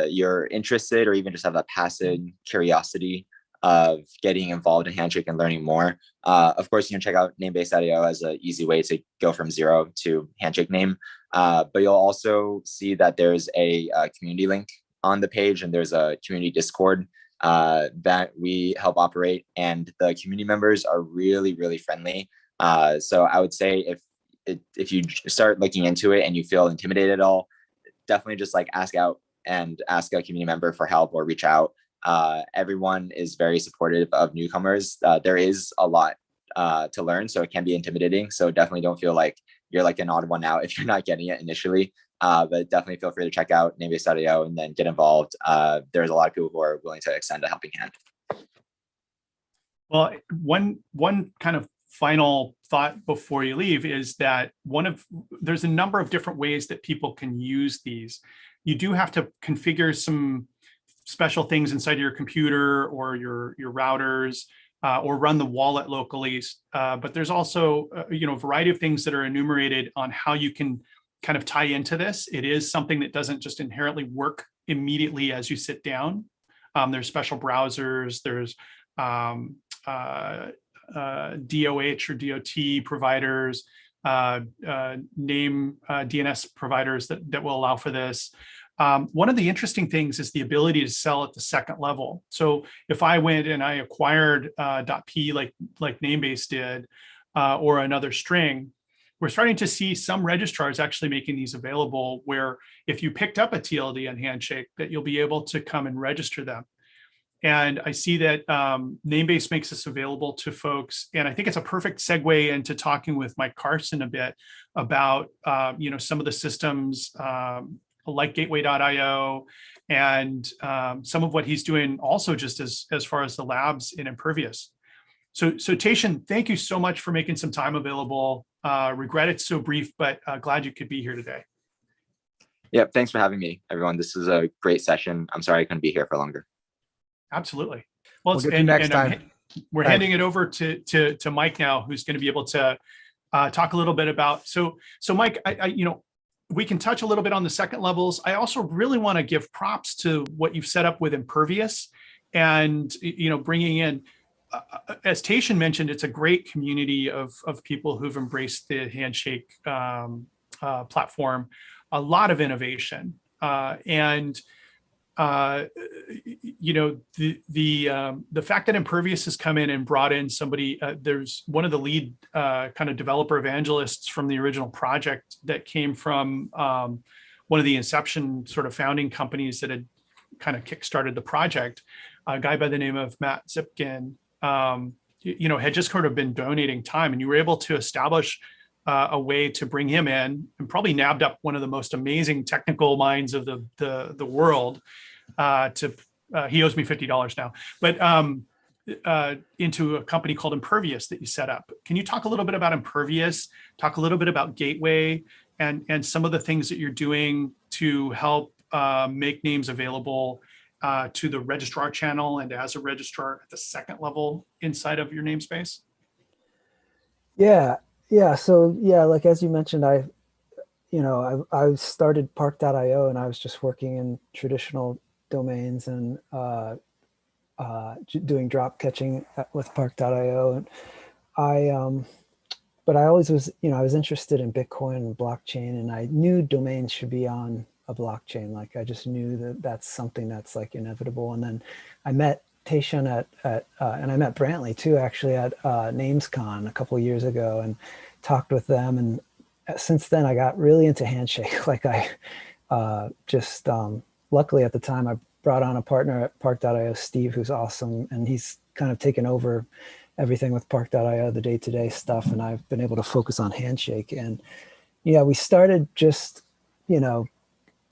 you're interested, or even just have a passive curiosity of getting involved in Handshake and learning more, of course, you can check out namebase.io as an easy way to go from zero to Handshake name. But you'll also see that there's a community link on the page, and there's a community Discord that we help operate, and the community members are really, really friendly. So I would say if you start looking into it and you feel intimidated at all, definitely just ask out and ask a community member for help, or reach out. Everyone is very supportive of newcomers. There is a lot to learn, so it can be intimidating. So definitely don't feel like you're like an odd one out if you're not getting it initially. But definitely feel free to check out namebase.io and then get involved. There's a lot of people who are willing to extend a helping hand. Well, one kind of final thought before you leave is that there's a number of different ways that people can use these. You do have to configure some special things inside your computer or your routers, or run the wallet locally. But there's also a variety of things that are enumerated on how you can kind of tie into this. It is something that doesn't just inherently work immediately as you sit down. There's special browsers, there's DOH or DOT providers, name DNS providers that will allow for this. One of the interesting things is the ability to sell at the second level. So if I went and I acquired .p like Namebase did, or another string, we're starting to see some registrars actually making these available, where if you picked up a TLD on Handshake, that you'll be able to come and register them. And I see that Namebase makes this available to folks. And I think it's a perfect segue into talking with Mike Carson a bit about some of the systems like gateway.io, and some of what he's doing also just as far as the labs in Impervious. So Tieshun, thank you so much for making some time available. Regret it's so brief, but glad you could be here today. Yep. Thanks for having me, everyone. This is a great session. I'm sorry I couldn't be here for longer. Absolutely. Well, We'll get you next time. We're handing it over to Mike now, who's going to be able to talk a little bit about. So Mike, we can touch a little bit on the second levels. I also really want to give props to what you've set up with Impervious, and bringing in, as Tieshun mentioned, it's a great community of people who've embraced the Handshake platform. A lot of innovation, and the fact that Impervious has come in and brought in somebody, there's one of the lead kind of developer evangelists from the original project that came from one of the inception sort of founding companies that had kind of kickstarted the project, a guy by the name of Matt Zipkin, had just sort of been donating time, and you were able to establish a way to bring him in, and probably nabbed up one of the most amazing technical minds of the world. He owes me $50 now, but into a company called Impervious that you set up. Can you talk a little bit about Impervious? Talk a little bit about Gateway and some of the things that you're doing to help make names available to the registrar channel and as a registrar at the second level inside of your namespace? Yeah. So like as you mentioned, I started Park.io and I was just working in traditional domains and doing drop catching with Park.io. And but I always was, I was interested in Bitcoin and blockchain, and I knew domains should be on a blockchain. Like I just knew that that's something that's like inevitable. And then I met Tieshun and I met Brantly too, actually at NamesCon a couple of years ago, and talked with them. And since then I got really into Handshake. Like I luckily at the time I brought on a partner at Park.io, Steve, who's awesome. And he's kind of taken over everything with Park.io, the day-to-day stuff. And I've been able to focus on Handshake. And we started just,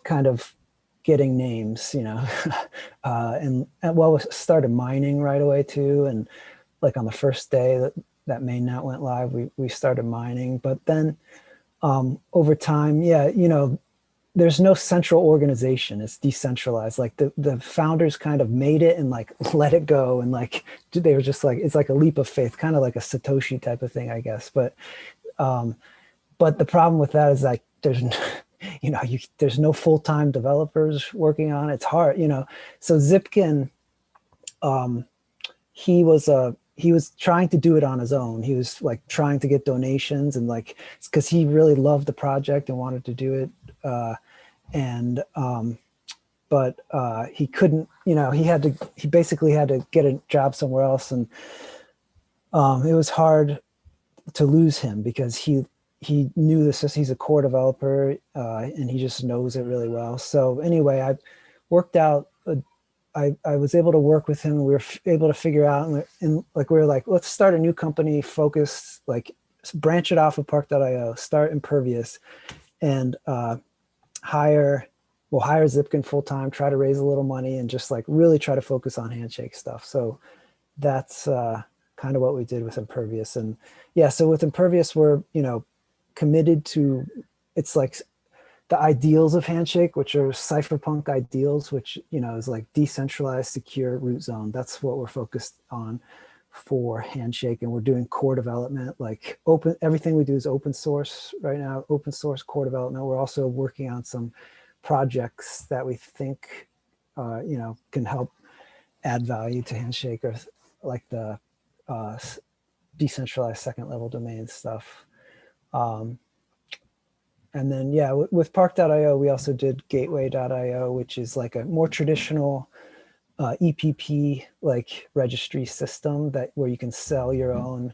kind of getting names, and we started mining right away too. And like on the first day that mainnet went live, we started mining. But then over time, there's no central organization. It's decentralized. Like the founders kind of made it and like let it go. And like, they were just like, it's like a leap of faith, kind of like a Satoshi type of thing, I guess. But the problem with that is like, there's no full-time developers working on it. It's hard, So Zipkin, he was trying to do it on his own. He was like trying to get donations and like, because he really loved the project and wanted to do it. But he couldn't, he basically had to get a job somewhere else. And it was hard to lose him because he knew this, he's a core developer and he just knows it really well. So anyway, I worked out, I was able to work with him. We were able to figure out, and we were like, let's start a new company focused, like branch it off of Park.io, start Impervious, and hire Zipkin full-time, try to raise a little money, and just like really try to focus on Handshake stuff. So that's kind of what we did with Impervious. And so with Impervious, we're, committed to, it's like the ideals of Handshake, which are cypherpunk ideals, which, is like decentralized, secure root zone. That's what we're focused on for Handshake. And we're doing core development, like everything we do is open source right now, open source core development. We're also working on some projects that we think, can help add value to Handshake, or like the decentralized second level domain stuff. And then, with Park.io, we also did Gateway.io, which is like a more traditional EPP like registry system where you can sell your own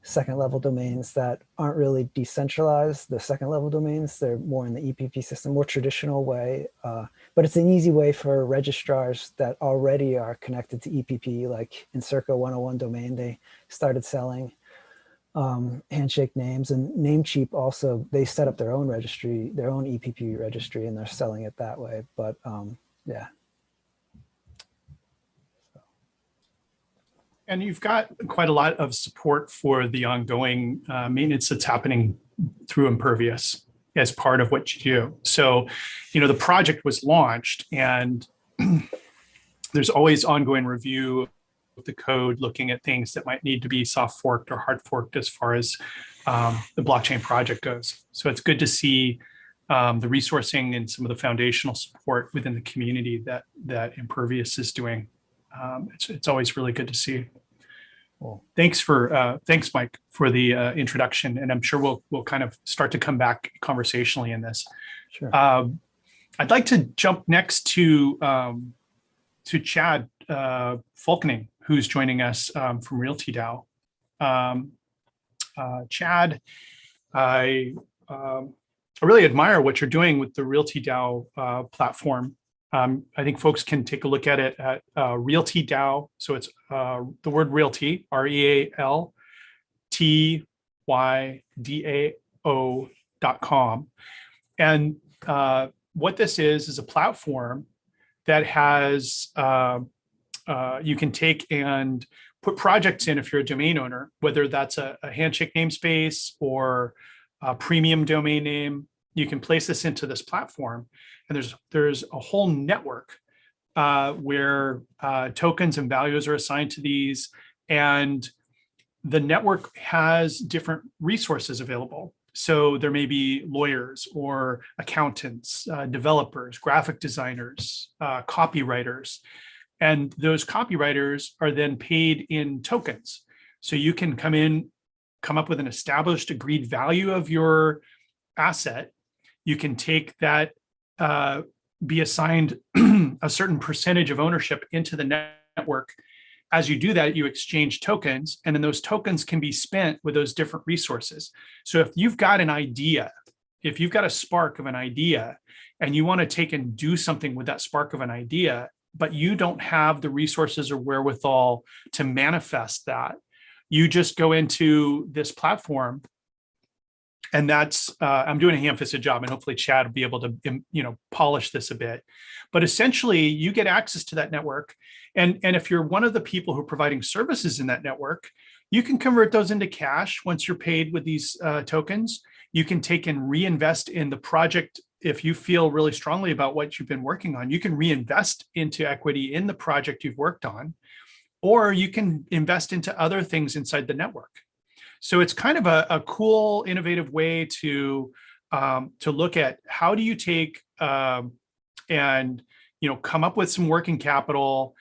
second level domains that aren't really decentralized. The second level domains, they're more in the EPP system, more traditional way. But it's an easy way for registrars that already are connected to EPP, like in Circa 101 domain, they started selling Handshake names. And Namecheap also, they set up their own registry, their own EPP registry, and they're selling it that way. But And you've got quite a lot of support for the ongoing maintenance that's happening through Impervious as part of what you do. So, the project was launched, and there's always ongoing review of the code, looking at things that might need to be soft forked or hard forked as far as the blockchain project goes. So it's good to see the resourcing and some of the foundational support within the community that Impervious is doing. It's always really good to see. Well, thanks, Mike, for the introduction, and I'm sure we'll kind of start to come back conversationally in this. Sure. I'd like to jump next to Chad Folkening, who's joining us from Realty DAO. Chad, I really admire what you're doing with the Realty DAO platform. I think folks can take a look at it at Realty DAO. So it's the word Realty, REALTYDAO.com. And what this is a platform that has, you can take and put projects in if you're a domain owner, whether that's a Handshake namespace or a premium domain name. You can place this into this platform, and there's a whole network where tokens and values are assigned to these, and the network has different resources available. So there may be lawyers or accountants, developers, graphic designers, copywriters, and those copywriters are then paid in tokens. So you can come up with an established agreed value of your asset. You can take that, be assigned a certain percentage of ownership into the network. As you do that, you exchange tokens, and then those tokens can be spent with those different resources. So if you've got an idea, if you've got a spark of an idea, and you want to take and do something with that spark of an idea, but you don't have the resources or wherewithal to manifest that, you just go into this platform. And that's, I'm doing a ham-fisted job, and hopefully Chad will be able to, polish this a bit. But essentially, you get access to that network. And if you're one of the people who are providing services in that network, you can convert those into cash once you're paid with these tokens. You can take and reinvest in the project. If you feel really strongly about what you've been working on, you can reinvest into equity in the project you've worked on, or you can invest into other things inside the network. So it's kind of a cool, innovative way to look at how do you take and come up with some working capital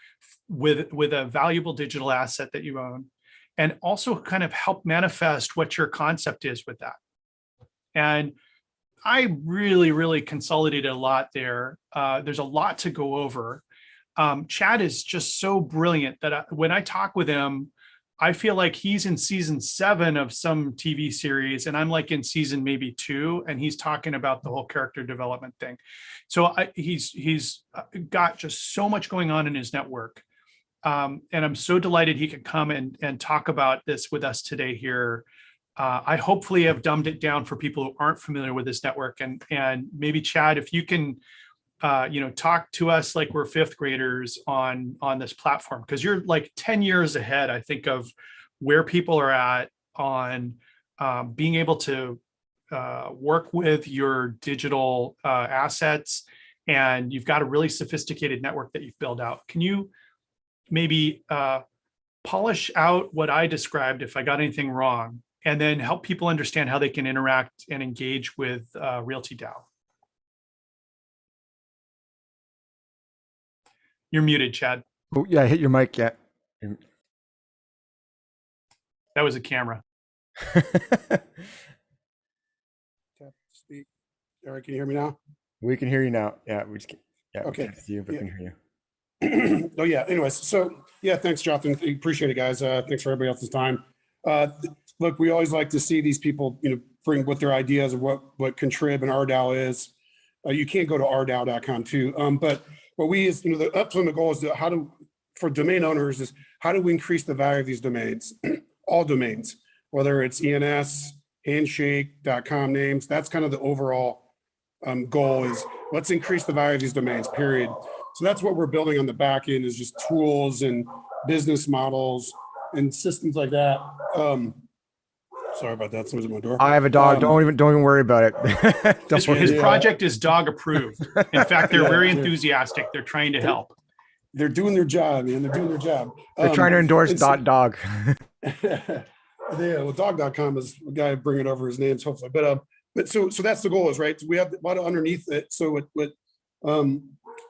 with a valuable digital asset that you own, and also kind of help manifest what your concept is with that. And I really, really consolidated a lot there. There's a lot to go over. Chad is just so brilliant that when I talk with him, I feel like he's in season 7 of some TV series, and I'm like in season maybe 2, and he's talking about the whole character development thing. So he's got just so much going on in his network. And I'm so delighted he could come and talk about this with us today here. I hopefully have dumbed it down for people who aren't familiar with this network. And maybe Chad, if you can talk to us like we're 5th graders on this platform, because you're like 10 years ahead, I think, of where people are at on being able to work with your digital assets, and you've got a really sophisticated network that you've built out. Can you maybe polish out what I described if I got anything wrong, and then help people understand how they can interact and engage with Realty DAO? You're muted, Chad. Oh, yeah, hit your mic. Yeah. That was a camera. Speak. Eric, can you hear me now? We can hear you now. Yeah, Okay. We can't see you, but we can hear you. Oh yeah. Anyways, so yeah, thanks, Jothan. Appreciate it, guys. Thanks for everybody else's time. Look, we always like to see these people, bring what their ideas of what Contrib and RDAO is. You can't go to rdao.com too. But what we is, the ultimate goal is for domain owners is how do we increase the value of these domains, all domains, whether it's ENS, Handshake.com names. That's kind of the overall goal is let's increase the value of these domains, period. So that's what we're building on the back end is just tools and business models and systems like that. Sorry about that. Someone's at my door. I have a dog. Don't even worry about it. His project is dog approved. In fact, they're Yeah, very they're- enthusiastic. They're trying to help. They're doing their job, man. They're doing their job. They're trying to endorse it's- dog. Yeah, well, dog.com is the guy bringing over his names, hopefully. But so that's the goal is, right? So we have a lot of underneath it. So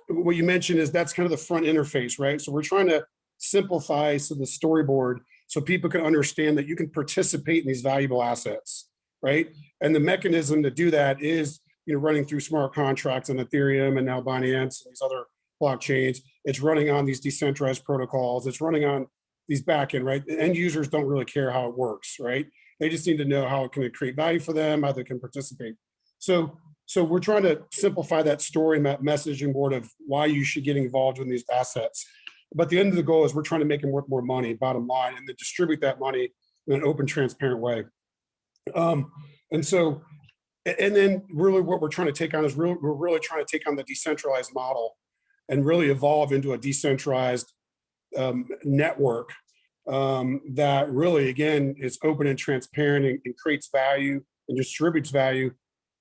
what you mentioned is that's kind of the front interface, right? So we're trying to simplify the storyboard so people can understand that you can participate in these valuable assets, right? And the mechanism to do that is, running through smart contracts on Ethereum and now Binance and these other blockchains. It's running on these decentralized protocols. It's running on these backend, right? The end users don't really care how it works, right? They just need to know how it can create value for them, how they can participate. So we're trying to simplify that story and that messaging board of why you should get involved in these assets. But the end of the goal is we're trying to make them worth more money, bottom line, and then distribute that money in an open, transparent way. And then really what we're trying to take on is we're really trying to take on the decentralized model and really evolve into a decentralized network that really, again, is open and transparent and creates value and distributes value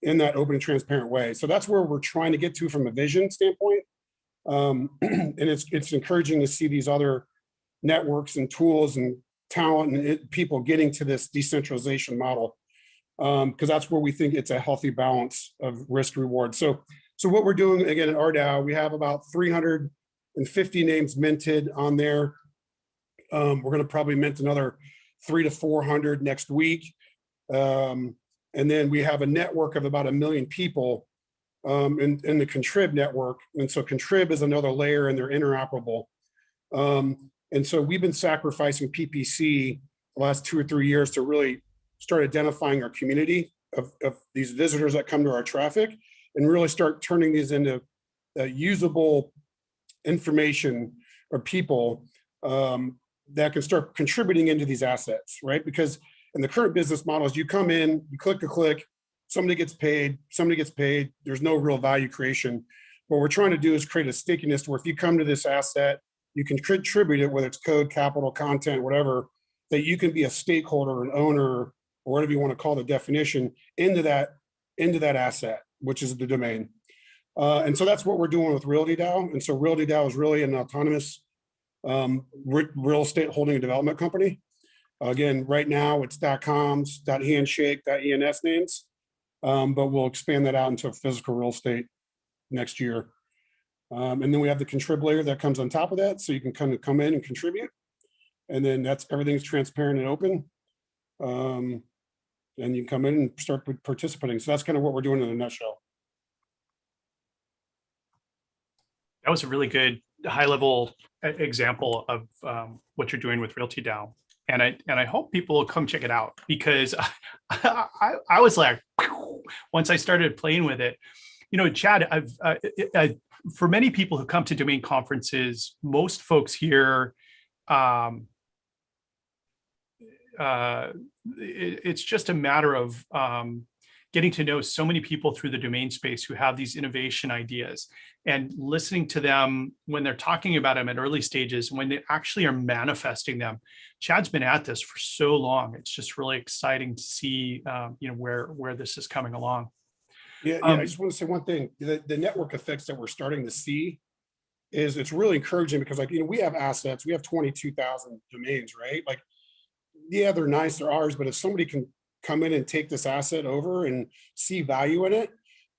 in that open and transparent way. So that's where we're trying to get to from a vision standpoint. And it's encouraging to see these other networks and tools and talent and people getting to this decentralization model, because that's where we think it's a healthy balance of risk reward. So what we're doing again at RDAO, we have about 350 names minted on there. We're going to probably mint another 300 to 400 next week. And then we have a network of about 1 million people in the Contrib network. And so Contrib is another layer and they're interoperable. And so we've been sacrificing PPC the last 2 or 3 years to really start identifying our community of these visitors that come to our traffic and really start turning these into usable information or people that can start contributing into these assets, right? Because in the current business models, you come in, you click a click, somebody gets paid, there's no real value creation. What we're trying to do is create a stickiness where if you come to this asset, you can contribute it, whether it's code, capital, content, whatever, that you can be a stakeholder, an owner, or whatever you want to call the definition into that asset, which is the domain. And so that's what we're doing with RealtyDAO. And so RealtyDAO is really an autonomous real estate holding and development company. Again, right now it's .coms, .handshake, .ens names, but we'll expand that out into physical real estate next year. And then we have the Contrib layer that comes on top of that, so you can kind of come in and contribute. And then everything's transparent and open. And you can come in and start participating. So that's kind of what we're doing in a nutshell. That was a really good high-level example of what you're doing with RealtyDAO, and I hope people will come check it out, because I was like, once I started playing with it, Chad, for many people who come to domain conferences, most folks here, it's just a matter of getting to know so many people through the domain space who have these innovation ideas, and listening to them when they're talking about them at early stages, when they actually are manifesting them. Chad's been at this for so long. It's just really exciting to see, where this is coming along. Yeah, I just want to say one thing. The network effects that we're starting to see is it's really encouraging, because we have assets, we have 22,000 domains, right? Yeah, they're nice, they're ours, but if somebody can come in and take this asset over and see value in it,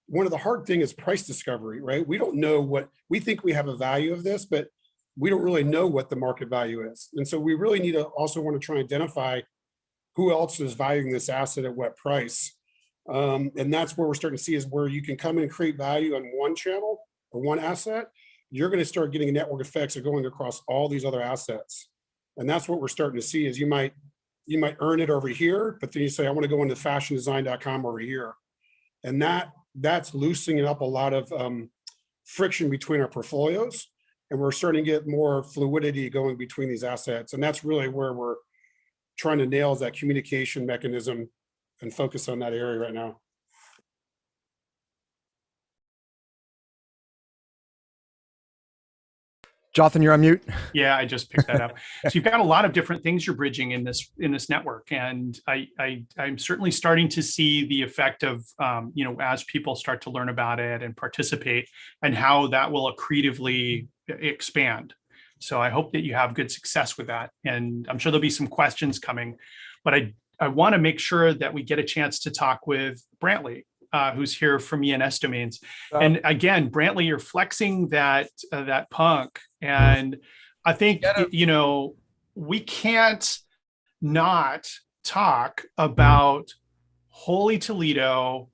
one of the hard things is price discovery, right? We don't know we think we have a value of this, but we don't really know what the market value is. And so we really need to also want to try and identify who else is valuing this asset at what price. And that's where we're starting to see is where you can come in and create value on one channel or one asset. You're going to start getting network effects of going across all these other assets. And that's what we're starting to see is you might earn it over here, but then you say, I want to go into fashiondesign.com over here. And that's loosening up a lot of friction between our portfolios. And we're starting to get more fluidity going between these assets. And that's really where we're trying to nail that communication mechanism and focus on that area right now. Jothan, you're on mute. Yeah, I just picked that up. So you've got a lot of different things you're bridging in this network, and I'm certainly starting to see the effect of as people start to learn about it and participate, and how that will accretively expand. So I hope that you have good success with that, and I'm sure there'll be some questions coming, but I want to make sure that we get a chance to talk with Brantly, who's here from ENS Domains. And again, Brantly, you're flexing that punk. And I think, we can't not talk about Holy Toledo,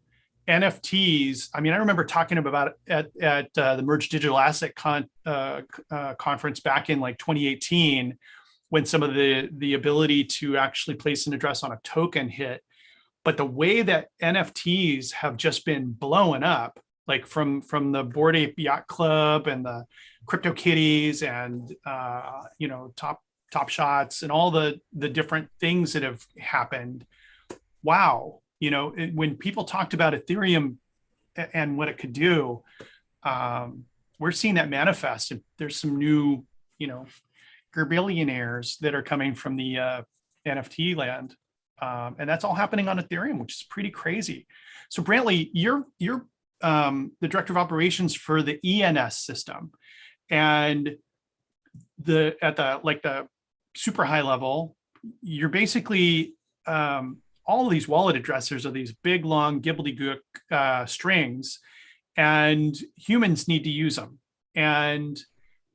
NFTs. I mean, I remember talking about it at the Merge Digital Asset conference back in like 2018, when some of the ability to actually place an address on a token hit. But the way that NFTs have just been blowing up, like from the Bored Ape Yacht Club and the CryptoKitties and Top Shots and all the different things that have happened. Wow, when people talked about Ethereum and what it could do, we're seeing that manifest. And there's some new, billionaires that are coming from the NFT land. And that's all happening on Ethereum, which is pretty crazy. So Brantly, you're the director of operations for the ENS system, and at the super high level, you're basically all of these wallet addressers are these big long gobbledygook strings, and humans need to use them. And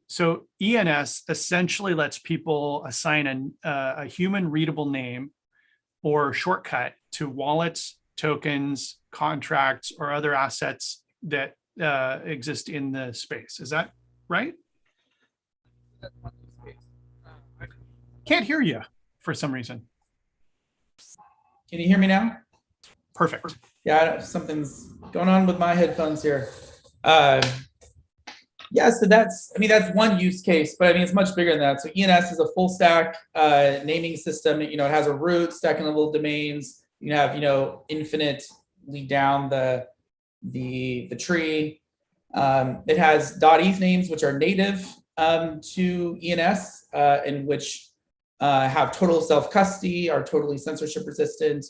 so ENS essentially lets people assign a human readable name or shortcut to wallets, tokens, contracts, or other assets that exist in the space. Is that right? Can't hear you for some reason. Can you hear me now? Perfect. Yeah, something's going on with my headphones here. So that's one use case, but it's much bigger than that. So ENS is a full stack naming system. It has a root, second level domains. You have, infinitely down the tree. It has .eth names, which are native to ENS, and which have total self-custody, are totally censorship resistant.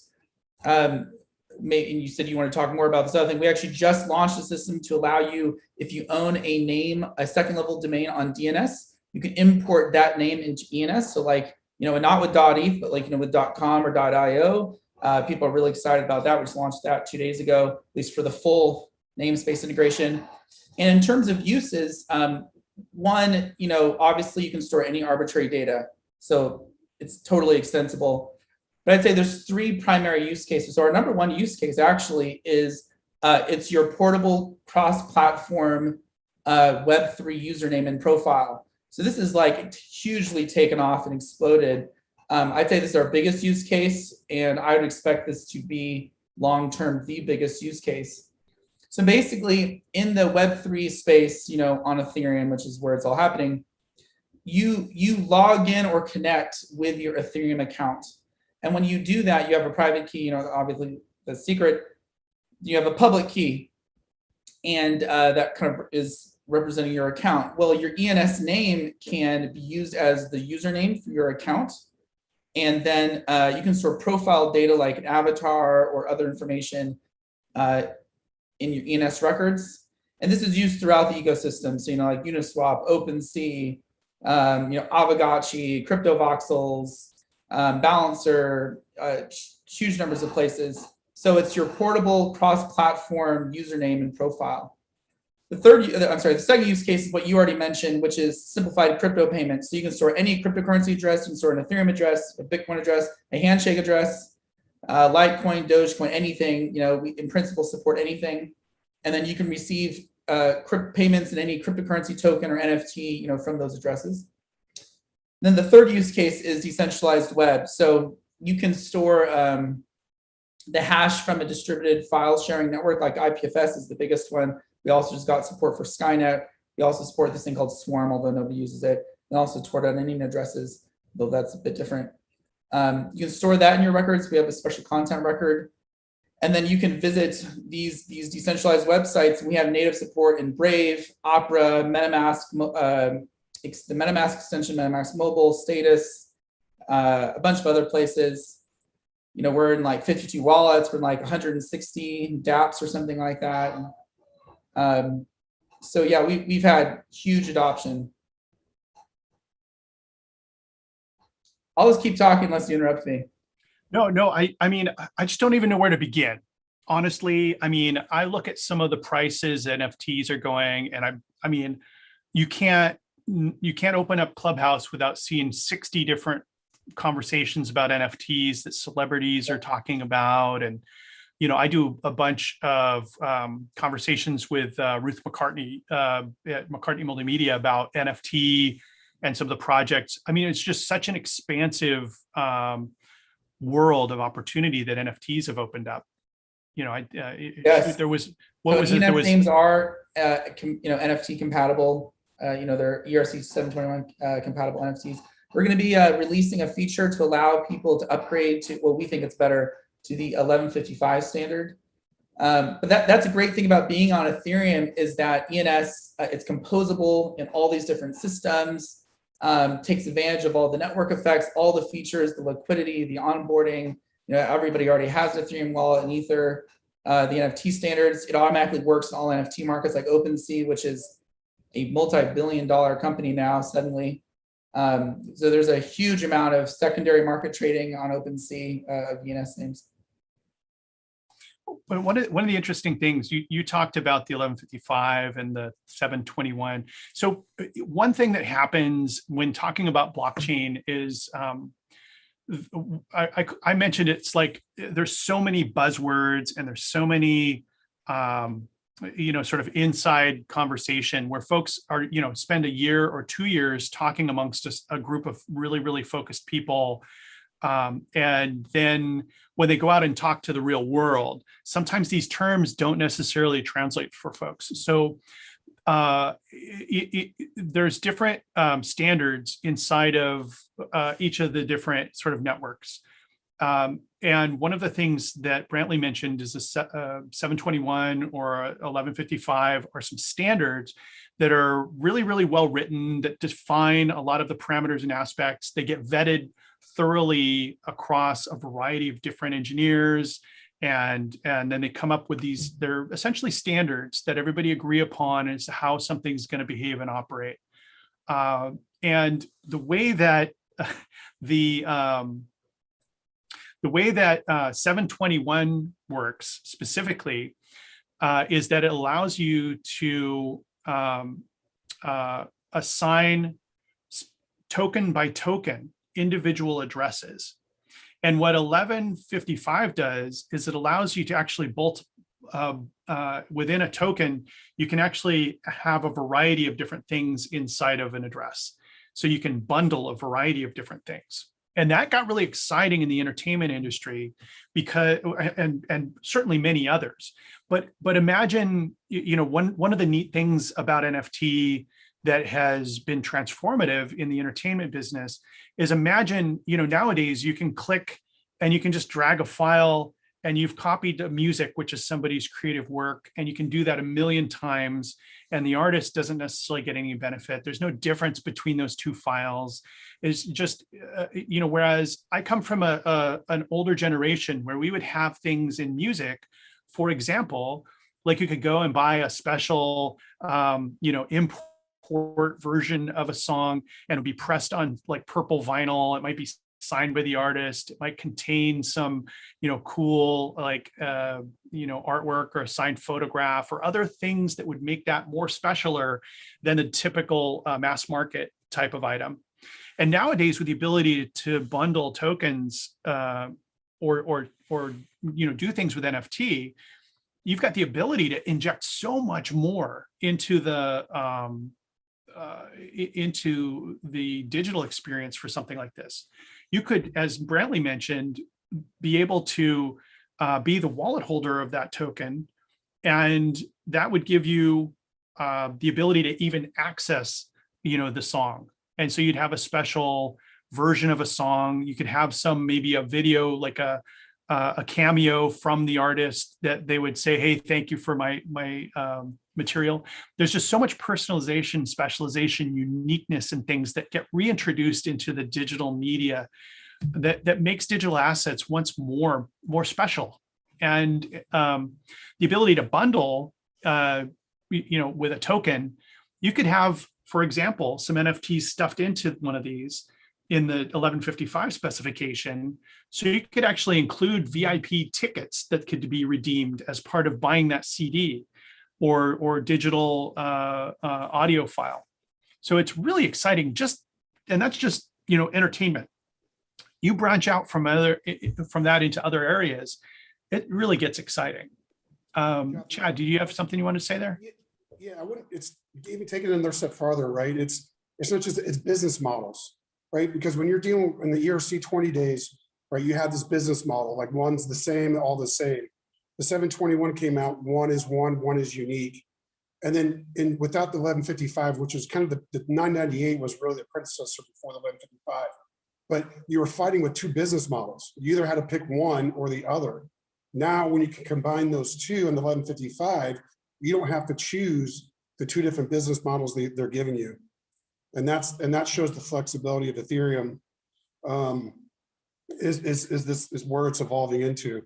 And you said you want to talk more about this other thing. We actually just launched a system to allow you, if you own a name, a second level domain on DNS, you can import that name into ENS. So not with .eth, but with .com or .io. People are really excited about that. We just launched that 2 days ago, at least for the full namespace integration. And in terms of uses, one, obviously you can store any arbitrary data. So it's totally extensible. But I'd say there's three primary use cases. So our number one use case actually is it's your portable cross-platform Web3 username and profile. So this is hugely taken off and exploded. I'd say this is our biggest use case, and I would expect this to be long-term the biggest use case. So basically, in the Web3 space, on Ethereum, which is where it's all happening, you log in or connect with your Ethereum account. And when you do that, you have a private key, obviously the secret, you have a public key, and that kind of is representing your account. Well, your ENS name can be used as the username for your account. And then you can store profile data like an avatar or other information in your ENS records. And this is used throughout the ecosystem. So, like Uniswap, OpenSea, Aavegotchi, CryptoVoxels, Balancer, huge numbers of places. So it's your portable cross-platform username and profile. The second use case is what you already mentioned, which is simplified crypto payments. So you can store any cryptocurrency address. You can store an Ethereum address, a Bitcoin address, a Handshake address, Litecoin, Dogecoin, anything. We in principle support anything. And then you can receive payments in any cryptocurrency token or NFT, from those addresses. Then the third use case is decentralized web. So you can store the hash from a distributed file sharing network, like IPFS is the biggest one. We also just got support for Skynet. We also support this thing called Swarm, although nobody uses it. And also support anonymous addresses, though that's a bit different. You can store that in your records. We have a special content record. And then you can visit these decentralized websites. We have native support in Brave, Opera, MetaMask, the MetaMask extension, MetaMask Mobile, Status, a bunch of other places. You know, we're in like 52 wallets, we're in like 160 dApps or something like that. So yeah, we've had huge adoption. I'll just keep talking unless you interrupt me. No, I mean, I just don't even know where to begin. Honestly, I mean, I look at some of the prices NFTs are going, and I mean, you can't open up Clubhouse without seeing 60 different conversations about NFTs that celebrities are talking about. And, you know, I do a bunch of conversations with Ruth McCartney at McCartney Multimedia about NFT and some of the projects. I mean, it's just such an expansive world of opportunity that NFTs have opened up. You know, yes. There was, names are, NFT compatible. They're ERC 721 compatible NFTs. We're going to be releasing a feature to allow people to upgrade to what we think it's better to the 1155 standard. But that's a great thing about being on Ethereum is that ENS, it's composable in all these different systems, takes advantage of all the network effects, all the features, the liquidity, the onboarding. You know, everybody already has an Ethereum wallet and Ether. The NFT standards, it automatically works in all NFT markets like OpenSea, which is a multi-billion-dollar company now suddenly. So there's a huge amount of secondary market trading on OpenSea of ENS names. But one of the interesting things you talked about the 1155 and the 721. So one thing that happens when talking about blockchain is I mentioned it's like there's so many buzzwords and there's so many sort of inside conversation where folks are, spend a year or 2 years talking amongst a group of really focused people. And then when they go out and talk to the real world, sometimes these terms don't necessarily translate for folks. So there's different standards inside of each of the different sort of networks. And one of the things that Brantly mentioned is a 721 or 1155 are some standards that are really well written that define a lot of the parameters and aspects. They get vetted thoroughly across a variety of different engineers. And then they come up with these, they're essentially standards that everybody agree upon as to how something's going to behave and operate. And the way that the way that 721 works specifically is that it allows you to assign token by token individual addresses. And what 1155 does is it allows you to actually bolt within a token, you can actually have a variety of different things inside of an address. So you can bundle a variety of different things. And that got really exciting in the entertainment industry because, and certainly many others. But imagine, one of the neat things about NFT that has been transformative in the entertainment business is imagine, nowadays you can click and you can just drag a file and you've copied the music, which is somebody's creative work, and you can do that a million times and the artist doesn't necessarily get any benefit. There's no difference between those two files. It's just, whereas I come from an older generation where we would have things in music, for example, like you could go and buy a special, import version of a song and it'll be pressed on like purple vinyl. It might be signed by the artist. It might contain some, cool like, artwork or a signed photograph or other things that would make that more specialer than the typical mass market type of item. And nowadays, with the ability to bundle tokens or do things with NFT, you've got the ability to inject so much more into the digital experience for something like this. You could, as Brantly mentioned, be able to be the wallet holder of that token, and that would give you the ability to even access, the song. And so you'd have a special version of a song. You could have maybe a video, like a cameo from the artist that they would say, "Hey, thank you for my material. There's just so much personalization, specialization, uniqueness, and things that get reintroduced into the digital media that makes digital assets once more special. And the ability to bundle, with a token, you could have, for example, some NFTs stuffed into one of these in the 1155 specification. So you could actually include VIP tickets that could be redeemed as part of buying that CD or digital audio file. So it's really exciting. And that's just entertainment. You branch out from that into other areas, it really gets exciting. Chad, do you have something you want to say there? Yeah, I wouldn't. It's even taking it another step farther, right? It's not just, it's business models, right? Because when you're dealing in the ERC 20 days, right, you have this business model, like one's the same, all the same. The 721 came out, one is unique. And then without the 1155, which is kind of the 998 was really the predecessor before the 1155. But you were fighting with two business models. You either had to pick one or the other. Now, when you can combine those two in the 1155, you don't have to choose the two different business models they're giving you. And that shows the flexibility of Ethereum is where it's evolving into.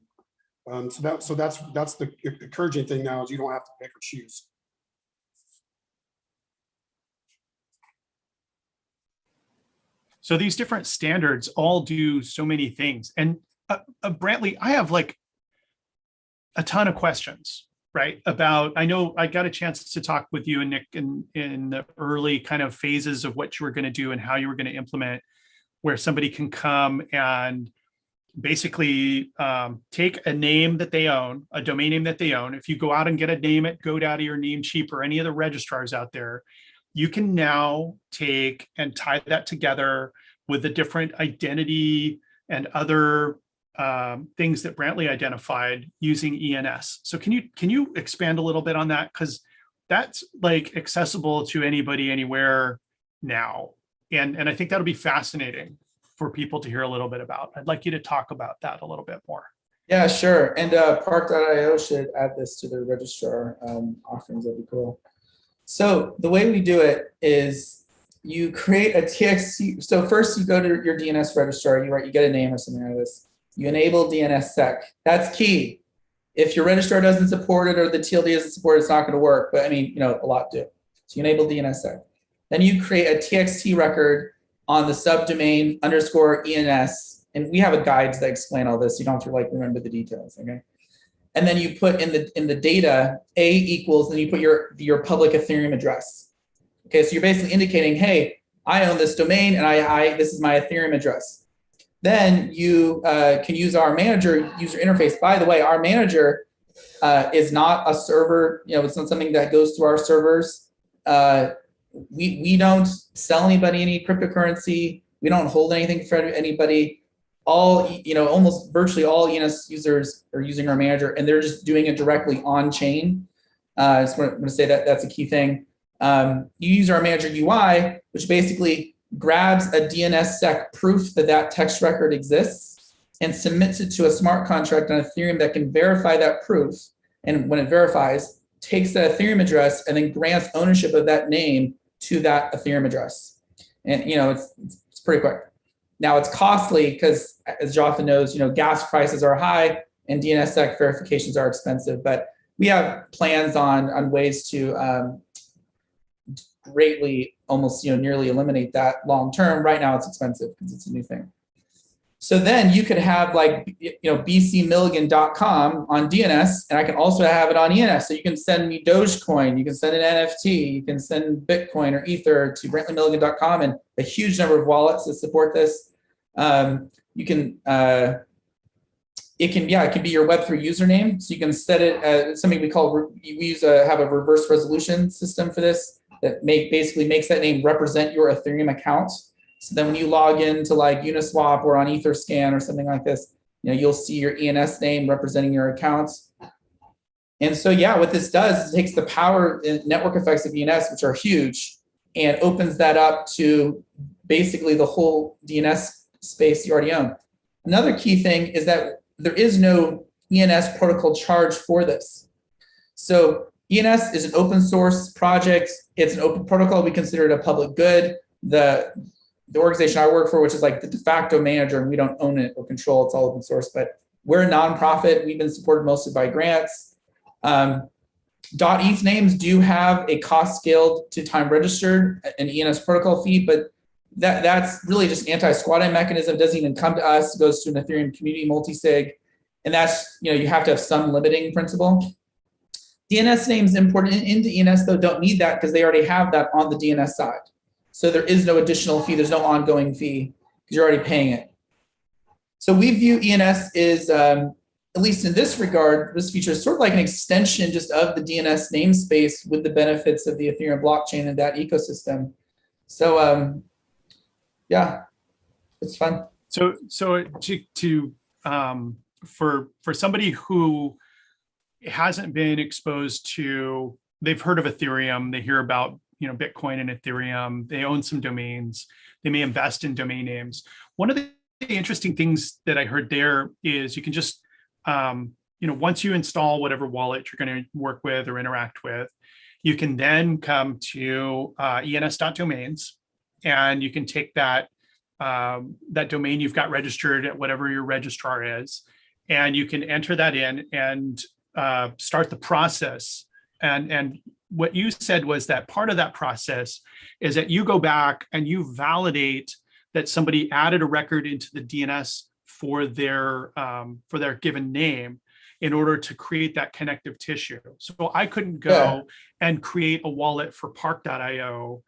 So that's the encouraging thing now, is you don't have to pick or choose. So these different standards all do so many things. And Brantly, I have like a ton of questions, right? I know I got a chance to talk with you and Nick in the early kind of phases of what you were going to do and how you were going to implement, where somebody can come and basically take a name that they own, a domain name that they own. If you go out and get a name at GoDaddy or Namecheap or any of the registrars out there, you can now take and tie that together with the different identity and other things that Brantly identified using ENS. So can you expand a little bit on that? Because that's like accessible to anybody, anywhere now. And I think that'll be fascinating for people to hear a little bit about. I'd like you to talk about that a little bit more. Yeah, sure. And Park.io should add this to their registrar offerings. That'd be cool. So the way we do it is you create a TXT. So first you go to your DNS registrar, you get a name or something like this. You enable DNSSEC. That's key. If your registrar doesn't support it or the TLD doesn't support it, it's not going to work. But I mean, a lot do. So you enable DNSSEC. Then you create a TXT record on the subdomain _ENS. And we have a guide that explain all this. You don't have to remember the details, okay? And then you put in the data A equals, and you put your public Ethereum address. Okay, so you're basically indicating, hey, I own this domain and this is my Ethereum address. Then you can use our manager user interface. By the way, our manager is not a server. It's not something that goes through our servers. We don't sell anybody any cryptocurrency. We don't hold anything for anybody. Almost virtually all ENS users are using our manager, and they're just doing it directly on chain. I just want to say that that's a key thing. You use our manager UI, which basically grabs a DNSSEC proof that text record exists and submits it to a smart contract on Ethereum that can verify that proof. And when it verifies, takes that Ethereum address and then grants ownership of that name to that Ethereum address. And it's pretty quick. Now it's costly because, as Jothan knows, gas prices are high and DNSSEC verifications are expensive. But we have plans on ways to greatly, almost nearly eliminate that long term. Right now it's expensive because it's a new thing. So then you could have bcmilligan.com on DNS, and I can also have it on ENS. So you can send me Dogecoin, you can send an NFT, you can send Bitcoin or Ether to BrantlyMilligan.com, and a huge number of wallets that support this. You can, it can be your Web3 username. So you can set it as something we have a reverse resolution system for this that basically makes that name represent your Ethereum account. So then when you log into Uniswap or on Etherscan or something like this, you'll see your ENS name representing your account. And so, what this does is it takes the power and network effects of ENS, which are huge, and opens that up to basically the whole DNS space you already own. Another key thing is that there is no ENS protocol charge for this. So ENS is an open source project. It's an open protocol. We consider it a public good. The organization I work for, which is like the de facto manager, and we don't own it or control it, it's all open source, but we're a nonprofit. We've been supported mostly by grants. .eth names do have a cost scaled to time registered, an ENS protocol fee, but that's really just anti-squatting mechanism. It doesn't even come to us. It goes to an Ethereum community multi-sig. And that's, you have to have some limiting principle. DNS names imported into ENS though don't need that because they already have that on the DNS side. So there is no additional fee. There's no ongoing fee because you're already paying it. So we view ENS is, at least in this regard, this feature is sort of like an extension just of the DNS namespace with the benefits of the Ethereum blockchain and that ecosystem. So yeah, it's fun. So for somebody who hasn't been exposed to, they've heard of Ethereum, they hear about Bitcoin and Ethereum, they own some domains, they may invest in domain names. One of the interesting things that I heard there is you can just once you install whatever wallet you're going to work with or interact with, you can then come to ens.domains, and you can take that domain you've got registered at whatever your registrar is, and you can enter that in and start the process. And what you said was that part of that process is that you go back and you validate that somebody added a record into the DNS for their given name in order to create that connective tissue. So I couldn't go and create a wallet for park.io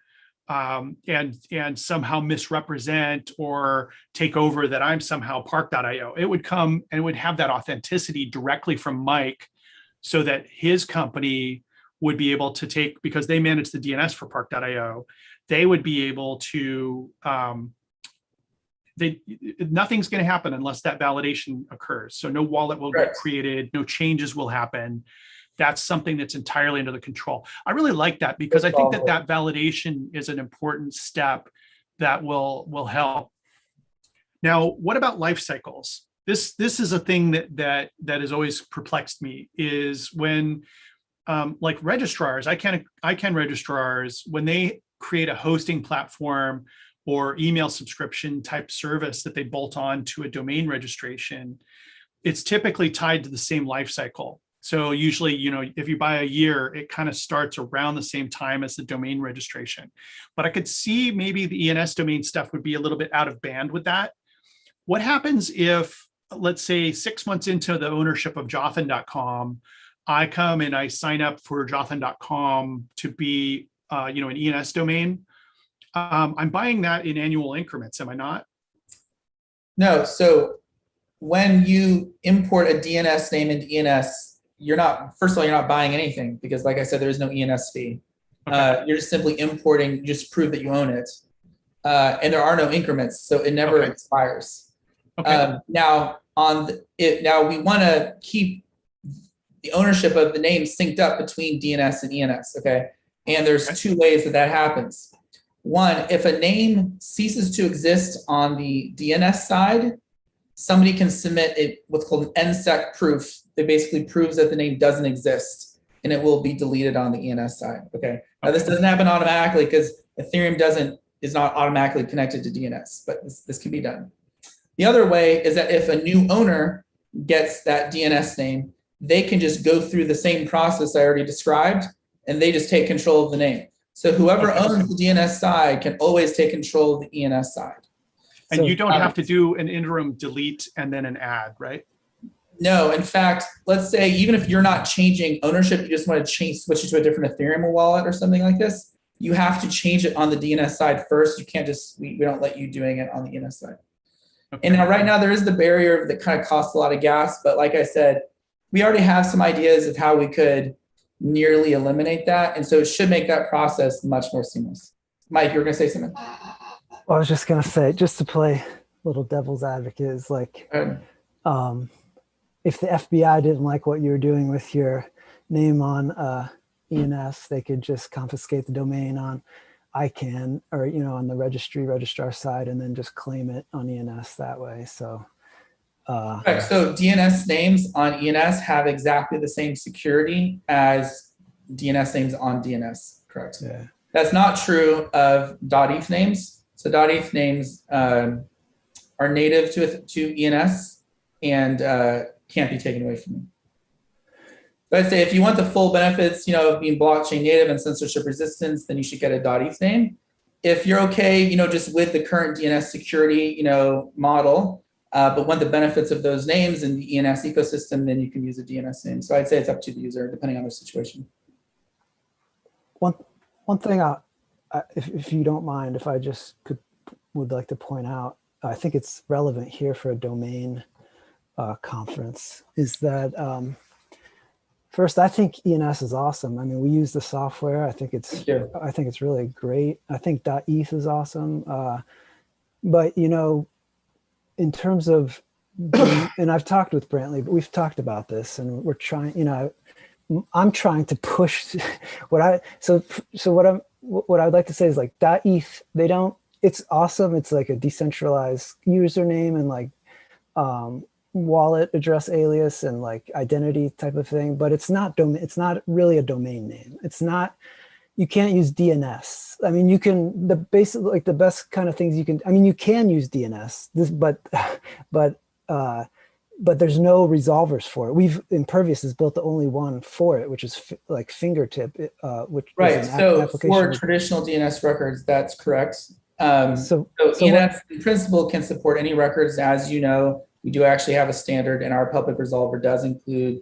and somehow misrepresent or take over that I'm somehow park.io. It would come and it would have that authenticity directly from Mike, so that his company would be able to take, because they manage the DNS for park.io, they would be able to, nothing's going to happen unless that validation occurs. So no wallet will get created, no changes will happen. That's something that's entirely under the control. I really like that because I think that validation is an important step that will help. Now, what about life cycles? This is a thing that has always perplexed me, is when like registrars, ICANN registrars, when they create a hosting platform or email subscription type service that they bolt on to a domain registration, it's typically tied to the same life cycle. So usually, if you buy a year, it kind of starts around the same time as the domain registration. But I could see maybe the ENS domain stuff would be a little bit out of band with that. What happens if, let's say, 6 months into the ownership of Jothan.com, I come and I sign up for Jothan.com to be, an ENS domain? I'm buying that in annual increments, am I not? No. So when you import a DNS name into ENS, first of all, you're not buying anything because, like I said, there is no ENS fee. Okay. You're just simply importing, just prove that you own it. And there are no increments, so it never expires. Okay. Now we want to keep the ownership of the name synced up between DNS and ENS, okay? And there's two ways that happens. One, if a name ceases to exist on the DNS side, somebody can submit what's called an NSEC proof. That basically proves that the name doesn't exist, and it will be deleted on the ENS side, okay? Now this doesn't happen automatically because Ethereum is not automatically connected to DNS, but this can be done. The other way is that if a new owner gets that DNS name, they can just go through the same process I already described, and they just take control of the name. So whoever owns the DNS side can always take control of the ENS side. And you don't have to do an interim delete and then an add, right? No, in fact, let's say even if you're not changing ownership, you just want to switch it to a different Ethereum wallet or something like this, you have to change it on the DNS side first. You can't just, we don't let you doing it on the ENS side. Okay. And now right now there is the barrier that kind of costs a lot of gas, but like I said, we already have some ideas of how we could nearly eliminate that. And so it should make that process much more seamless. Mike, you were going to say something? Well, I was just going to say, just to play little devil's advocate, is like, if the FBI didn't like what you were doing with your name on ENS, they could just confiscate the domain on ICANN or, on the registrar side, and then just claim it on ENS that way. So, right. So DNS names on ENS have exactly the same security as DNS names on DNS, correct? Yeah. That's not true of .eth names. So .eth names are native to ENS and can't be taken away from you. But I'd say if you want the full benefits, of being blockchain native and censorship resistance, then you should get a .eth name. If you're okay, just with the current DNS security, model, but want the benefits of those names in the ENS ecosystem, then you can use a DNS name. So I'd say it's up to the user, depending on their situation. One thing, if you don't mind, if I just would like to point out, I think it's relevant here for a domain conference, is that first, I think ENS is awesome. I mean, we use the software. I think it's really great. I think .eth is awesome. But in terms of, and I've talked with Brantly, but we've talked about this, and we're trying. I'm trying to push what I'd like to say is like .eth. It's awesome. It's like a decentralized username and like wallet address alias and like identity type of thing, but it's not really a domain name. You can't use DNS. I mean, you can, the best kind of things you can use DNS, but there's no resolvers for it. Impervious has built the only one for it, which is like fingertip, which right. is So application for traditional DNS records, that's correct. So ENS in principle can support any records. As you know, we do actually have a standard, and our public resolver does include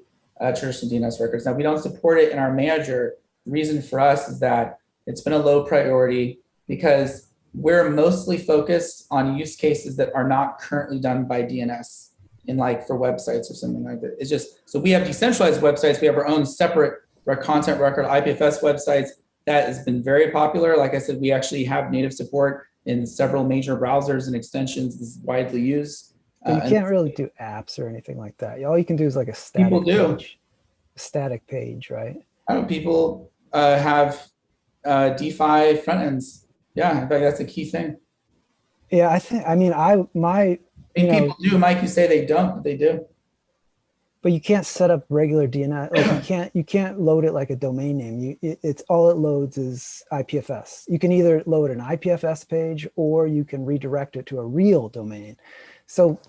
traditional DNS records. Now, we don't support it in our manager. The reason for us is that it's been a low priority because we're mostly focused on use cases that are not currently done by DNS in like for websites or something like that. It's just, so we have decentralized websites. We have our own separate content record, IPFS websites. That has been very popular. Like I said, we actually have native support in several major browsers and extensions. This is widely used. But you can't really do apps or anything like that. All you can do is like a static page. A static page, right? I know people have DeFi front ends. Yeah, in fact, that's a key thing. Yeah, people do, Mike, you say they don't, but they do. But you can't set up regular DNS. Like you can't load it like a domain name. It's all it loads is IPFS. You can either load an IPFS page or you can redirect it to a real domain. So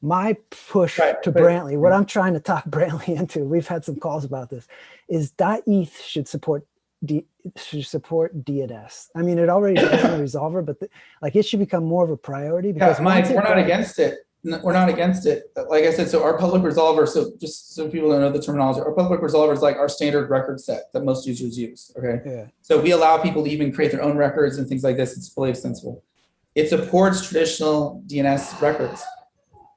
my push to Brantly, what I'm trying to talk Brantly into, we've had some calls about this, is .eth should support DNS. I mean, it already does in the resolver, but it should become more of a priority because Mike, we're not against it. We're not against it. Like I said, so our public resolver, so just so people don't know the terminology, our public resolver is like our standard record set that most users use, okay? Yeah. So we allow people to even create their own records and things like this. It's fully extensible. It supports traditional DNS records.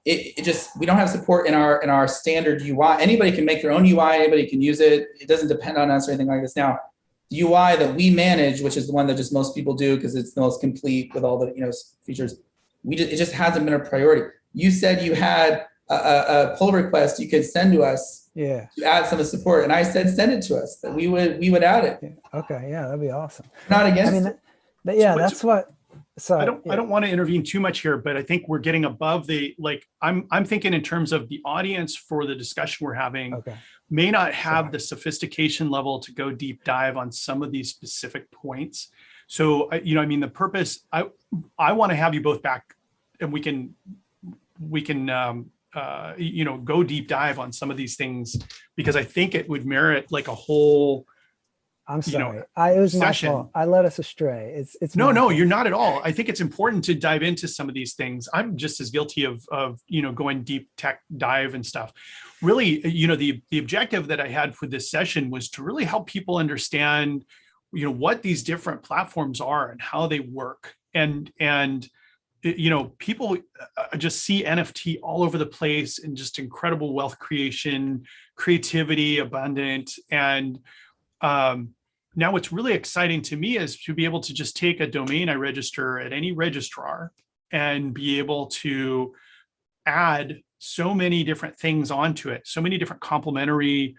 It just, we don't have support in our standard UI. Anybody can make their own UI, anybody can use it. It doesn't depend on us or anything like this. Now, the UI that we manage, which is the one that just most people do because it's the most complete with all the features, it just hasn't been a priority. You said you had a pull request you could send to us to add some support, and I said send it to us, that we would add it. Yeah. Okay, yeah, that'd be awesome. Not against it. That's what. So I don't want to intervene too much here, but I think we're getting above the, I'm thinking in terms of the audience for the discussion we're having may not have the sophistication level to go deep dive on some of these specific points. So, the purpose, I want to have you both back and we can go deep dive on some of these things, because I think it would merit like a whole, I'm sorry. It was my fault. I led us astray. It's no, you're not at all. I think it's important to dive into some of these things. I'm just as guilty of going deep tech dive and stuff. Really, the objective that I had for this session was to really help people understand, what these different platforms are and how they work. And people just see NFT all over the place and just incredible wealth creation, creativity, abundant, and now what's really exciting to me is to be able to just take a domain I register at any registrar and be able to add so many different things onto it, so many different complementary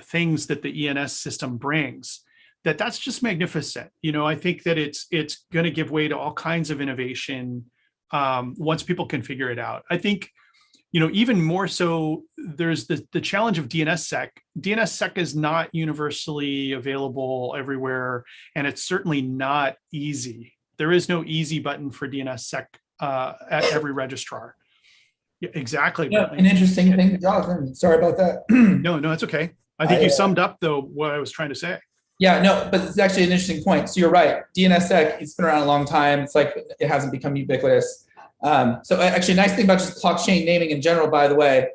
things that the ENS system brings. That's just magnificent. I think that it's going to give way to all kinds of innovation once people can figure it out. I think, even more so, there's the challenge of DNSSEC. DNSSEC is not universally available everywhere, and it's certainly not easy. There is no easy button for DNSSEC at every registrar. Yeah, exactly. Yeah, an interesting thing, Jonathan. Sorry about that. No, it's okay. I think you summed up though what I was trying to say. Yeah, no, but it's actually an interesting point. So you're right. DNSSEC, it's been around a long time. It's like it hasn't become ubiquitous. So actually, a nice thing about just blockchain naming in general, by the way,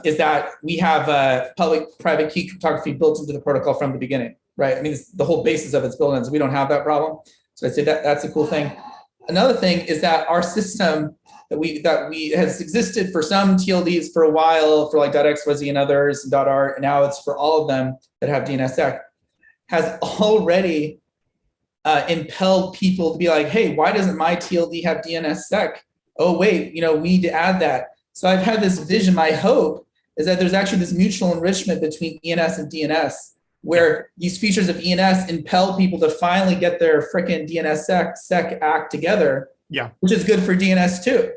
is that we have public-private key cryptography built into the protocol from the beginning, right? I mean, it's the whole basis of its built-in, so we don't have that problem. So I'd say that's a cool thing. Another thing is that our system that we has existed for some TLDs for a while, for like .xyz and others, and .art, and now it's for all of them that have DNSSEC, has already impelled people to be like, hey, why doesn't my TLD have DNSSEC? Oh, wait, we need to add that. So I've had this vision. My hope is that there's actually this mutual enrichment between ENS and DNS, where these features of ENS impel people to finally get their frickin' DNSSEC act together. Yeah, which is good for DNS too.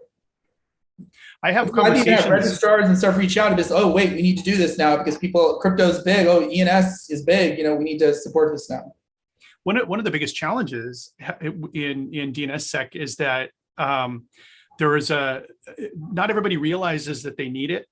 I have conversations. Registrars and stuff reach out and just, oh wait, we need to do this now because crypto's big. Oh, ENS is big. We need to support this now. One of the biggest challenges in DNSSEC is that there is not everybody realizes that they need it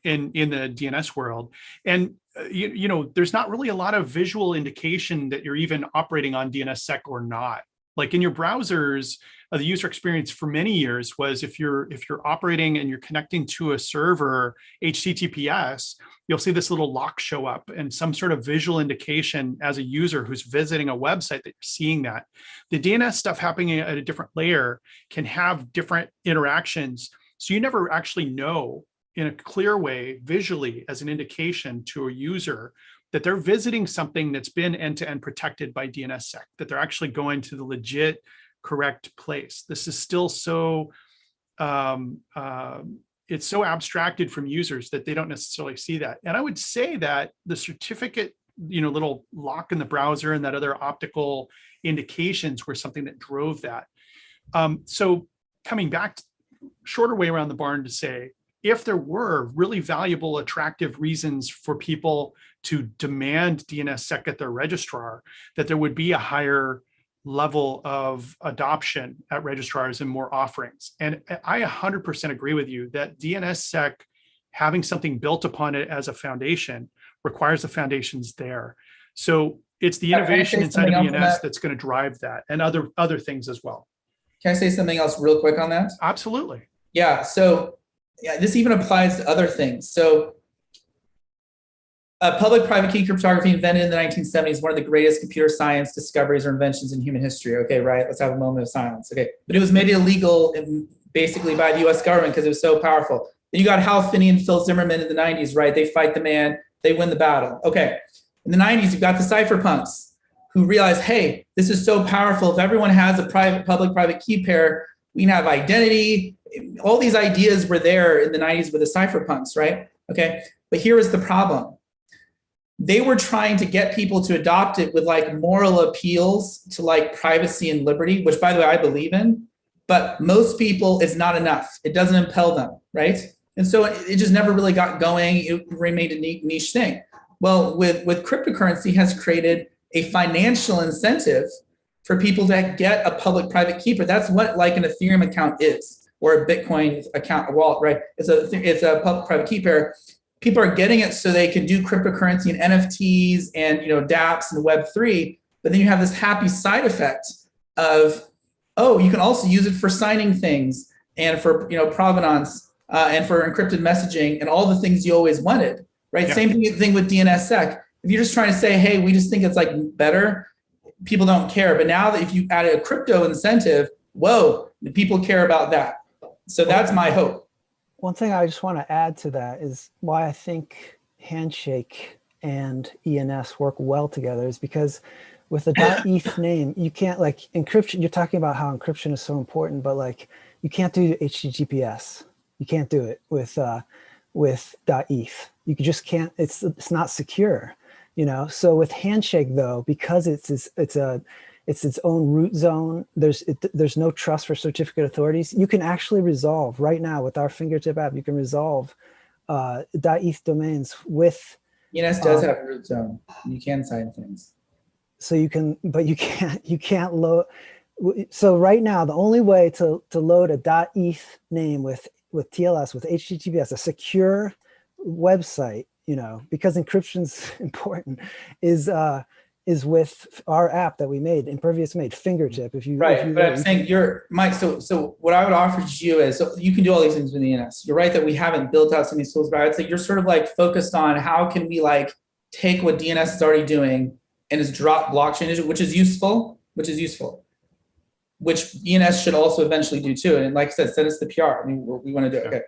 in the DNS world, and there's not really a lot of visual indication that you're even operating on DNSSEC or not. Like in your browsers, the user experience for many years was if you're operating and you're connecting to a server HTTPS, you'll see this little lock show up and some sort of visual indication as a user who's visiting a website that you're seeing that. The DNS stuff happening at a different layer can have different interactions. So you never actually know in a clear way visually as an indication to a user that they're visiting something that's been end-to-end protected by DNSSEC, that they're actually going to the legit, correct place. This is still so, it's so abstracted from users that they don't necessarily see that. And I would say that the certificate, little lock in the browser and that other optical indications were something that drove that. So coming back, shorter way around the barn to say, if there were really valuable, attractive reasons for people to demand DNSSEC at their registrar, that there would be a higher level of adoption at registrars and more offerings. And I 100% agree with you that DNSSEC, having something built upon it as a foundation, requires the foundations there. So it's the innovation inside of DNS that's going to drive that, and other things as well. Can I say something else real quick on that? Absolutely. Yeah. So this even applies to other things. So public-private key cryptography invented in the 1970s, one of the greatest computer science discoveries or inventions in human history. Okay, right? Let's have a moment of silence. Okay, but it was made illegal basically by the U.S. government because it was so powerful. Then you got Hal Finney and Phil Zimmermann in the 90s, right? They fight the man, they win the battle. Okay, in the 90s, you've got the cypherpunks who realize, hey, this is so powerful. If everyone has a public-private key pair, we can have identity. All these ideas were there in the 90s with the cypherpunks, right? Okay, but here is the problem. They were trying to get people to adopt it with like moral appeals to like privacy and liberty, which by the way, I believe in, but most people it's not enough. It doesn't impel them, right? And so it just never really got going. It remained a niche thing. Well, with cryptocurrency has created a financial incentive for people to get a public-private keeper. That's what like an Ethereum account is, or a Bitcoin account, a wallet, right? It's a public-private key pair. People are getting it so they can do cryptocurrency and NFTs and dApps and Web3, but then you have this happy side effect of, oh, you can also use it for signing things and for provenance and for encrypted messaging and all the things you always wanted, right? Yeah. Same thing with DNSSEC. If you're just trying to say, hey, we just think it's like better, people don't care. But now that if you add a crypto incentive, whoa, people care about that. So that's my hope. One thing I just want to add to that is why I think Handshake and ENS work well together is because with the .eth name, you can't like encryption. You're talking about how encryption is so important, but like you can't do HTTPS. You can't do it with .eth. You just can't. It's not secure, So with Handshake though, because it's It's its own root zone. There's no trust for certificate authorities. You can actually resolve right now with our fingertip app. You can resolve .eth domains with. ENS does have a root zone. You can sign things. So you can, but you can't load. So right now, the only way to load a .eth name with TLS, with HTTPS, a secure website, because encryption's important, is with our app that we made, Impervious made, Fingertip. But I'm saying Mike. So what I would offer to you is, so you can do all these things with ENS. You're right that we haven't built out some of these tools, but I would say you're sort of like focused on how can we like take what DNS is already doing and just drop blockchain, which is useful, which ENS should also eventually do too. And like I said, send us the PR. I mean, we want to do it. Okay.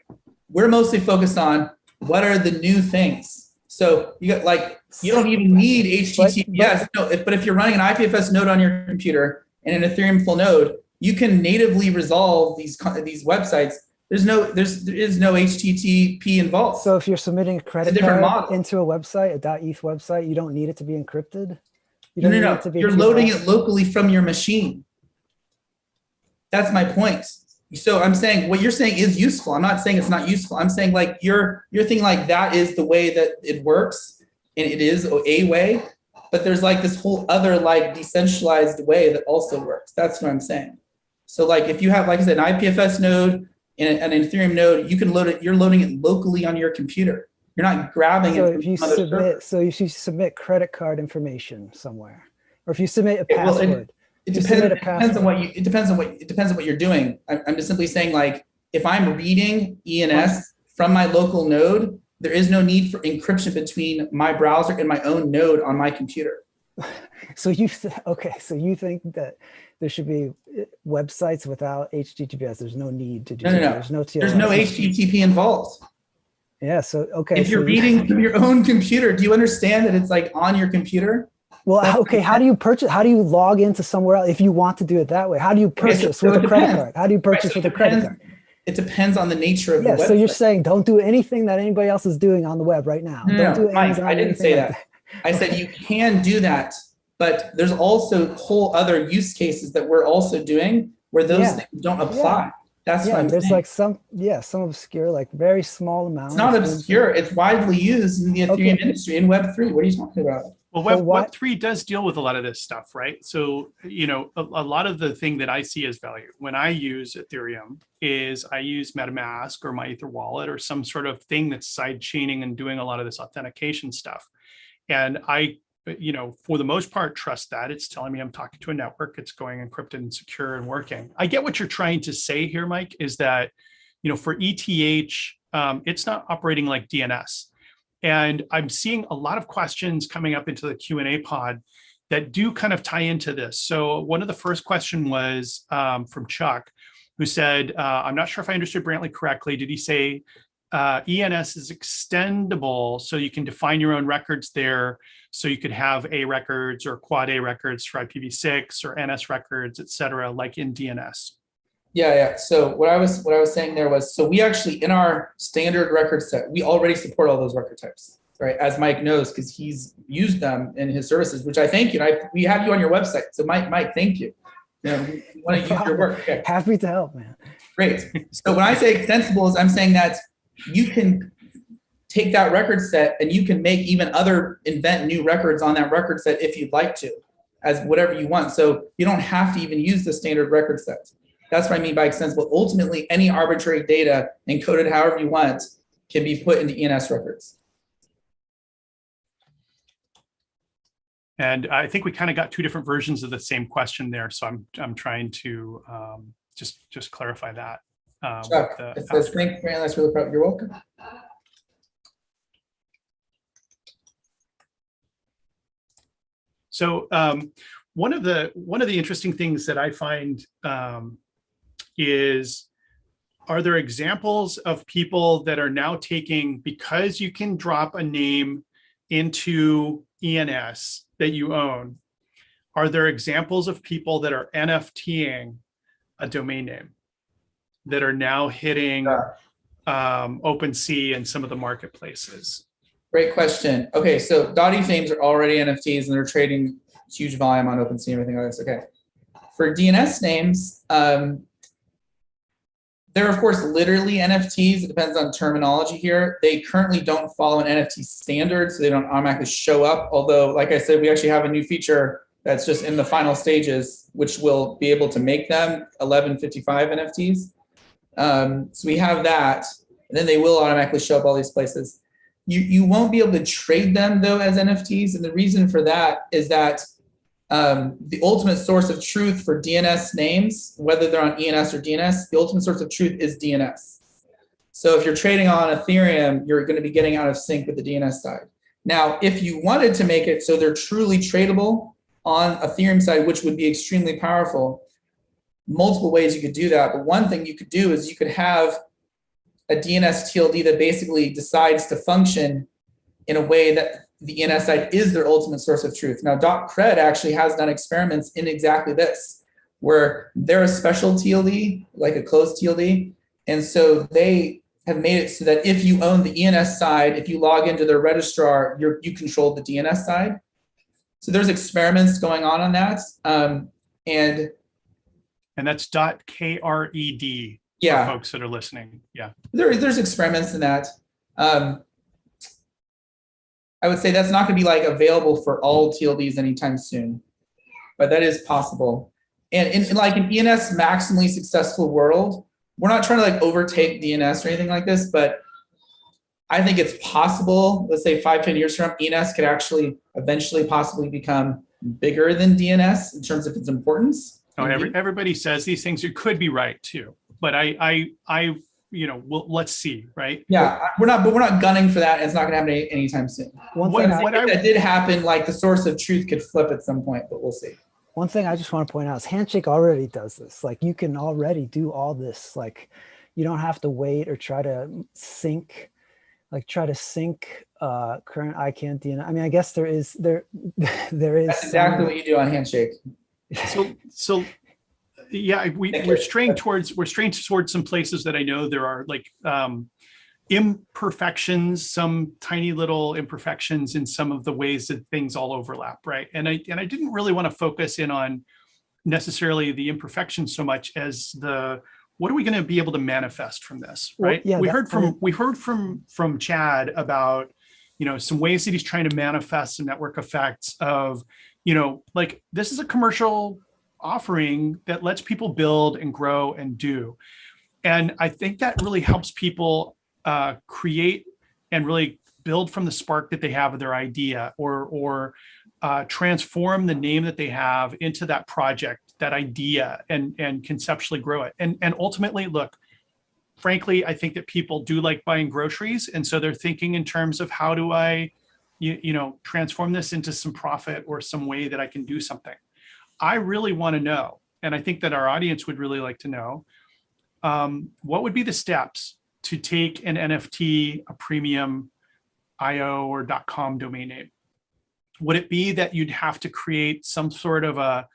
We're mostly focused on what are the new things. So you got like, you don't even need HTTPS. But if you're running an IPFS node on your computer and an Ethereum full node, you can natively resolve these websites. There is no HTTP involved. So if you're submitting a credit card into a website, a .eth website, you don't need it to be encrypted? No. You're loading it locally from your machine. That's my point. So I'm saying what you're saying is useful. I'm not saying it's not useful. I'm saying like you're thinking like that is the way that it works, and it is a way, but there's like this whole other like decentralized way that also works. That's what I'm saying. So like if you have, like I said, an IPFS node and an Ethereum node, you can load it. You're loading it locally on your computer. You're not grabbing it from some other server. So if you submit credit card information somewhere, or if you submit a password. It depends on what you're doing. I'm just simply saying, like, if I'm reading ENS from my local node, there is no need for encryption between my browser and my own node on my computer. So you think that there should be websites without HTTPS? There's no need to do that. There's no TLS. There's no HTTP involved. Yeah. So okay. If you're reading from your own computer, do you understand that it's like on your computer? Well, okay, how do you purchase? How do you log into somewhere else if you want to do it that way? How do you purchase with a credit card? How do you purchase with a credit card? It depends on the nature of the website. So you're saying don't do anything that anybody else is doing on the web right now. Don't do Mike, I didn't say that. I said you can do that, but there's also whole other use cases that we're also doing where those things don't apply. That's what I'm there's saying. like some obscure, like very small amount. It's not obscure. It's widely used in the Ethereum industry in Web3. What are you talking about? Well, Web3 does deal with a lot of this stuff, right? So, a lot of the thing that I see as value when I use Ethereum is I use MetaMask or my Ether wallet or some sort of thing that's side chaining and doing a lot of this authentication stuff. And I, for the most part, trust that. It's telling me I'm talking to a network. It's going encrypted and secure and working. I get what you're trying to say here, Mike, is that, for ETH, it's not operating like DNS. And I'm seeing a lot of questions coming up into the Q&A pod that do kind of tie into this. So one of the first question was from Chuck, who said, I'm not sure if I understood Brantly correctly. Did he say ENS is extendable so you can define your own records there, so you could have A records or quad A records for IPv6 or NS records, et cetera, like in DNS? Yeah. So what I was saying there was, so we actually, in our standard record set, we already support all those record types, right? As Mike knows, because he's used them in his services, which I thank you. We have you on your website. So Mike, thank you. We want to use your work. Okay. Happy to help, man. Great. So when I say extensible, is I'm saying that you can take that record set and you can invent new records on that record set if you'd like to, as whatever you want. So you don't have to even use the standard record set. That's what I mean by extensible. Ultimately, any arbitrary data encoded however you want can be put into ENS records. And I think we kind of got two different versions of the same question there. So I'm trying to just clarify that. Chuck, it says, thanks, man. That's really proud. You're welcome. So one of the interesting things that I find is, are there examples of people that are now taking, because you can drop a name into ENS that you own, are there examples of people that are NFTing a domain name that are now hitting OpenSea and some of the marketplaces? Great question. Okay, so .eth names are already NFTs and they're trading huge volume on OpenSea and everything like this. Okay. For DNS names, they're of course literally NFTs. It depends on terminology here. They currently don't follow an NFT standard, so they don't automatically show up. Although, like I said, we actually have a new feature that's just in the final stages, which will be able to make them 1155 NFTs. So we have that, and then they will automatically show up all these places. You won't be able to trade them though as NFTs, and the reason for that is that the ultimate source of truth for DNS names, whether they're on ENS or DNS, the ultimate source of truth is DNS. So if you're trading on Ethereum, you're going to be getting out of sync with the DNS side. Now, if you wanted to make it so they're truly tradable on Ethereum side, which would be extremely powerful, multiple ways you could do that. But one thing you could do is you could have a DNS TLD that basically decides to function in a way that the ENS side is their ultimate source of truth. Now, .cred actually has done experiments in exactly this, where they're a special TLD, like a closed TLD. And so they have made it so that if you own the ENS side, if you log into their registrar, you control the DNS side. So there's experiments going on that. And that's .kred. Yeah. For folks that are listening. Yeah. There's experiments in that. I would say that's not going to be like available for all TLDs anytime soon, but that is possible. And in like an ENS maximally successful world, we're not trying to like overtake DNS or anything like this, but I think it's possible, let's say 5-10 years from now, ENS could actually eventually possibly become bigger than DNS in terms of its importance. Oh, everybody says these things. You could be right too, but I let's see, right? Yeah, we're not gunning for that. It's not going to happen anytime soon. That did happen, like the source of truth could flip at some point, but we'll see. One thing I just want to point out is Handshake already does this. Like you can already do all this. Like you don't have to wait or try to sync current ICANN DNS. I mean, I guess there is. That's exactly what you do on Handshake. So yeah, we're straying towards some places that I know there are like imperfections, some tiny little imperfections in some of the ways that things all overlap, right? And I didn't really want to focus in on necessarily the imperfections so much as what are we going to be able to manifest from this, right? Well, yeah, we heard from Chad about some ways that he's trying to manifest the network effects of like this is a commercial offering that lets people build and grow and do. And I think that really helps people create and really build from the spark that they have of their idea or transform the name that they have into that project, that idea, and conceptually grow it. And ultimately, look, frankly, I think that people do like buying groceries. And so they're thinking in terms of how do I transform this into some profit or some way that I can do something. I really want to know, and I think that our audience would really like to know, what would be the steps to take an NFT, a premium IO or .com domain name? Would it be that you'd have to create some sort of a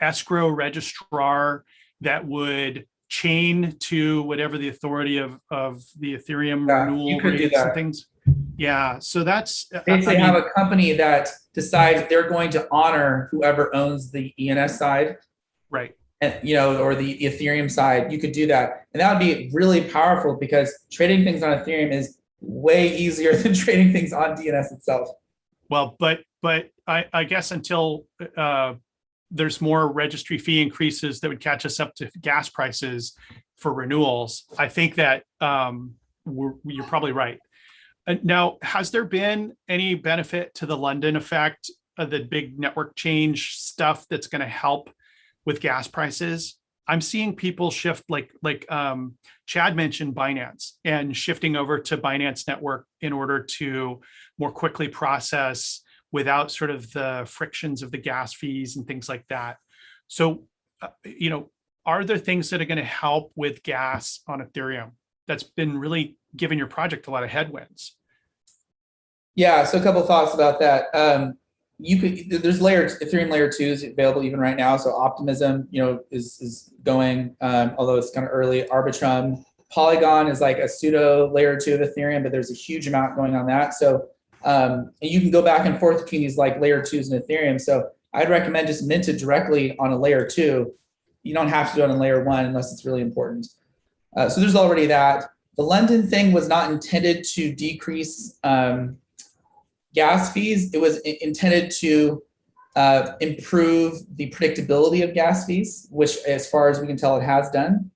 escrow registrar that would chain to whatever the authority of the Ethereum renewal rates and things? Yeah, so that's basically have a company that decides they're going to honor whoever owns the ENS side, right? And or the Ethereum side. You could do that, and that would be really powerful because trading things on Ethereum is way easier than trading things on DNS itself. Well, but I guess until there's more registry fee increases that would catch us up to gas prices for renewals, I think that you're probably right. Now, has there been any benefit to the London effect, the big network change stuff that's going to help with gas prices? I'm seeing people shift, like Chad mentioned Binance, and shifting over to Binance Network in order to more quickly process without sort of the frictions of the gas fees and things like that. So, are there things that are going to help with gas on Ethereum that's been really giving your project a lot of headwinds? Yeah, so a couple of thoughts about that. There's Ethereum layer 2 is available even right now. So Optimism, is going, although it's kind of early. Arbitrum, Polygon is like a pseudo layer 2 of Ethereum, but there's a huge amount going on that. So and you can go back and forth between these like layer 2s and Ethereum. So I'd recommend just mint it directly on a layer 2. You don't have to do it on layer 1 unless it's really important. So there's already that. The London thing was not intended to decrease gas fees. It was intended to improve the predictability of gas fees, which as far as we can tell, it has done.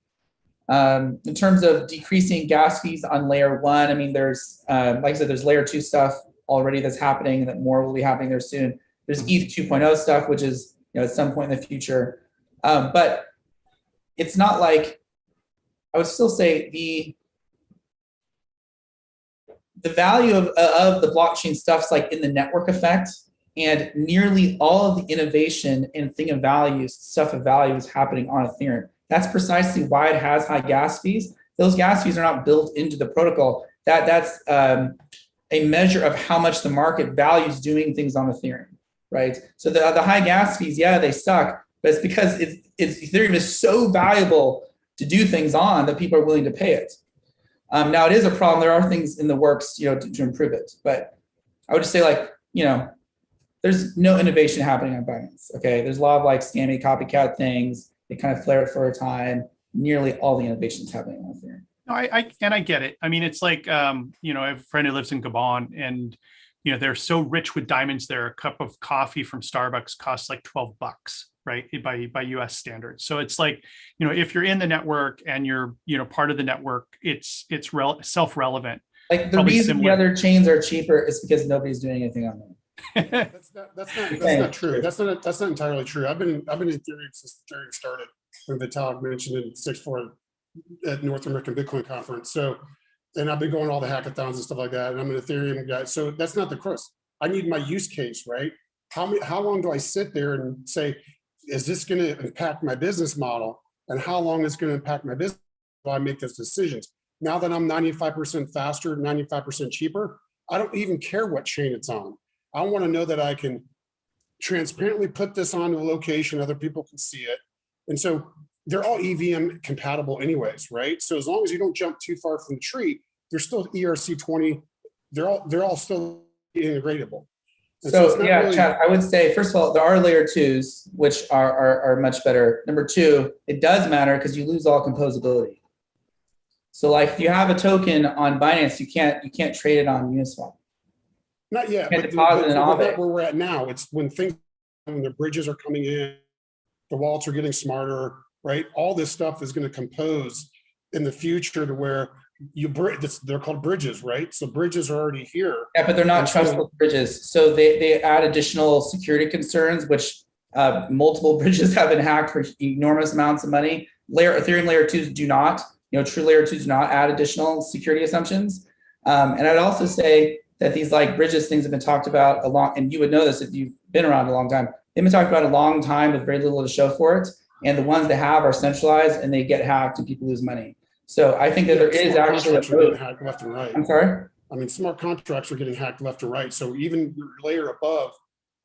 In terms of decreasing gas fees on layer 1, I mean, there's, like I said, there's layer 2 stuff already that's happening, that more will be happening there soon. There's ETH 2.0 stuff, which is, at some point in the future. But it's not like, I would still say the value of the blockchain stuff's like in the network effect, and nearly all of the innovation and stuff of value is happening on Ethereum. That's precisely why it has high gas fees. Those gas fees are not built into the protocol. That's a measure of how much the market values doing things on Ethereum, right? So the high gas fees, yeah, they suck, but it's because Ethereum is so valuable to do things on that people are willing to pay it. Now it is a problem. There are things in the works, to improve it. But I would just say, like, there's no innovation happening on Binance. Okay, there's a lot of like scammy copycat things. They kind of flare it for a time. Nearly all the innovation is happening on Ethereum. No, I get it. I mean, it's like, I have a friend who lives in Gabon, and they're so rich with diamonds there. A cup of coffee from Starbucks costs like $12, right? By US standards. So it's like, if you're in the network and you're, part of the network, it's self-relevant. Like the reason the other chains are cheaper is because nobody's doing anything on them. That's not true. That's not entirely true. I've been in Ethereum since Ethereum started, when Vitalik mentioned in 6.4 at North American Bitcoin Conference. So, and I've been going to all the hackathons and stuff like that. And I'm an Ethereum guy. So that's not the crux. I need my use case, right? How long do I sit there and say, is this going to impact my business model? And how long is it going to impact my business while I make those decisions? Now that I'm 95% faster, 95% cheaper, I don't even care what chain it's on. I want to know that I can transparently put this on a location, other people can see it. And so they're all EVM compatible anyways, right? So as long as you don't jump too far from the tree, they're still ERC20. They're all still integratable. And so yeah, really, Chad, I would say, first of all, there are layer 2s, which are much better. Number 2, it does matter because you lose all composability. So like if you have a token on Binance, you can't trade it on Uniswap. Not yet, but where we're at now, it's when the bridges are coming in, the wallets are getting smarter, right? All this stuff is going to compose in the future to where they're called bridges, right? So bridges are already here. Yeah, but they're not trustable bridges. So they add additional security concerns, which multiple bridges have been hacked for enormous amounts of money. Ethereum layer 2s do not. True layer 2s do not add additional security assumptions. And I'd also say that these like bridges things have been talked about a lot, and you would know this if you've been around a long time. They've been talked about a long time with very little to show for it. And the ones that have are centralized and they get hacked and people lose money. So I think that there is actually a getting hacked left and right. I'm sorry? I mean, smart contracts are getting hacked left and right. So even your layer above,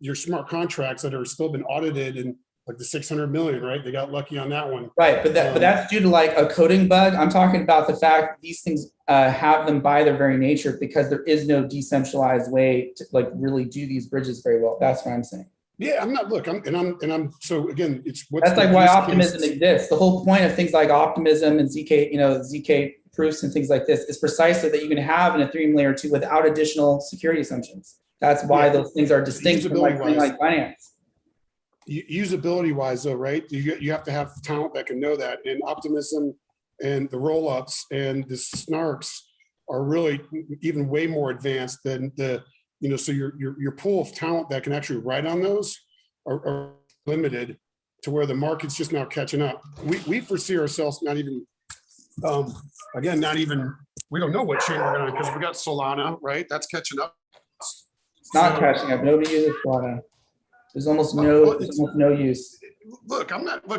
your smart contracts that are still been audited and like the 600 million, right? They got lucky on that one. Right, but that's due to like a coding bug. I'm talking about the fact these things have them by their very nature because there is no decentralized way to like really do these bridges very well. That's what I'm saying. Yeah, I'm not. Look, I'm. So again, it's that's like why optimism exists. The whole point of things like optimism and ZK proofs and things like this is precisely that you can have an Ethereum layer 2 without additional security assumptions. That's why those things are distinct from like Binance. Usability wise though, right? You have to have talent that can know that, and optimism and the roll-ups and the snarks are really even way more advanced than the, so your pool of talent that can actually write on those are limited to where the market's just now catching up. We foresee ourselves not even, we don't know what chain we're going to, because we got Solana, right? That's catching up. It's not catching up. Nobody uses Solana. There's almost no use. Look,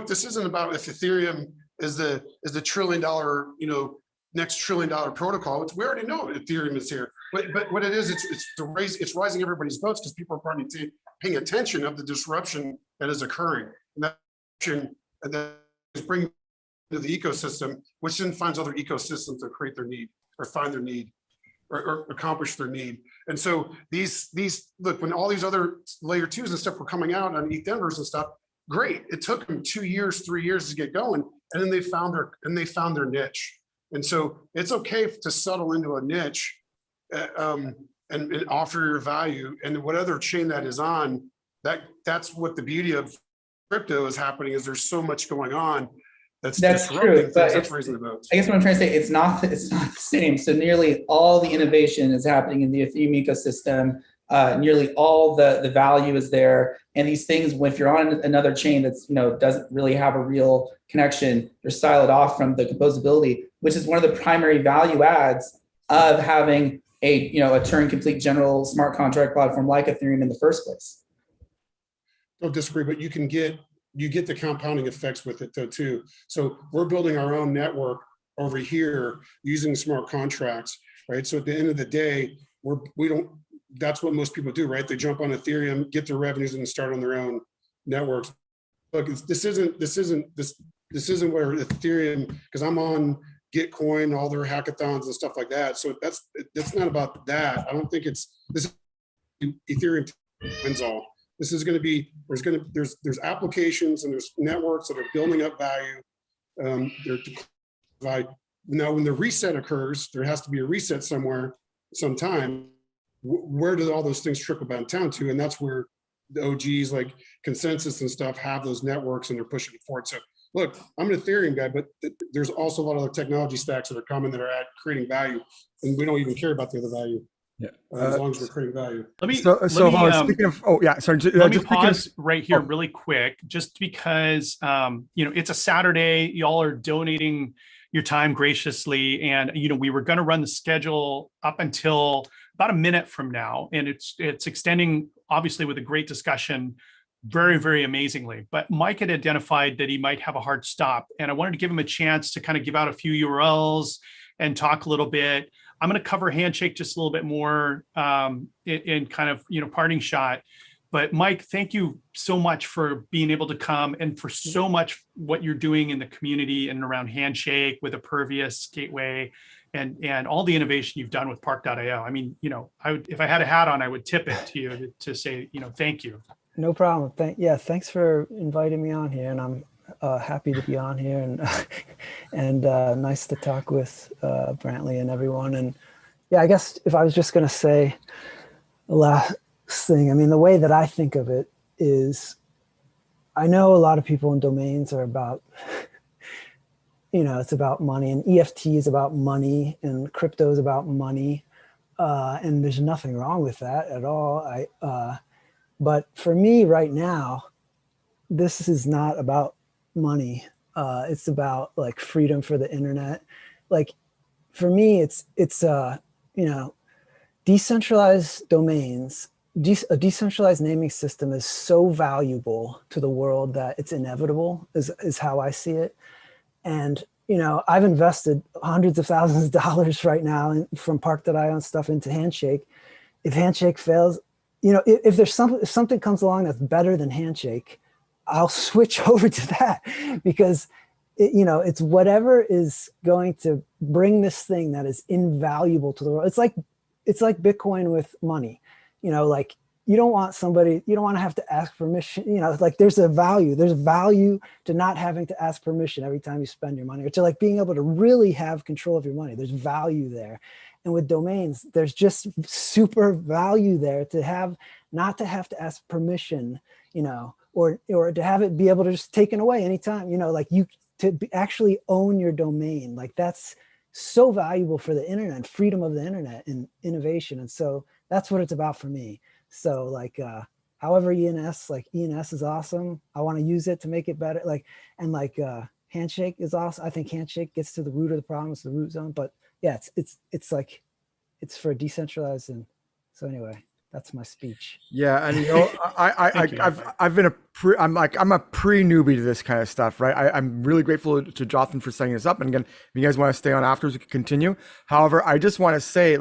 this isn't about if Ethereum is the $1 trillion, next $1 trillion protocol. We already know Ethereum is here. But what it is, it's rising everybody's boats because people are paying attention of the disruption that is occurring. And that is bringing to the ecosystem, which then finds other ecosystems that create their need or find their need. or accomplish their need. And so these look, when all these other layer twos and stuff were coming out on ETH Denvers and stuff, great. It took them 2 years, 3 years to get going, and then they found their niche. And so it's okay to settle into a niche and offer your value, and what other chain that is on. That's what the beauty of crypto is happening, is there's so much going on that's true, but that's raising the votes. I guess what I'm trying to say, it's not the same. So nearly all the innovation is happening in the Ethereum ecosystem. Nearly all the value is there, and these things, if you're on another chain that's doesn't really have a real connection, you're siloed off from the composability, which is one of the primary value adds of having a Turing complete general smart contract platform like Ethereum in the first place. Don't disagree, but you get the compounding effects with it though too. So we're building our own network over here using smart contracts, right? So at the end of the day, that's what most people do, right? They jump on Ethereum, get their revenues, and start on their own networks. Look, this isn't where Ethereum, because I'm on Gitcoin, all their hackathons and stuff like that. So that's not about that. I don't think this Ethereum wins all. This is going to be, there's applications and there's networks that are building up value. Now, when the reset occurs, there has to be a reset somewhere, sometime. Where do all those things trickle down to? And that's where the OGs like Consensus and stuff have those networks, and they're pushing it forward. So look, I'm an Ethereum guy, but there's also a lot of other technology stacks that are coming that are creating value, and we don't even care about the other value. Yeah. As long as we're creating value. Speaking of, let me pause right here really quick, just because, it's a Saturday, y'all are donating your time graciously. And, we were going to run the schedule up until about a minute from now. And it's extending, obviously, with a great discussion, very, very amazingly. But Mike had identified that he might have a hard stop. And I wanted to give him a chance to kind of give out a few URLs and talk a little bit. I'm going to cover Handshake just a little bit more in kind of, parting shot. But Mike, thank you so much for being able to come and for so much what you're doing in the community and around Handshake with a Pervious gateway and all the innovation you've done with Park.io. I mean, if I had a hat on, I would tip it to you to say, thank you. No problem. Thanks for inviting me on here, and I'm happy to be on here, and nice to talk with Brantly and everyone. And yeah, I guess if I was just going to say the last thing, I mean, the way that I think of it is, I know a lot of people in domains are about, it's about money, and EFT is about money, and crypto is about money, and there's nothing wrong with that at all. But for me right now, this is not about money. It's about like freedom for the internet. Like for me, it's decentralized domains, a decentralized naming system is so valuable to the world that it's inevitable, is how I see it. And I've invested hundreds of thousands of dollars right now from Park.io and stuff into Handshake. If Handshake fails, if something comes along that's better than Handshake, I'll switch over to that, because it's whatever is going to bring this thing that is invaluable to the world. It's like Bitcoin with money. Like you don't want to have to ask permission. Like there's value to not having to ask permission every time you spend your money, or to like being able to really have control of your money. There's value there. And with domains, there's just super value there to not to have to ask permission, or to have it be able to just taken away anytime, actually own your domain. Like that's so valuable for the internet and freedom of the internet and innovation. And so that's what it's about for me. So however ENS is awesome. I want to use it to make it better. Handshake is awesome. I think Handshake gets to the root of the problem. It's the root zone, but yeah, it's for decentralized. And so anyway, that's my speech. Yeah, and I'm a pre-newbie to this kind of stuff, right? I'm really grateful to Jothan for setting this up. And again, if you guys want to stay on afterwards, we can continue. However, I just want to say,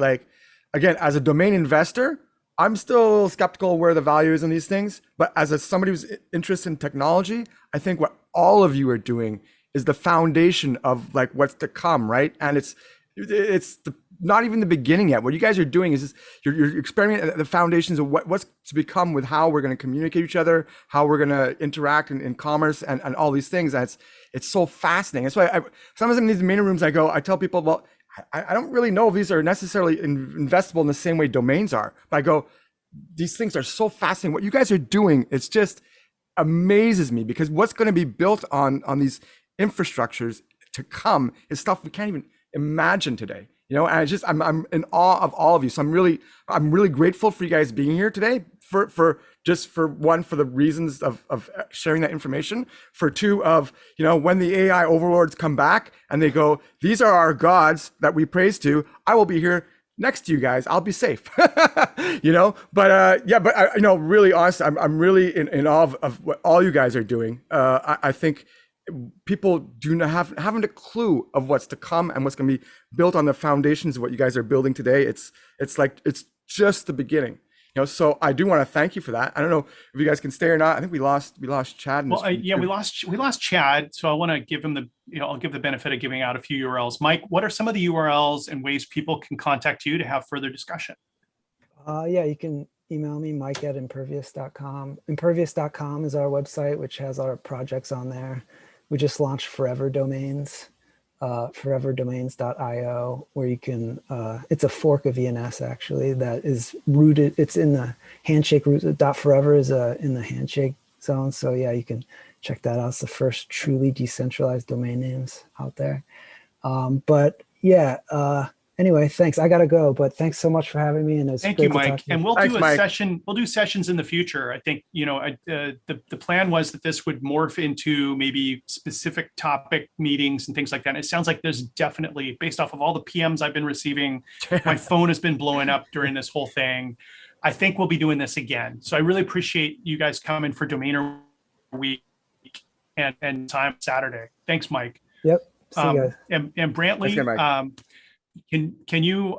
again, as a domain investor, I'm still a little skeptical where the value is in these things. But as somebody who's interested in technology, I think what all of you are doing is the foundation of what's to come, right? And it's not even the beginning yet. What you guys are doing is just, you're experimenting at the foundations of what's to become with how we're going to communicate with each other, how we're going to interact in commerce and all these things. And it's so fascinating. That's why sometimes in these domain rooms, I tell people, well, I don't really know if these are necessarily investable in the same way domains are, but I go, these things are so fascinating. What you guys are doing, it's just amazes me, because what's going to be built on these infrastructures to come is stuff we can't even imagine today. And I'm in awe of all of you. So I'm really grateful for you guys being here today, for one, for the reasons of sharing that information, for two, of, when the AI overlords come back and they go, these are our gods that we praise to, I will be here next to you guys. I'll be safe. But really honestly, I'm really in awe of what all you guys are doing. I think people haven't a clue of what's to come and what's going to be built on the foundations of what you guys are building today. It's just the beginning. So I do want to thank you for that. I don't know if you guys can stay or not. I think we lost Chad. We lost Chad. So I want to give him I'll give the benefit of giving out a few URLs. Mike, what are some of the URLs and ways people can contact you to have further discussion? You can email me, mike@impervious.com. Impervious.com is our website, which has our projects on there. We just launched Forever Domains, foreverdomains.io, where you can, it's a fork of ENS actually, that is rooted, it's in the Handshake root. .forever is in the Handshake zone. So yeah, you can check that out. It's the first truly decentralized domain names out there. Anyway, thanks. I gotta go, but thanks so much for having me. And thank you, Mike. And we'll do a session. We'll do sessions in the future. I think the plan was that this would morph into maybe specific topic meetings and things like that. And it sounds like there's definitely, based off of all the PMs I've been receiving, my phone has been blowing up during this whole thing. I think we'll be doing this again. So I really appreciate you guys coming for Domainer Week and time Saturday. Thanks, Mike. Yep. See you guys. And Brantly. Can you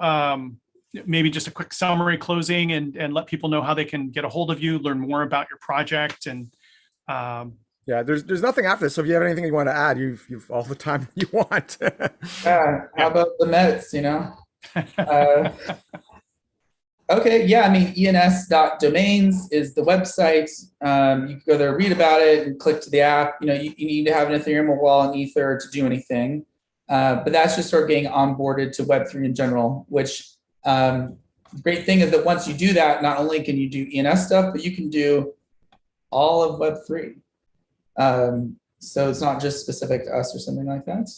maybe just a quick summary closing and let people know how they can get a hold of you, learn more about your project, and there's nothing after this. So if you have anything you want to add, you've all the time you want. How about the Mets, Okay, ens.domains is the website. You can go there, read about it, and click to the app. You need to have an Ethereum wallet and Ether to do anything. But that's just sort of getting onboarded to Web3 in general, which the great thing is that once you do that, not only can you do ENS stuff, but you can do all of Web3. So it's not just specific to us or something like that.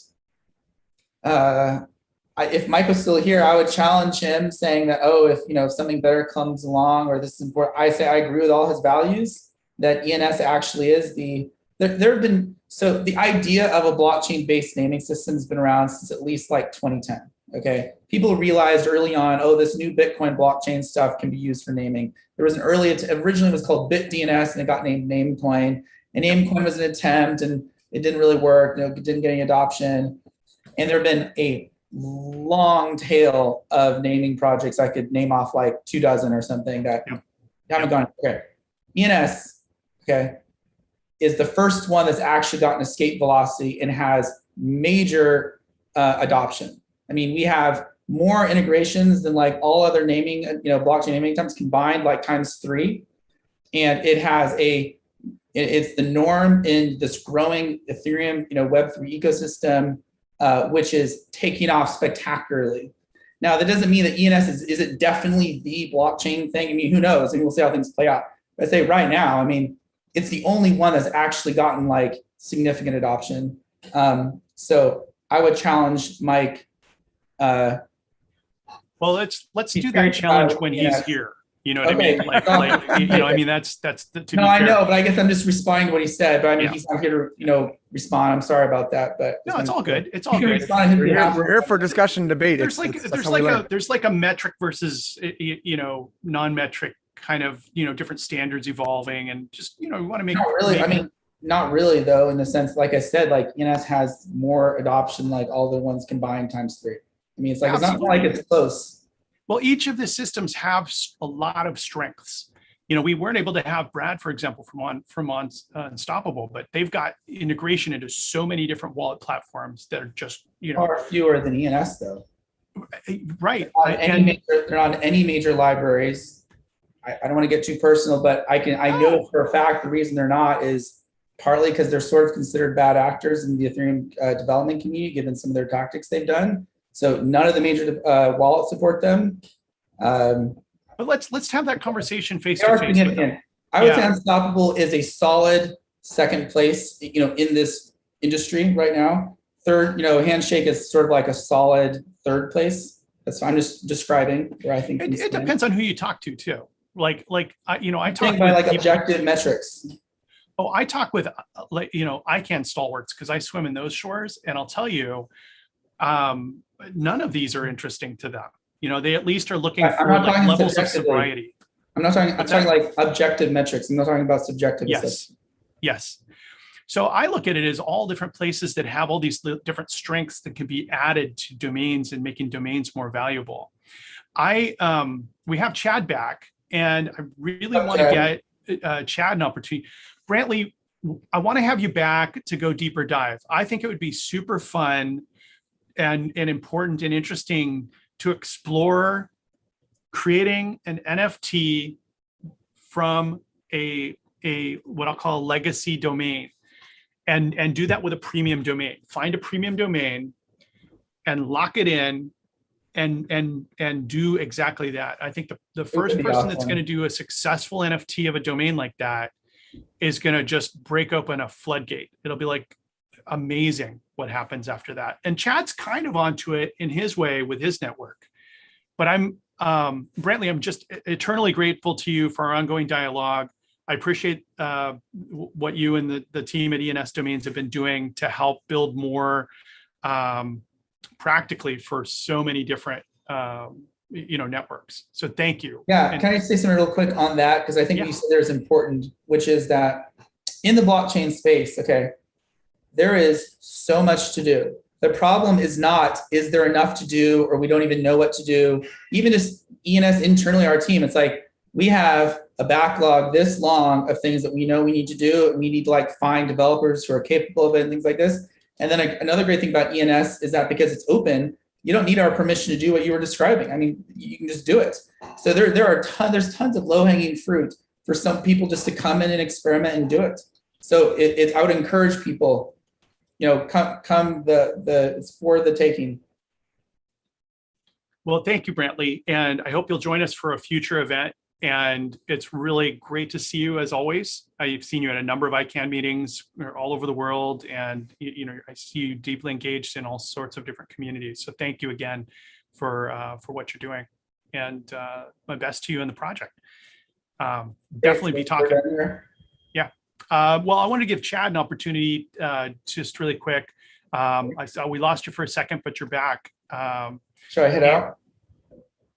If Mike was still here, I would challenge him saying that, if something better comes along or this is important, I agree with all his values, that ENS actually is there have been, so the idea of a blockchain-based naming system has been around since at least like 2010, okay? People realized early on, this new Bitcoin blockchain stuff can be used for naming. There was originally it was called BitDNS and it got named Namecoin. And Namecoin was an attempt and it didn't really work, it didn't get any adoption. And there have been a long tail of naming projects. I could name off like 24 or something that haven't gone, okay. ENS, okay, is the first one that's actually gotten escape velocity and has major adoption. I mean, we have more integrations than like all other naming, blockchain naming attempts combined, like ×3. And it has it's the norm in this growing Ethereum, Web3 ecosystem, which is taking off spectacularly. Now, that doesn't mean that ENS is it definitely the blockchain thing? I mean, who knows? I mean, we'll see how things play out. But I say right now, it's the only one that's actually gotten like significant adoption. So I would challenge Mike. Well, let's do that challenge when he's here. You know what I mean? That's to be fair. I know, but I guess I'm just responding to what he said. But he's not here to, respond. I'm sorry about that, but no, it's all good. It's all good. We're here for discussion, debate. There's like a metric versus non-metric kind of different standards evolving, and just we want to make. Not really. Not really though, in the sense, like I said, like ENS has more adoption, like all the ones combined ×3. It's like Absolutely. It's not like it's close. Well, each of the systems have a lot of strengths. We weren't able to have Brad, for example, from Unstoppable, but they've got integration into so many different wallet platforms that are just far fewer than ENS though. Right. On any major, they're not on any major libraries. I don't want to get too personal, but I know for a fact the reason they're not is partly because they're sort of considered bad actors in the Ethereum development community, given some of their tactics they've done. So none of the major wallets support them. But let's have that conversation face They to are face. significant. I would say Yeah. Unstoppable is a solid second place, in this industry right now. Third, Handshake is sort of like a solid third place. That's I'm just describing where I think It depends on who you talk to too. I I talk think by with like people- objective metrics. Oh, I talk with ICANN stalwarts because I swim in those shores, and I'll tell you, none of these are interesting to them. They at least are looking I'm for not like talking levels of subjectively. sobriety. I'm talking like objective metrics. I'm not talking about subjective stuff. Yes. So I look at it as all different places that have all these different strengths that can be added to domains and making domains more valuable. We have Chad back, and I really want to get Chad an opportunity. Brantly, I want to have you back to go deeper dive. I think it would be super fun and important and interesting to explore creating an NFT from a what I'll call a legacy domain, and do that with a premium domain. Find a premium domain and lock it in and do exactly that. I think the first person that's going to do a successful NFT of a domain like that is going to just break open a floodgate. It'll be like amazing what happens after that. And Chad's kind of onto it in his way with his network. But Brantly, I'm just eternally grateful to you for our ongoing dialogue. I appreciate what you and the team at ENS Domains have been doing to help build more practically for so many different networks. So thank you. Yeah, can I say something real quick on that? Because I think what you said there is important, which is that in the blockchain space, there is so much to do. The problem is not, is there enough to do, or we don't even know what to do. Even just ENS internally, our team, it's like we have a backlog this long of things that we know we need to do, and we need to find developers who are capable of it and things like this. And then another great thing about ENS is that because it's open, you don't need our permission to do what you were describing. I mean, you can just do it. So there's tons of low-hanging fruit for some people just to come in and experiment and do it. So I would encourage people, come it's for the taking. Well, thank you, Brantly, and I hope you'll join us for a future event. And it's really great to see you as always. I've seen you at a number of ICANN meetings all over the world, and I see you deeply engaged in all sorts of different communities. So thank you again for what you're doing, and my best to you in the project. Definitely be talking. Yeah. Well, I want to give Chad an opportunity, just really quick. I saw we lost you for a second, but you're back. Should I head out?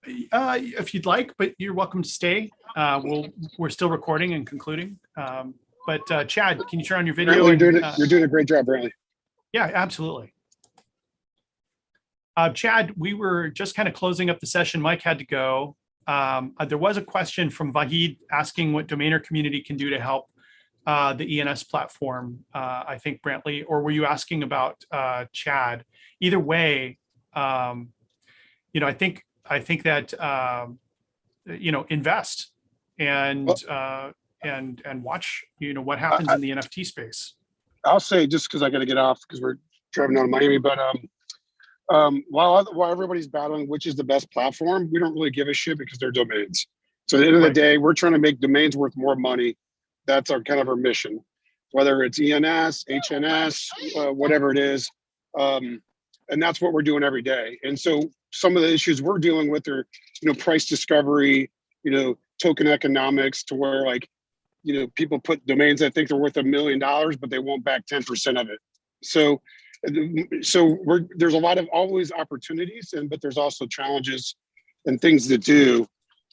If you'd like, but you're welcome to stay. We're still recording and concluding. But Chad, can you turn on your video? You're doing a great job, Brantly. Yeah, absolutely. Chad, we were just kind of closing up the session. Mike had to go. There was a question from Vahid asking what Domainer community can do to help the ENS platform. I think, Brantly, or were you asking about Chad? Either way, I think that invest and watch what happens in the NFT space. I'll say, just because I got to get off because we're driving down to Miami, but while everybody's battling which is the best platform, we don't really give a shit because they're domains. So at the end of the day, we're trying to make domains worth more money. That's our kind of our mission, whether it's ENS, HNS, whatever it is. And that's what we're doing every day. And so some of the issues we're dealing with are, price discovery, token economics, to where people put domains that think they're worth $1 million, but they won't back 10% of it. So there's a lot of always opportunities, but there's also challenges and things to do.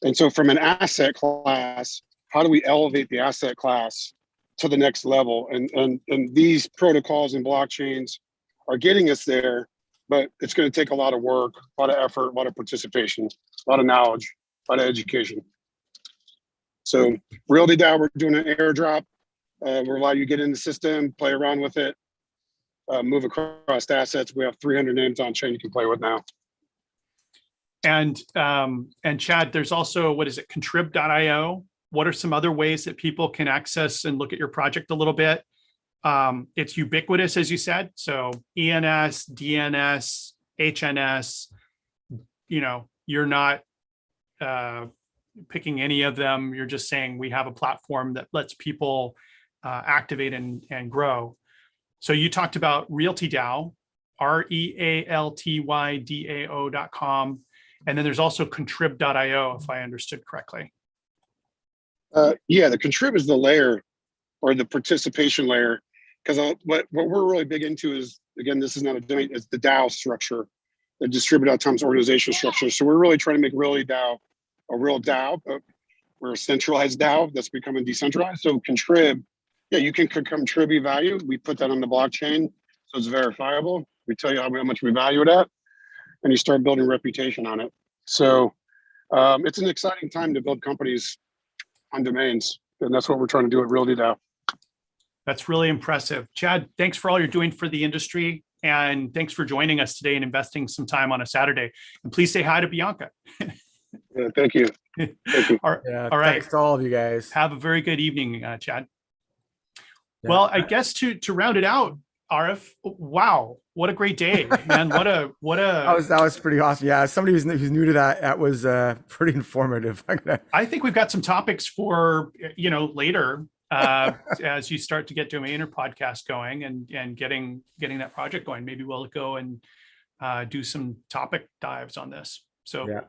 And so from an asset class, how do we elevate the asset class to the next level? And these protocols and blockchains are getting us there. But it's going to take a lot of work, a lot of effort, a lot of participation, a lot of knowledge, a lot of education. So Realty DAO, we're doing an airdrop. We're allowing you to get in the system, play around with it, move across assets. We have 300 names on chain you can play with now. And Chad, there's also, what is it, contrib.io? What are some other ways that people can access and look at your project a little bit? It's ubiquitous, as you said. So ENS, DNS, HNS, you're not picking any of them. You're just saying we have a platform that lets people activate and grow. So you talked about Realty DAO, REALTYDAO.com. And then there's also contrib.io, if I understood correctly. Yeah, the contrib is the layer or the participation layer. Because what we're really big into is, again, this is not a domain, it's the DAO structure, the distributed autonomous organization structure. So we're really trying to make Realty DAO a real DAO, but we're a centralized DAO that's becoming decentralized. So contrib, yeah, you can contribute value. We put that on the blockchain, so it's verifiable. We tell you how much we value it at, and you start building reputation on it. So it's an exciting time to build companies on domains, and that's what we're trying to do at Realty DAO. That's really impressive. Chad, thanks for all you're doing for the industry. And thanks for joining us today and investing some time on a Saturday. And please say hi to Bianca. Yeah, thank you. Thank you. All Yeah, right. thanks to all of you guys. Have a very good evening, Chad. Yeah. Well, I guess to round it out, Arif, wow, what a great day, man. That was pretty awesome. Yeah, as somebody who's new to that was pretty informative. I think we've got some topics for, later. As you start to get Domainer podcast going and getting that project going, maybe we'll go and do some topic dives on this. So yeah.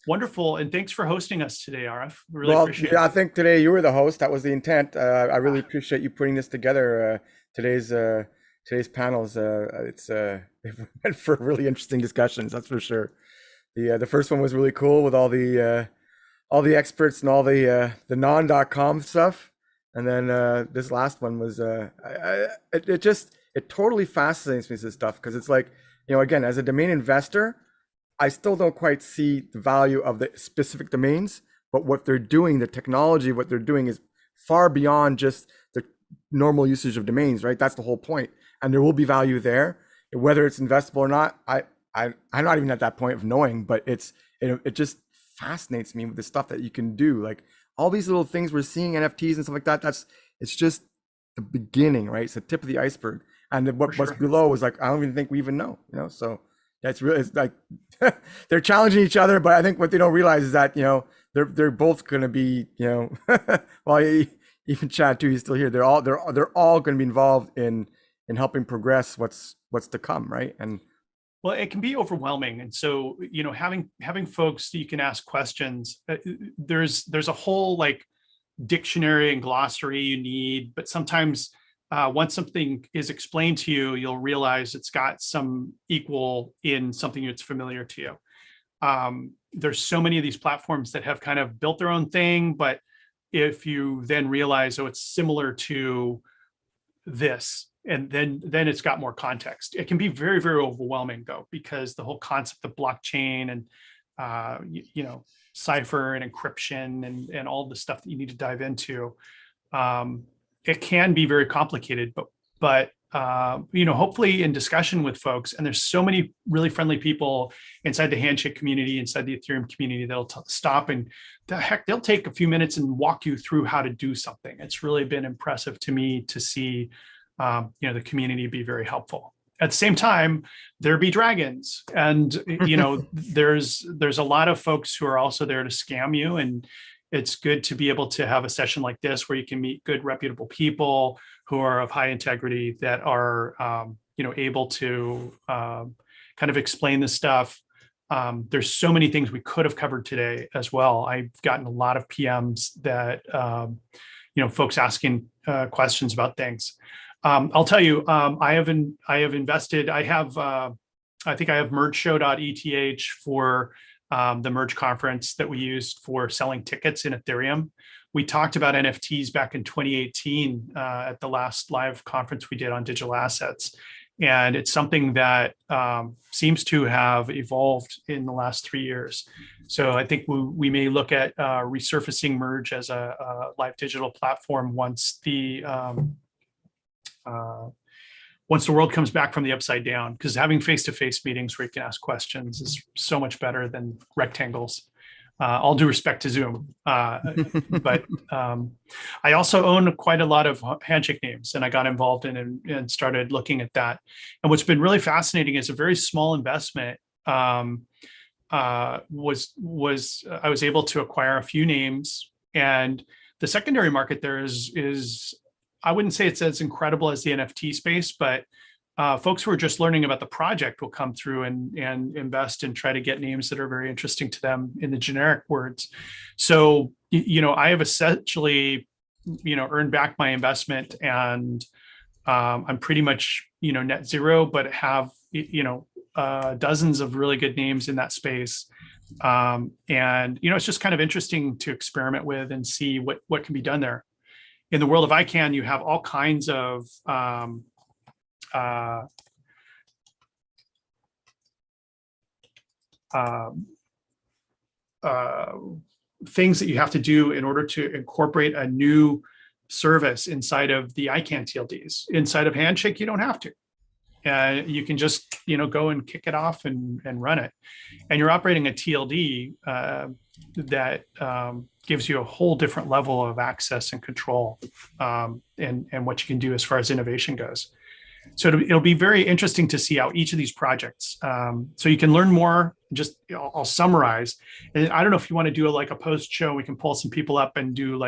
Wonderful. And thanks for hosting us today, Arif. Really appreciate it. I think today you were the host. That was the intent. I really appreciate you putting this together. Today's panels, it's meant for really interesting discussions. That's for sure. The first one was really cool with all the experts and all the non.com stuff. And then this last one was it totally fascinates me, this stuff, because it's like, again, as a domain investor, I still don't quite see the value of the specific domains, but what they're doing, the technology, what they're doing is far beyond just the normal usage of domains, right? That's the whole point. And there will be value there, whether it's investable or not. I'm not even at that point of knowing, but it just fascinates me with the stuff that you can do, like all these little things we're seeing, NFTs and stuff like that. It's just the beginning, right? It's the tip of the iceberg, and what's below is like I don't even think we even know, So that's really, it's like they're challenging each other, but I think what they don't realize is that they're both going to be well, even Chad too, he's still here. They're all going to be involved in helping progress what's to come, right? And well, it can be overwhelming. And so, having folks that you can ask questions, there's a whole like dictionary and glossary you need, but sometimes once something is explained to you, you'll realize it's got some equal in something that's familiar to you. There's so many of these platforms that have kind of built their own thing, but if you then realize, oh, it's similar to this, and then it's got more context. It can be very, very overwhelming though, because the whole concept of blockchain and cipher and encryption and all the stuff that you need to dive into, it can be very complicated. But hopefully in discussion with folks, and there's so many really friendly people inside the Handshake community, inside the Ethereum community, that'll stop and they'll take a few minutes and walk you through how to do something. It's really been impressive to me to see the community be very helpful. At the same time, there be dragons, and there's a lot of folks who are also there to scam you, and it's good to be able to have a session like this where you can meet good, reputable people who are of high integrity that are able to kind of explain this stuff. There's so many things we could have covered today as well. I've gotten a lot of PMs that folks asking questions about things. I'll tell you, I have invested. I think I have mergeshow.eth for the Merge conference that we used for selling tickets in Ethereum. We talked about NFTs back in 2018 at the last live conference we did on digital assets. And it's something that seems to have evolved in the last 3 years. So I think we may look at resurfacing Merge as a live digital platform once once the world comes back from the upside down, because having face-to-face meetings where you can ask questions is so much better than rectangles. All due respect to Zoom, but I also own quite a lot of Handshake names, and I got involved in and started looking at that. And what's been really fascinating is a very small investment. I was able to acquire a few names, and the secondary market there is I wouldn't say it's as incredible as the NFT space, but folks who are just learning about the project will come through and invest and try to get names that are very interesting to them in the generic words. So, I have essentially, earned back my investment, and I'm pretty much, net zero, but have, dozens of really good names in that space. And, it's just kind of interesting to experiment with and see what can be done there. In the world of ICANN, you have all kinds of things that you have to do in order to incorporate a new service inside of the ICANN TLDs. Inside of Handshake, you don't have to. You can just go and kick it off and run it, and you're operating a TLD that gives you a whole different level of access and control, and what you can do as far as innovation goes. So it'll be very interesting to see how each of these projects. So you can learn more. Just I'll summarize, and I don't know if you want to do a post show. We can pull some people up and do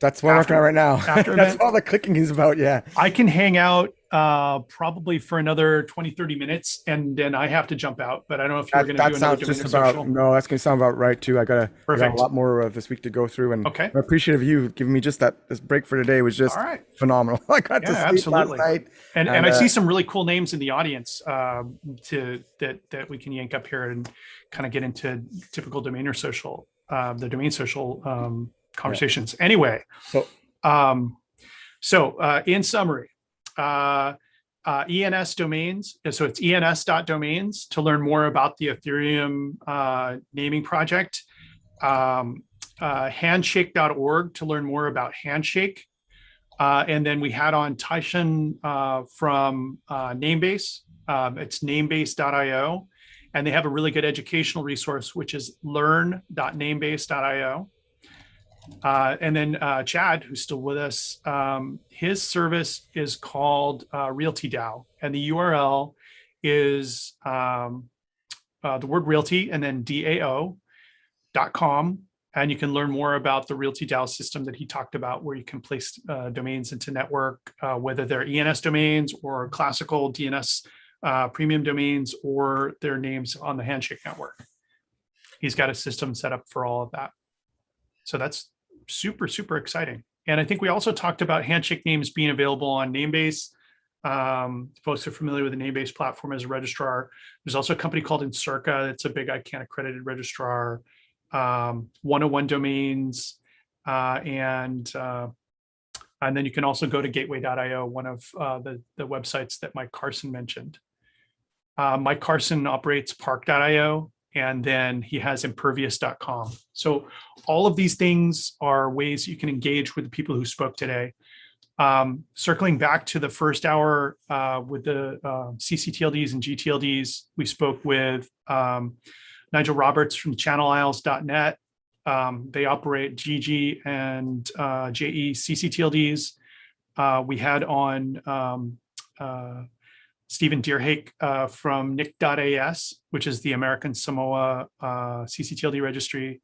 that's what I'm working on right now. That's all the clicking is about. Yeah, I can hang out probably for another 20-30 minutes, and then I have to jump out, but I don't know if you're going to do another just about social. No, that's going to sound about right too. I got a lot more of this week to go through, and okay. I'm appreciative of you giving me just this break for today. Was just phenomenal. I got to sleep absolutely. last night, and I see some really cool names in the audience that we can yank up here and kind of get into typical domainer social, the domain social conversations. Yeah. Anyway, so in summary, ENS domains. So it's ens.domains to learn more about the Ethereum naming project. Handshake.org to learn more about Handshake. And then we had on Tieshun from Namespace. It's namespace.io. And they have a really good educational resource, which is learn.namespace.io. And then Chad, who's still with us, his service is called RealtyDAO, and the URL is the word realty and then DAO.com. And you can learn more about the RealtyDAO system that he talked about, where you can place domains into network, whether they're ENS domains or classical DNS premium domains, or their names on the Handshake network. He's got a system set up for all of that. So that's super, super exciting. And I think we also talked about Handshake names being available on Namespace. Folks are familiar with the Namespace platform as a registrar. There's also a company called Encirca. It's a big ICANN accredited registrar. 101 domains. And then you can also go to gateway.io, one of the websites that Mike Carson mentioned. Mike Carson operates park.io, and then he has impervious.com. So all of these things are ways you can engage with the people who spoke today. Circling back to the first hour with the ccTLDs and ngTLDs, we spoke with Nigel Roberts from channeliles.net. They operate GG and JE ccTLDs. We had on Stephen Deerhake from nic.as, which is the American Samoa ccTLD registry.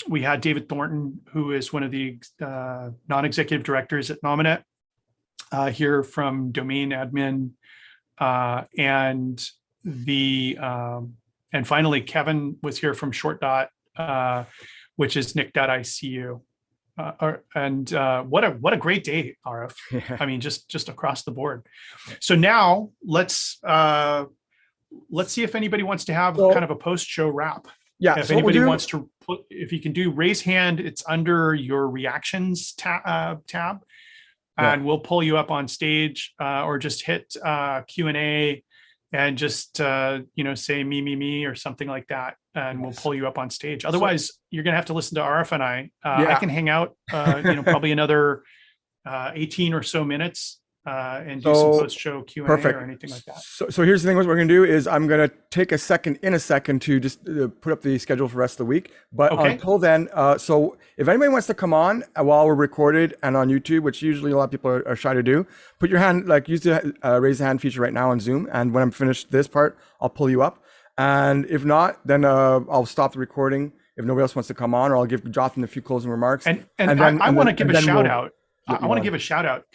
We had David Thornton, who is one of the non-executive directors at Nominet, here from Domain Admin, and finally Kevin was here from Short which is nic.icu. And what a great day, RF. Yeah. I mean, just across the board. So now let's see if anybody wants to have kind of a post-show wrap. Yeah. If anybody wants to put, if you can do raise hand, it's under your reactions tab, and we'll pull you up on stage, or just hit Q&A and just say me or something like that, and we'll pull you up on stage. Otherwise, you're gonna have to listen to RF and I. I can hang out, probably another 18 or so minutes, and do some post-show Q&A perfect. or anything like that. So here's the thing. What we're going to do is I'm going to take a second to just put up the schedule for the rest of the week. But until then, so if anybody wants to come on while we're recorded and on YouTube, which usually a lot of people are shy to do, put your hand, like use the raise the hand feature right now on Zoom. And when I'm finished this part, I'll pull you up. And if not, then I'll stop the recording if nobody else wants to come on, or I'll give Jothan a few closing remarks. And I want to give a shout out. I want to give a shout out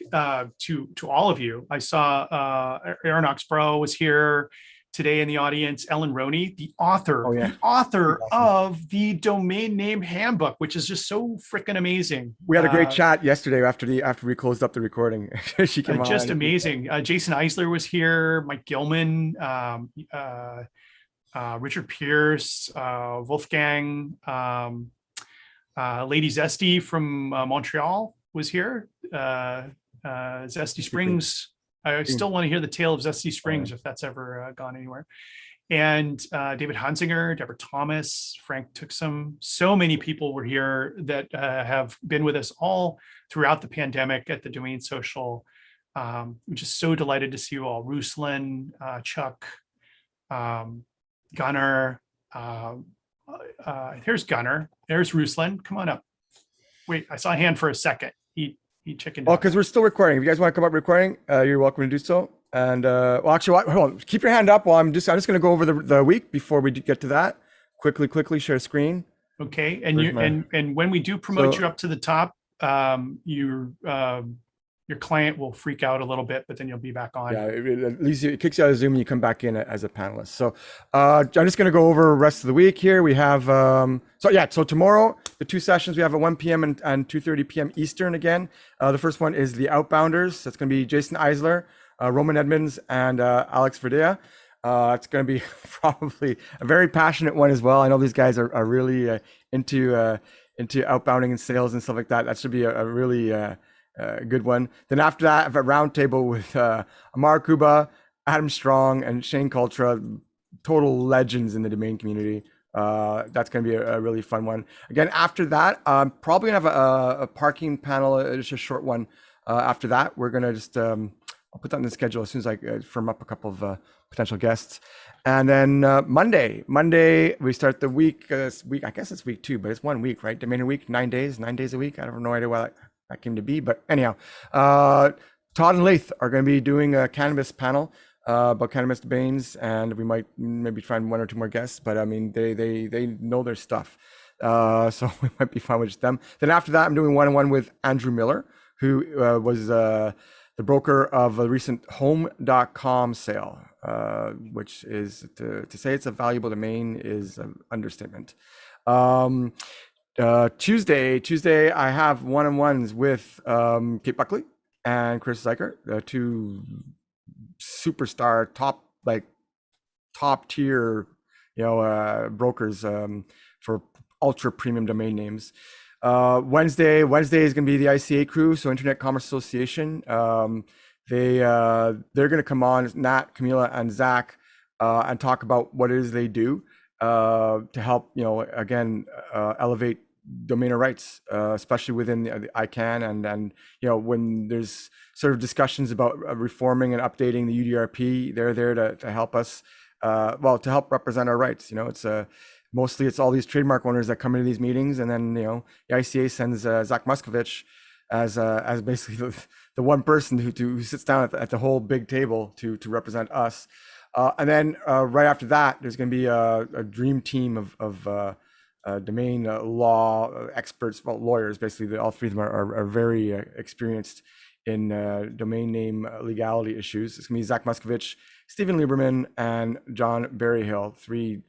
to all of you. I saw Aaron Oxborough was here today in the audience. Ellen Roney, the author of the Domain Name Handbook, which is just so freaking amazing. We had a great chat yesterday after we closed up the recording. She came on. Just amazing. Jason Eisler was here. Mike Gilman, Richard Pierce, Wolfgang, Lady Zesty from Montreal was here. Zesty Springs. I still want to hear the tale of Zesty Springs if that's ever gone anywhere. And David Hunsinger, Deborah Thomas, Frank Tuxum. So many people were here that have been with us all throughout the pandemic at the Domain Social. I'm just so delighted to see you all. Ruslan, Chuck, Gunnar. There's Gunnar. There's Ruslan. Come on up. Wait, I saw a hand for a second. He chickened out. Because we're still recording. If you guys want to come up recording, you're welcome to do so. And well, actually, hold on. Keep your hand up while I'm just going to go over the week before we get to that. Quickly share screen. Okay, and when we do promote you up to the top, your client will freak out a little bit, but then you'll be back on. Yeah, at least it kicks you out of Zoom and you come back in as a panelist. So I'm just going to go over the rest of the week here. We have, so tomorrow, the two sessions, we have at 1 p.m. and 2:30 p.m. Eastern again. The first one is the Outbounders. That's going to be Jason Eisler, Roman Edmonds, and Alex Verdea. It's going to be probably a very passionate one as well. I know these guys are really into outbounding and sales and stuff like that. That should be a really good one. Then after that, I have a roundtable with Amar Kuba, Adam Strong, and Shane Cultra, total legends in the domain community. That's going to be a really fun one. Again, after that, I'm probably going to have a parking panel, just a short one. After that, we're going to just, I'll put that in the schedule as soon as I firm up a couple of potential guests. And then Monday, we start the week, I guess it's week 2, but it's 1 week, right? Domain week, 9 days a week. I have no idea why that came to be, but anyhow, Todd and Laith are going to be doing a cannabis panel about cannabis domains, and we might maybe find 1 or 2 more guests, but I mean, they know their stuff. So we might be fine with just them. Then after that, I'm doing one-on-one with Andrew Miller, who was the broker of a recent home.com sale, which is to say it's a valuable domain is an understatement. Tuesday, I have one-on-ones with Kate Buckley and Chris Zeicher, the 2 superstar top tier, brokers for ultra premium domain names. Wednesday is going to be the ICA crew, so Internet Commerce Association. They're going to come on, Nat, Camila, and Zach, and talk about what it is they do to help, again, elevate domainer rights, especially within the ICANN, and when there's sort of discussions about reforming and updating the UDRP, they're there to help us, to help represent our rights. It's mostly it's all these trademark owners that come into these meetings, and then the ICA sends Zach Muskovich as basically the one person who sits down at the whole big table to represent us. And then right after that, there's going to be a dream team of domain law experts, lawyers. Basically, all 3 of them are very experienced in domain name legality issues. It's going to be Zach Muskovich, Stephen Lieberman, and John Berryhill. 3.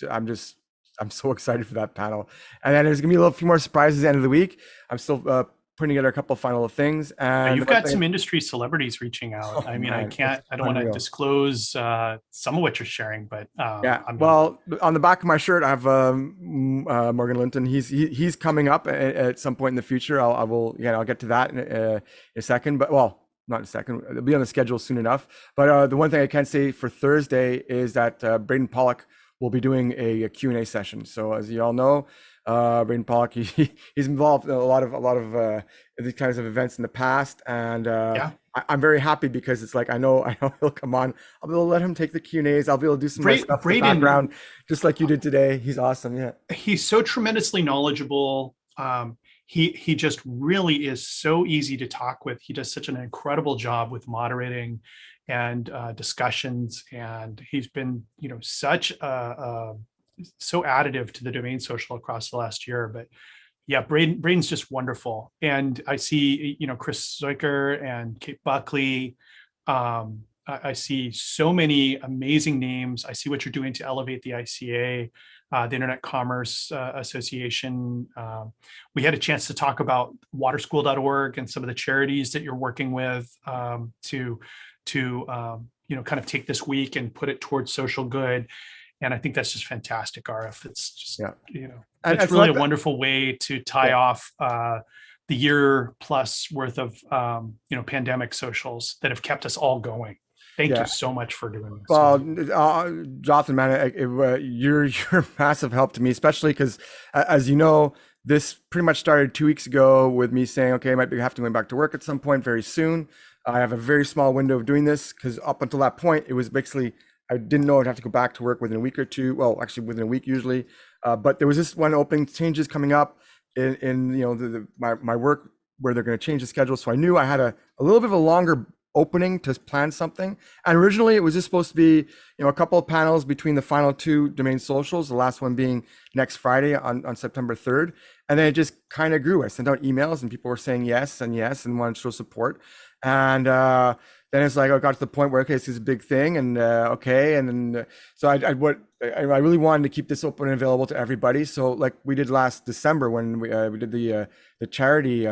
I'm so excited for that panel. And then there's going to be a few more surprises at the end of the week. I'm still putting together a couple of final things. And you've got some industry celebrities reaching out. I mean, I don't want to disclose some of what you're sharing, but on the back of my shirt, I have Morgan Linton. He's coming up at some point in the future. I'll get to that in a second, but not in a second. It'll be on the schedule soon enough. But the one thing I can say for Thursday is that Braden Pollock will be doing a Q&A session. So as you all know, Braden Pollock, he's involved in a lot of these kinds of events in the past, and I I'm very happy because it's like I know he'll come on. I'll be able to let him take the Q&As. I'll be able to do some more stuff in the background, just like you did today. He's awesome. Yeah, he's so tremendously knowledgeable. He just really is so easy to talk with. He does such an incredible job with moderating and discussions, and he's been such so additive to the Domain Social across the last year. But yeah, Braden's just wonderful. And I see, Chris Zoiker and Kate Buckley. I see so many amazing names. I see what you're doing to elevate the ICA, the Internet Commerce Association. We had a chance to talk about waterschool.org and some of the charities that you're working with to kind of take this week and put it towards social good. And I think that's just fantastic, RF. It's just, it's really a wonderful way to tie off the year plus worth of, pandemic socials that have kept us all going. Thank you so much for doing this. Well, Jothan, man, you're massive help to me, especially because, as you know, this pretty much started 2 weeks ago with me saying, okay, I might have to go back to work at some point very soon. I have a very small window of doing this because up until that point, it was basically, I didn't know I'd have to go back to work within a week or two. Well, actually within a week usually. But there was this one opening changes coming up in my work where they're going to change the schedule. So I knew I had a little bit of a longer opening to plan something. And originally it was just supposed to be, a couple of panels between the final 2 domain socials, the last one being next Friday on September 3rd. And then it just kind of grew. I sent out emails and people were saying yes and wanted to show support. And then it's like I got to the point where, okay, this is a big thing, and okay, and then so I really wanted to keep this open and available to everybody. So like we did last December when we did the charity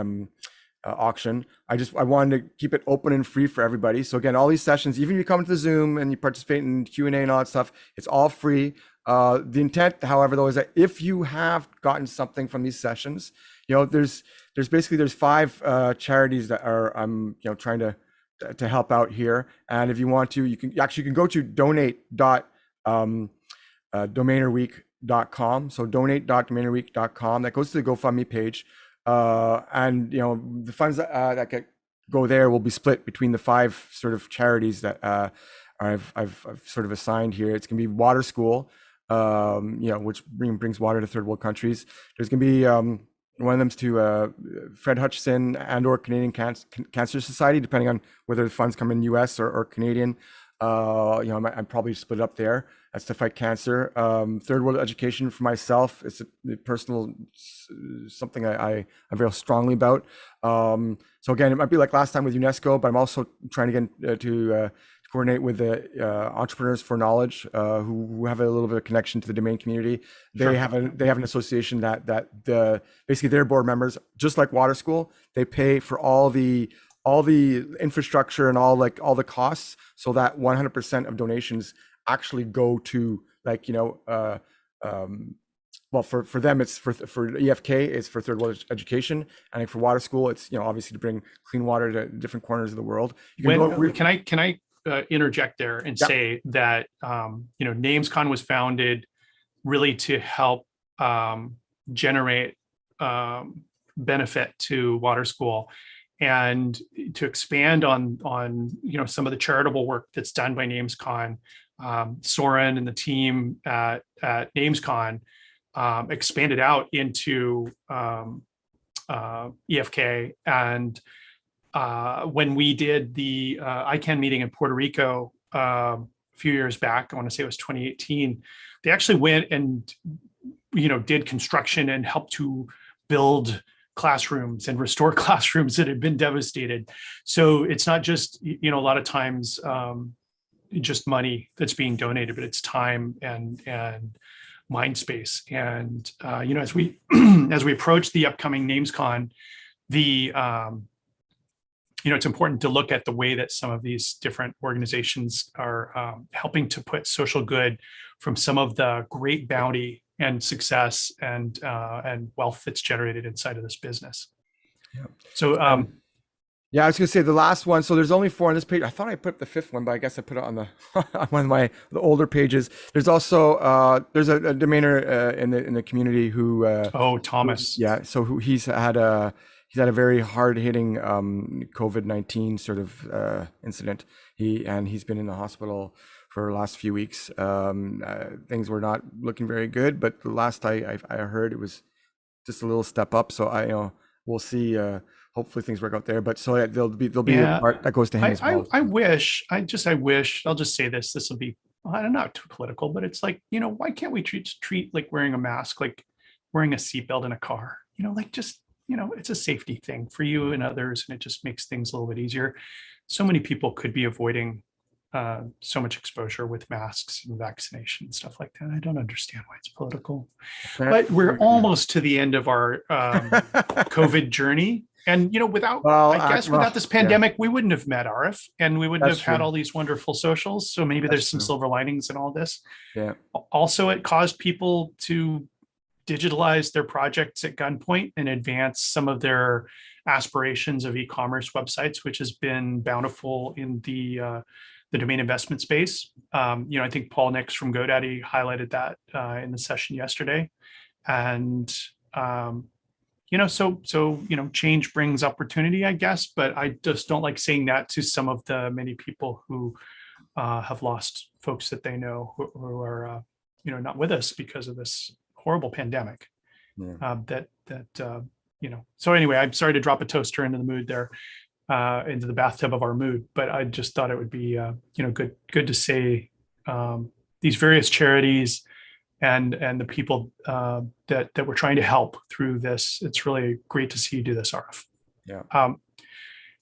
auction, I wanted to keep it open and free for everybody. So again, all these sessions, even if you come to the Zoom and you participate in Q&A and all that stuff, it's all free. The intent, however, though, is that if you have gotten something from these sessions, there's 5 charities that are I'm trying to help out here. And if you want to, you can go to donate.domainerweek.com. So donate.domainerweek.com. That goes to the GoFundMe page. And the funds that go there will be split between the 5 sort of charities that I've sort of assigned here. It's gonna be Water School, which brings water to third world countries. There's gonna be one of them's to Fred Hutchinson and/or Canadian Cancer Society, depending on whether the funds come in U.S. or Canadian. I'm probably split up there. That's to fight cancer. Third world education for myself. It's a personal something I feel strongly about. So again, it might be like last time with UNESCO, but I'm also trying to get to coordinate with the Entrepreneurs for Knowledge, who have a little bit of connection to the domain community. They have an association that basically their board members, just like Water School, they pay for all the infrastructure and all the costs, so that 100% of donations actually go to for them it's for EFK, it's for third world education, and for Water School it's obviously to bring clean water to different corners of the world. Can I interject there and say that NamesCon was founded really to help generate benefit to Water School, and to expand on some of the charitable work that's done by NamesCon. Soren and the team at NamesCon expanded out into EFK, and when we did the ICANN meeting in Puerto Rico a few years back, I want to say it was 2018, they actually went and did construction and helped to build classrooms and restore classrooms that had been devastated. So it's not just a lot of times just money that's being donated, but it's time and mind space. And as we as we approach the upcoming NamesCon, it's important to look at the way that some of these different organizations are helping to put social good from some of the great bounty and success and wealth that's generated inside of this business. Yeah. So yeah, I was gonna say the last one. So there's only 4 on this page. I thought I put up the 5th one, but I guess I put it on the on one of the older pages. There's also there's a domainer in the community who Thomas. Yeah, so he's had a very hard-hitting COVID-19 sort of incident. He's been in the hospital for the last few weeks. Things were not looking very good, but the last I heard, it was just a little step up. So we'll see. Hopefully things work out there. But so there'll be a part that goes to him as well. I wish. I'll just say this. This will be, I don't know, too political, but it's like, why can't we treat like wearing a mask like wearing a seatbelt in a car? It's a safety thing for you and others, and it just makes things a little bit easier. So many people could be avoiding so much exposure with masks and vaccination and stuff like that. I don't understand why it's political, but we're almost to the end of our COVID journey. And, without this pandemic, we wouldn't have met Arif, and we wouldn't have had all these wonderful socials. So maybe there's some silver linings in all this. Yeah. Also, it caused people to digitalize their projects at gunpoint and advance some of their aspirations of e-commerce websites, which has been bountiful in the domain investment space. I think Paul Nix from GoDaddy highlighted that in the session yesterday. And, change brings opportunity, I guess, but I just don't like saying that to some of the many people who have lost folks that they know who are, not with us because of this horrible pandemic. So anyway, I'm sorry to drop a toaster into the mood there, into the bathtub of our mood, but I just thought it would be, good to say these various charities and the people that we're trying to help through this. It's really great to see you do this, Arif. Yeah.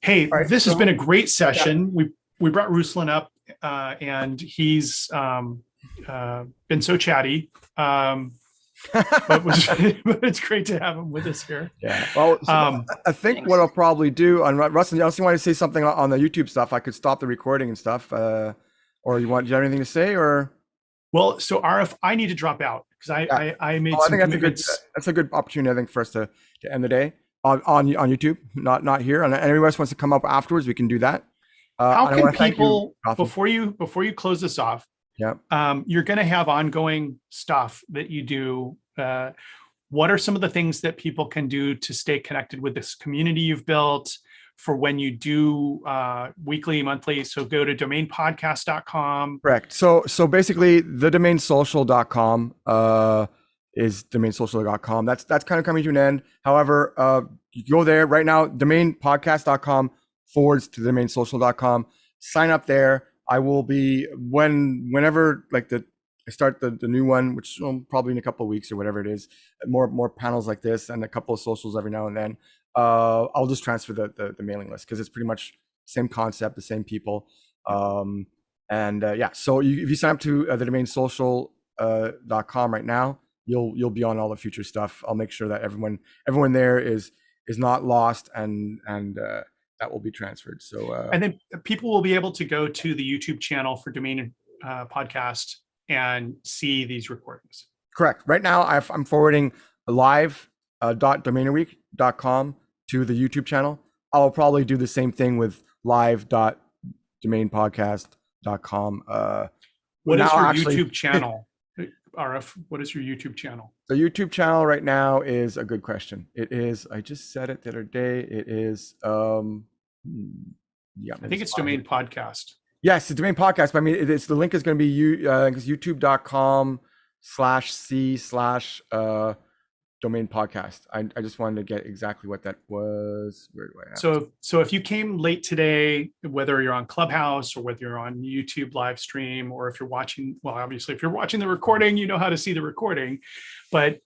Hey, this has been a great session. We brought Ruslan up, and he's been so chatty. But it's great to have him with us here. Yeah. Well, I think what I'll probably do on Ruslan, unless you want to say something on the YouTube stuff, I could stop the recording and stuff. Or do you have anything to say? Or well, so Arif, I need to drop out because I made some commitments. That's a good opportunity, I think, for us to end the day on YouTube, not here. And anyone else wants to come up afterwards, we can do that. How can people before you close this off? Yeah. You're going to have ongoing stuff that you do. What are some of the things that people can do to stay connected with this community you've built for when you do weekly, monthly? So go to DomainPodcast.com. Correct. So basically the DomainSocial.com is DomainSocial.com. That's kind of coming to an end. However, you go there right now, DomainPodcast.com / DomainSocial.com. Sign up there. I will be whenever I start the new one, which probably in a couple of weeks or whatever it is, more panels like this and a couple of socials every now and then. I'll just transfer the mailing list because it's pretty much same concept, the same people. So if you sign up to the DomainSocial.com right now, you'll be on all the future stuff. I'll make sure that everyone there is not lost and that will be transferred. So and then people will be able to go to the YouTube channel for Domain Podcast and see these recordings. Correct. Right now, I'm forwarding live.domainerweek.com to the YouTube channel. I'll probably do the same thing with live.domainpodcast.com. What is your YouTube channel? RF, what is your YouTube channel? The YouTube channel right now is a good question. It is, I just said it the other day. It is, I think it's Domain Podcast. Yes, the Domain Podcast. But I mean, the link is going to be youtube.com/c/Domain Podcast. I just wanted to get exactly what that was. Where do I have it? So if you came late today, whether you're on Clubhouse or whether you're on YouTube live stream, or if you're watching, well, obviously if you're watching the recording, you know how to see the recording, but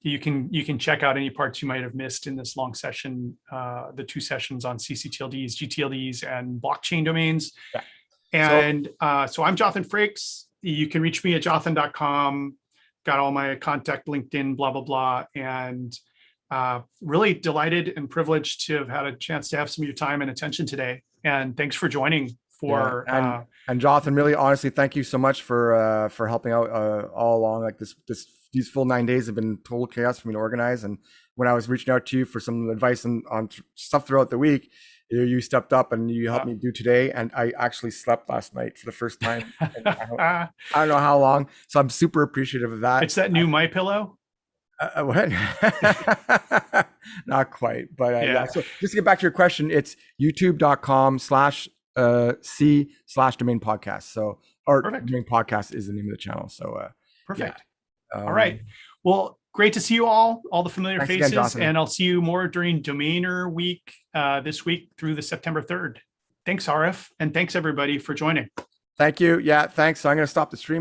you can check out any parts you might have missed in this long session, the 2 sessions on ccTLDs, gTLDs, and blockchain domains. Yeah. And so I'm Jothan Frakes. You can reach me at jothan.com. Got all my contact, LinkedIn, blah, blah, blah. And really delighted and privileged to have had a chance to have some of your time and attention today. And thanks for joining for. Yeah. And Jothan, really, honestly, thank you so much for helping out all along. Like these full 9 days have been total chaos for me to organize. And when I was reaching out to you for some advice on stuff throughout the week, you stepped up and you helped me do today. And I actually slept last night for the first time. I don't know how long. So I'm super appreciative of that. It's that new MyPillow? What? Not quite, but yeah. Yeah. So just to get back to your question, it's youtube.com/c/domain podcast. So, or Perfect. domain podcast is the name of the channel. So, Perfect. yeah. All right. Well, great to see you all the familiar Thanks again, faces, Jothan. and I'll see you more during Domainer Week this week through the September 3rd. Thanks, Arif, and thanks everybody for joining. Thank you. Yeah, thanks. So I'm going to stop the stream.